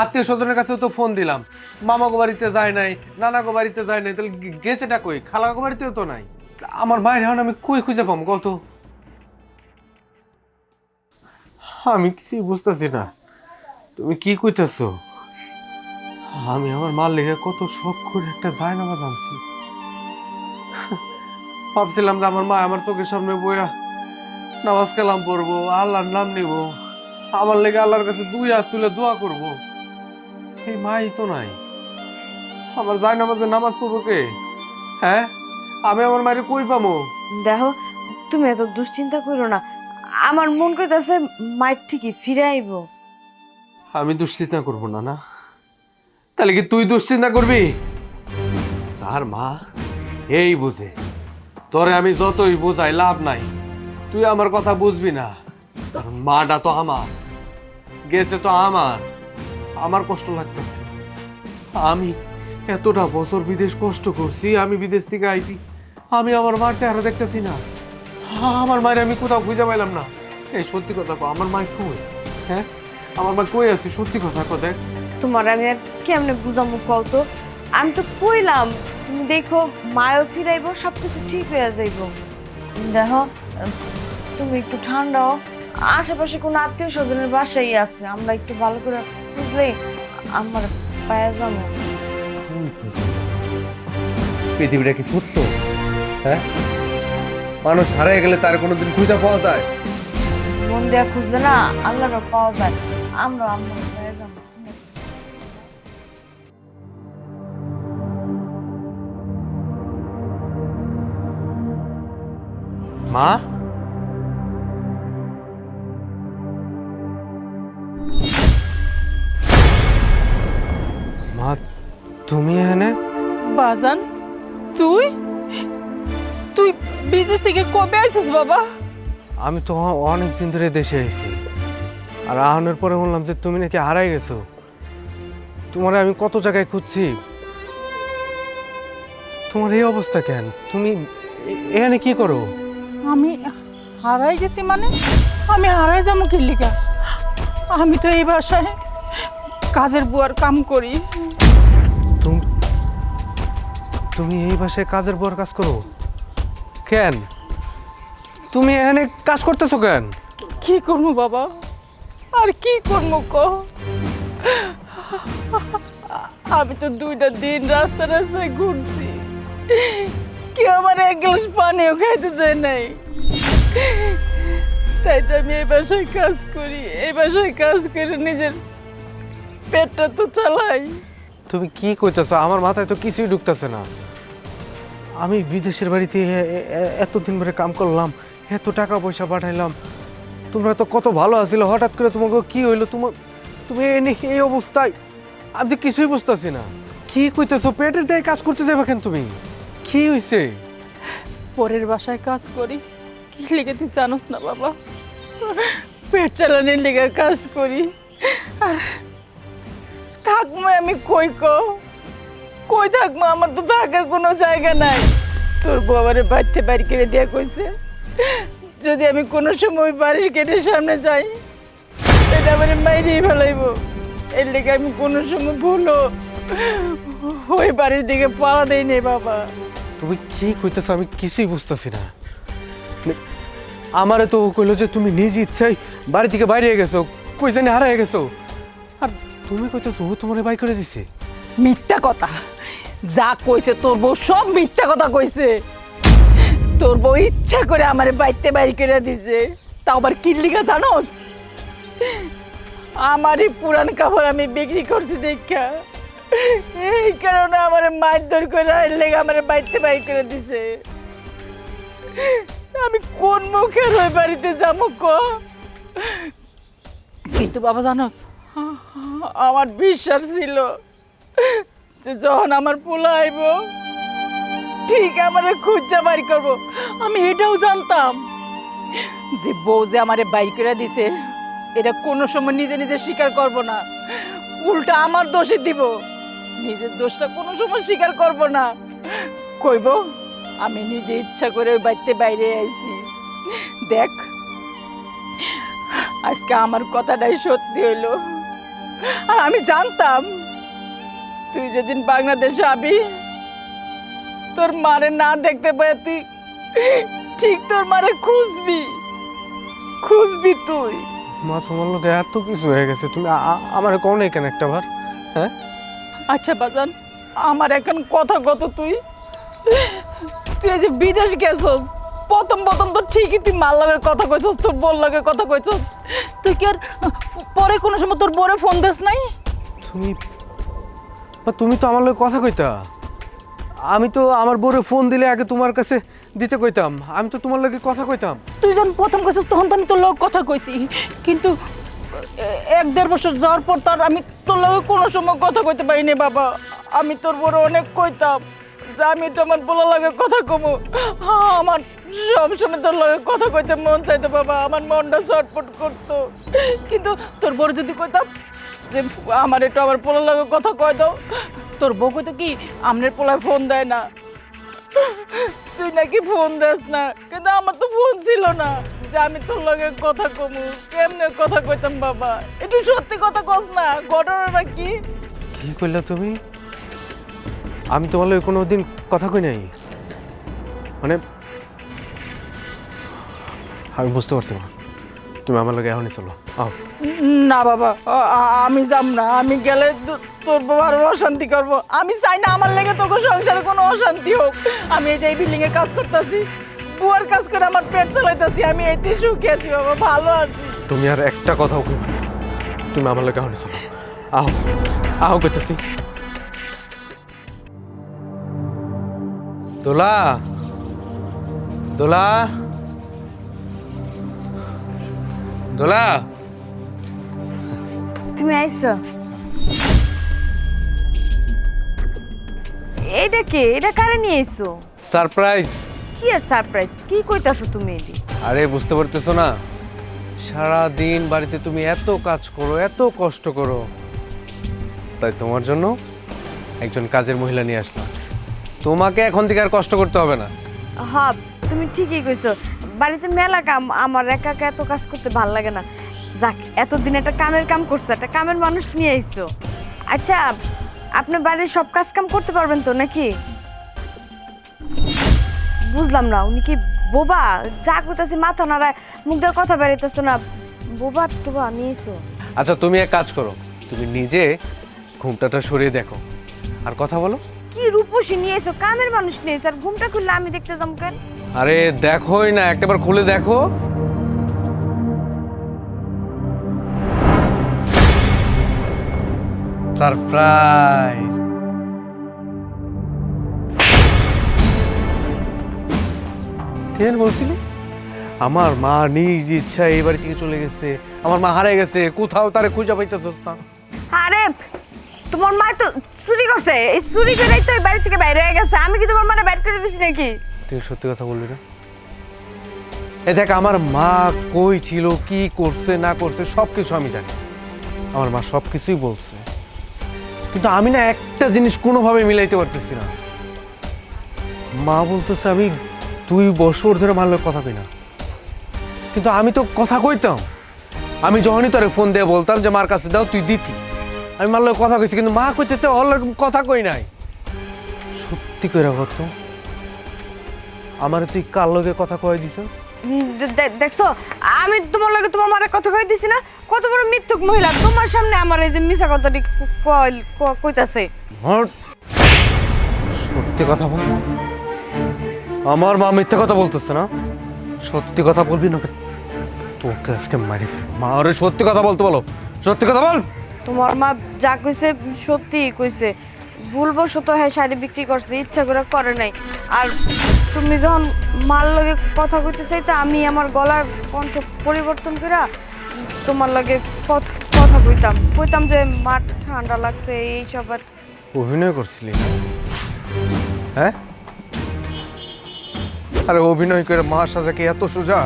আত্মীয় স্বজনের কাছেও তো ফোন দিলাম, মামাগো বাড়িতে যায় নাই, নানাগো বাড়িতে যায় নাই, তাহলে গেছেটা কই? খালাগো বাড়িতেও তো নাই। আমার মায়ের এখন আমি কই খুঁজে পাবো কত? আমি কিছুই বুঝতেছি না তুমি কি কইতেছো। আমি আমার মার লেগে কত শখ করে একটা জায়নামাজ আনছি, ভাবছিলাম যে আমার মা আমার চোখের সামনে বইয়া নামাজ কালাম পড়বো, আল্লাহর নাম নিব, আমার লেগে আল্লাহর কাছে 2 হাত তুলে দোয়া করব। এই মাই তো নাই, আমার জায়নামাজে নামাজ পড়বো কে? হ্যাঁ, আমি আমার মায়ের কই পাবো? দেখো, তুমি এত দুশ্চিন্তা করো না, আমার মন কইতাছে মায়ের ঠিকই ফিরে আইব। আমি দুশ্চিন্তা করবো না? না, তাহলে কি তুই দুশ্চিন্তা করবি? আর মা এই বুঝে, তোরে আমি যতই বোঝাই লাভ নাই, তুই আমার কথা বুঝবি না। কারণ মাটা তো আমার, গেছে তো আমার, আমার কষ্ট লাগতেছে। আমি এতটা বছর বিদেশ কষ্ট করছি, আমি বিদেশ থেকে আইছি, আমি আমার মার চেহারা দেখতেছি না। আমার মায়ের আমি কোথাও খুঁজে পাইলাম না। এই সত্যি কথা কো, আমার মা কই? হ্যাঁ, আমার মা কই আছে? সত্যি কথা কো। দেখ তোমার আমি আর কেমনে বুঝামু কও তো? আমি তো কইলাম তুমি দেখো মায়ও ফিরাইবো, সবকিছু ঠিক হয়ে যাইবো। দেখো তুমি একটু ঠান্ডা হও, আশেপাশে কোনো আত্মীয় স্বজনের বাসাই আছে, আমরা একটু ভালো করে বুঝলে আমার পায়ে যাবো। পৃথিবীটা কি সত্য? হ্যাঁ, মানুষ হারিয়ে গেলে তার কোনোদিন খুঁজে পাওয়া যায়? মন দেয়া খুঁজলে না আল্লাহর পাওয়া যায়। আমরা পায়ে যাবো। মা, মা তুমি এখানে? বাজান, তুই তুই বিদেশ থেকে কবে আইছিস বাবা? আমি তো অনেক দিন ধরে দেশে আইছি, আর আহানোর পরে বললাম যে তুমি নাকি হারাই গেছো। তোমার আমি কত জায়গায় খুঁজছি, তোমার এই অবস্থা কেন? তুমি এখানে কি করো? আমি হারাই গেছি মানে? আমি হারাই যাবো কি লিগা? আমি তো এই বাসায় কাজের বুয়ার কাম করি। তুমি এই বাসায় কাজের বুয়ার কাজ করো কেন? তুমি এখানে কাজ করতেছো কেন? কি করবো বাবা, আর কি করবো ক? আমি তো 2টা দিন রাস্তা রাস্তায় ঘুরছি, কেউ আমার এক গ্লাস পানিও খাইতে দেয় নাই। তাই তো আমি এই বাসায় কাজ করি, এই বাসায় কাজ করে নিজের পেটটা তো চালাই। তুমি কি কইতেছো? আমার মাথায় তো কিছুই ঢুকতেছে না। আমি বিদেশের বাড়িতে এতদিন ধরে কাম করলাম, এত টাকা পয়সা পাঠাইলাম, তোমরা তো কত ভালো আছিলে, হঠাৎ করে তোমাকে কি হইলো? তুমি এই অবস্থায়? আমি তো কিছুই বুঝতেছি না। কি কইতেছো? পেটের দায়ে কাজ করতে যাবে কেন তুমি? কি হইছে? পরের বাসায় কাজ করি, কি লেগে তুই জানোস না বাবা? পেট চালানোর লেগে কাজ করি। আর থাকবো আমি কই থাকবো? আমার তো থাকার কোনো জায়গা নাই। তোর বাবারে বাড়িতে বাড়ি কেড়ে দেওয়া কইছে, যদি আমি কোনো সময় বাড়ির গেটের সামনে যাই এটা আমার মাইরেই ফেলাইব। এর লেগে আমি কোনো সময় ভুলো ওই বাড়ির দিকে পাওয়া দেই নে বাবা। তুমি কি কইতেছো? আমি কিছুই বুঝতেছি না। আমারে তো কইলো যে তুমি নিজ ইচ্ছাই বাড়ি থেকে বাইরে গেছো, কই জানি হারাই গেছো। আর তুমি কইতেছো ও তোমারে বাই করে দিছে? মিথ্যা কথা যা কইছে তোর বউ, সব মিথ্যা কথা কইছে। তোর বউ ইচ্ছা করে আমারে বাইতে বাইরে করে দিছে। তাও আবার কি লিগা জানোস? আমারই পুরান কাপড় আমি বিক্রি করছি দেখা, এই কারণে আমার মারধর করে লেগে আমার বাইতে বাইরে করে দিছে। আমি কোন মুখে ওই বাড়িতে যাবো ক? কিন্তু বাবা জানোস, আমার বিশ্বাস ছিল যে যখন আমার পোলা আইব ঠিক আমারে খুঁজা বাড়ি করবো। আমি এটাও জানতাম যে বউ যে আমারে বাইর করে দিছে এটা কোনো সময় নিজে নিজে স্বীকার করব না, উল্টা আমার দোষে দিব। নিজের দোষটা কোনো সময় স্বীকার করব না, কইব আমি নিজে ইচ্ছা করে ওই বাড়িতে বাইরে আইছি। দেখ আজকে আমার কথাটাই সত্যি হইলো। আর আমি জানতাম তুই যেদিন বাংলাদেশে আবি তোর মারে না দেখতে পাই তুই ঠিক তোর মারে খুঁজবি তুই। মা, তোমার লোক এত কিছু হয়ে গেছে, তুমি আমার কোন কেন একটা বার? হ্যাঁ আচ্ছা বাজান, আমার এখন কথা কত, তুই যে বিদেশ গেছস, প্রথম তো ঠিকই তুই মার লাগে কথা কইছস, তোর বোর লাগে কথা কইছস, তুই কি আর পরে কোনো সময় তোর বোরে ফোন দিস নাই? তুমি তো আমার লোক কথা কইতা। আমি তো আমার বোরে ফোন দিলে আগে তোমার কাছে দিতে কইতাম, আমি তো তোমার লগে কথা কইতাম। তুই যখন প্রথম কইছস তখন তো আমি তোর লোক কথা কইছি, কিন্তু 1-1.5 বছর যাওয়ার পর তার আমি তোর লগে কোনো সময় কথা কইতে পারিনি বাবা। আমি তোর বড় অনেক কইতাম যে আমি তো আমার বলা লাগে কথা কমু, আমার সবসময় তোর লগে কথা কইতে মন চাইতো বাবা, আমার মনটা ছটফট করতো। কিন্তু তোর বড় যদি কইতাম যে আমার একটু আমার পোলার লগে কথা কয় দাও। তোর বউ কইতো কি আমনের পোলায় ফোন দেয় না, তুই নাকি ফোন দেস না, কিন্তু আমার তো ফোন ছিল না যে আমি তোর লগে কথা কমু। কেমনে কথা কইতাম বাবা, একটু সত্যি কথা কস না, ঘটনাটা কি? কি করলে তুমি? আমি তোমার লগে কোনো দিন কথা কই নাই। মানে আমি বুঝতে পারছি না, তুমি আমার লগে এখনই চলো। আও। না বাবা, আমি যাব না। আমি গেলে তোর বাবা আরো অশান্তি করবো। আমি চাই না আমার লেগে তোকে সংসারে কোনো অশান্তি হোক। আমি এই যে এই বিল্ডিং এ কাজ করতেছি, বুয়ার কাজ করে আমার পেট চালাইতেছি, আমি এইতে সুখী আছি বাবা, ভালো আছি। তুমি আর একটা কথাও কইবা না। তুমি আমার লগে এখনই চলো। আও আও করতেছি। দোলা দোলা দোলা, তুমি আইছো? এইটা কে? এটা কারে নিয়ে আইছো? সারপ্রাইজ। কি আর সারপ্রাইজ? কি কইতাছো তুমি এডি? আরে বুঝতে পারতেছো না, সারা দিন বাড়িতে তুমি এত কাজ করো, এত কষ্ট করো, তাই তোমার জন্য একজন কাজের মহিলা নিয়ে আসলাম। তোমাকে এখন থেকে আর কষ্ট করতে হবে না। হ্যাঁ, তুমি ঠিকই কইছো। বাড়িতে মেলা কাম, আমার একা একা এত কাজ করতে ভাল লাগে না। যাক, এতদিন একটা কামের কাম করছো, একটা কামের মানুষ নিয়ে আইছো। আচ্ছা, আপনি বাড়ির সব কাজ কাম করতে পারবেন তো নাকি? বুঝলাম না, উনি কি বোবা? যা কইতাছি মাথা নাড়ায়, মুখ দিয়ে কথা বেরাইতেছো না। বোবা টোবা নিয়েছো? আচ্ছা তুমি এক কাজ করো, তুমি নিজে ঘুমটাটা সরিয়ে দেখো আর কথা বলো। কি রূপসী নিয়েছো, কামের মানুষ নিয়েছো, আর ঘুমটা খুললে আমি দেখতে যাম কেন? আরে দেখোই না, একটাবার খুলে দেখো। সারপ্রাইজ। কেন বলছিলি? আমার মা নিজ ইচ্ছা এই বাড়ি থেকে চলে গেছে, আমার মা হারিয়ে গেছে, কোথাও তারে খুঁজে পাইতেছস না। আরে তোমার মা তো চুরি করছে, এই চুরি করেই তো এই বাড়ি থেকে বাইরে হয়ে গেছে। আমি কি তোমার মাটা বাইরে করে দিছি নাকি? তুই সত্যি কথা বলবি না? এই দেখ, আমার মা কই ছিল, কি করছে না করছে সবকিছু আমি জানি। আমার মা সবকিছুই বলছে, কিন্তু আমি না একটা জিনিস কোনোভাবে মিলাইতে পারতেছি না। মা বলতেছে আমি 2 বছর ধরে মার লোক কথা কই না, কিন্তু আমি তো কথা কইতাম। আমি যখনই তোরে ফোন দিয়ে বলতাম যে মার কাছে দাও, তুই দিতি। আমি মার লোক কথা কইছি, কিন্তু মা কইতেছে ওর লোক কথা কই নাই। সত্যি কইরা কত আমার তুই কার লগে কথা কয়ে দিছস? দেখছো, আমি তোমার লগে তোমার মারে কথা কই দিছি না? কত বড় মিথ্যুক মহিলা, তোমার সামনে আমার এই যে মিছা কথাটি কইতাছে। সত্যি কথা বল। আমার মা মিথ্যা কথা বলতেছে না? সত্যি কথা বলবি না? তোকে আজকে মারি ফেলবো। মা, আরে সত্যি কথা বলতে বলো, সত্যি কথা বল। তোমার মা যা কইছে সত্যি কইছে। ভুলবশত হ্যাঁ শাড়ি বিক্রি করছে, ইচ্ছা করে করে নাই। আর তুমি যখন মার লগে কথা কইতে চাইতে, আমি আমার গলার কণ্ঠ পরিবর্তন করে তোমার লগে কথা কইতাম যে মার ঠান্ডা লাগছে এইসব। আর অভিনয় করছিলি না? হ্যাঁ, আরে অভিনয় করে মা সাজা কি এত সোজা?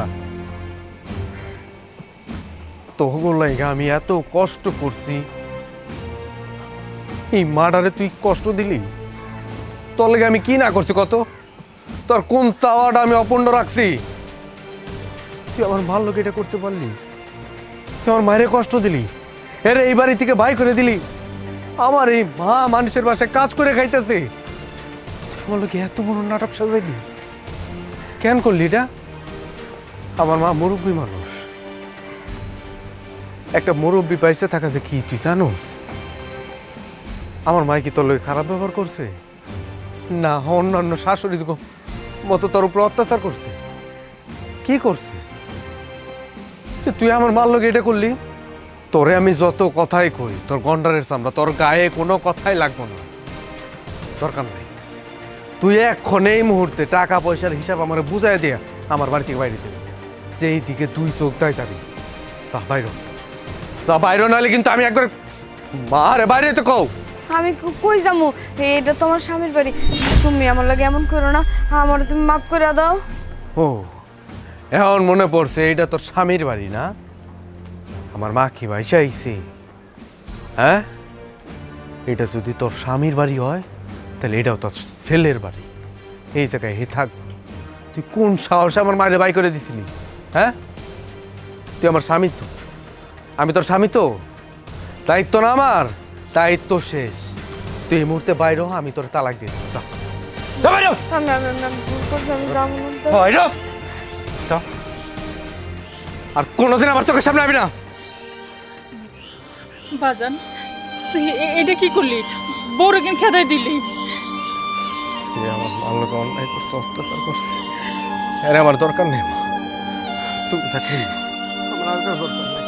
তোর লাগা আমি এত কষ্ট করছি, এই মাটারে তুই কষ্ট দিলি? তোর লাগে আমি কি না করছি কত? তোর কোন চাওয়াটা আমি অপূর্ণ রাখছি? তুই আমার মার লোক এটা করতে পারলি? তুই আমার মায়ের কষ্ট দিলি, এর এই বাড়ি থেকে বাই করে দিলি। আমার এই মা মানুষের বাসায় কাজ করে খাইতেছে, আমার লোক এত বড় নাটক সাজাইলি কেন করলি এটা? আমার মা মুরব্বী মানুষ, একটা মুরব্বী পাইছে থাকা যে কি তুই জানোস? আমার মাই কি তোর লোক খারাপ ব্যবহার করছে? না, অন্যান্য শাশুড়ি মতো তোর উপর অত্যাচার করছে? কি করছে যে তুই আমার মার লোক এটা করলি? তোরে আমি যত কথাই কই, তোর গন্ডারের চামড়া, তোর গায়ে কোনো কথাই লাগবো না, দরকার নাই। তুই এখন এই মুহূর্তে টাকা পয়সার হিসাব আমার বুঝাই দিয়া আমার বাড়ি থেকে বাইরে যাবি। সেই দিকে তুই চোখ যাই যাবি, যা বাইর, যা বাইর, নাহলে কিন্তু আমি একবার মারে বাইরে তো কও। আমি কই যামু? এটা তোমার স্বামীর বাড়ি, তুমি আমার লাগে এমন করো না, আমার তুমি মাফ করে দাও। ও, এখন মনে পড়ছে এইটা তোর স্বামীর বাড়ি না? আমার মা কি ভাইসা আইছে, হ্যাঁ? এটা যদি তোর স্বামীর বাড়ি হয় তাহলে এটাও তোর ছেলের বাড়ি। এই জায়গায় হে থাক। তুই কোন সাহসে আমার মায়ের বাই করে দিছিলি? হ্যাঁ, তুই আমার স্বামী তো, আমি তোর স্বামী তো, দায়িত্ব না আমার, দায়িত্ব শেষ। তুই এই মুহূর্তে বাইরে হ, আমি তোর তালাক দিয়ে দেবো। যা যা বাইরে হ। আমি ভুল করছি, আমি যাবো না তো। বাইরে হ। যা, আর কোনোদিন আমার চোখের সামনে আবি না। বাজান তুই এটা কি করলি? বড় কেন খেদাই দিলি? সে আমার মার লোক অন্যায় করছে, অত্যাচার করছে, এর আমার দরকার নেই মা। তুমি থাকলে আমার আর কারো দরকার নেই।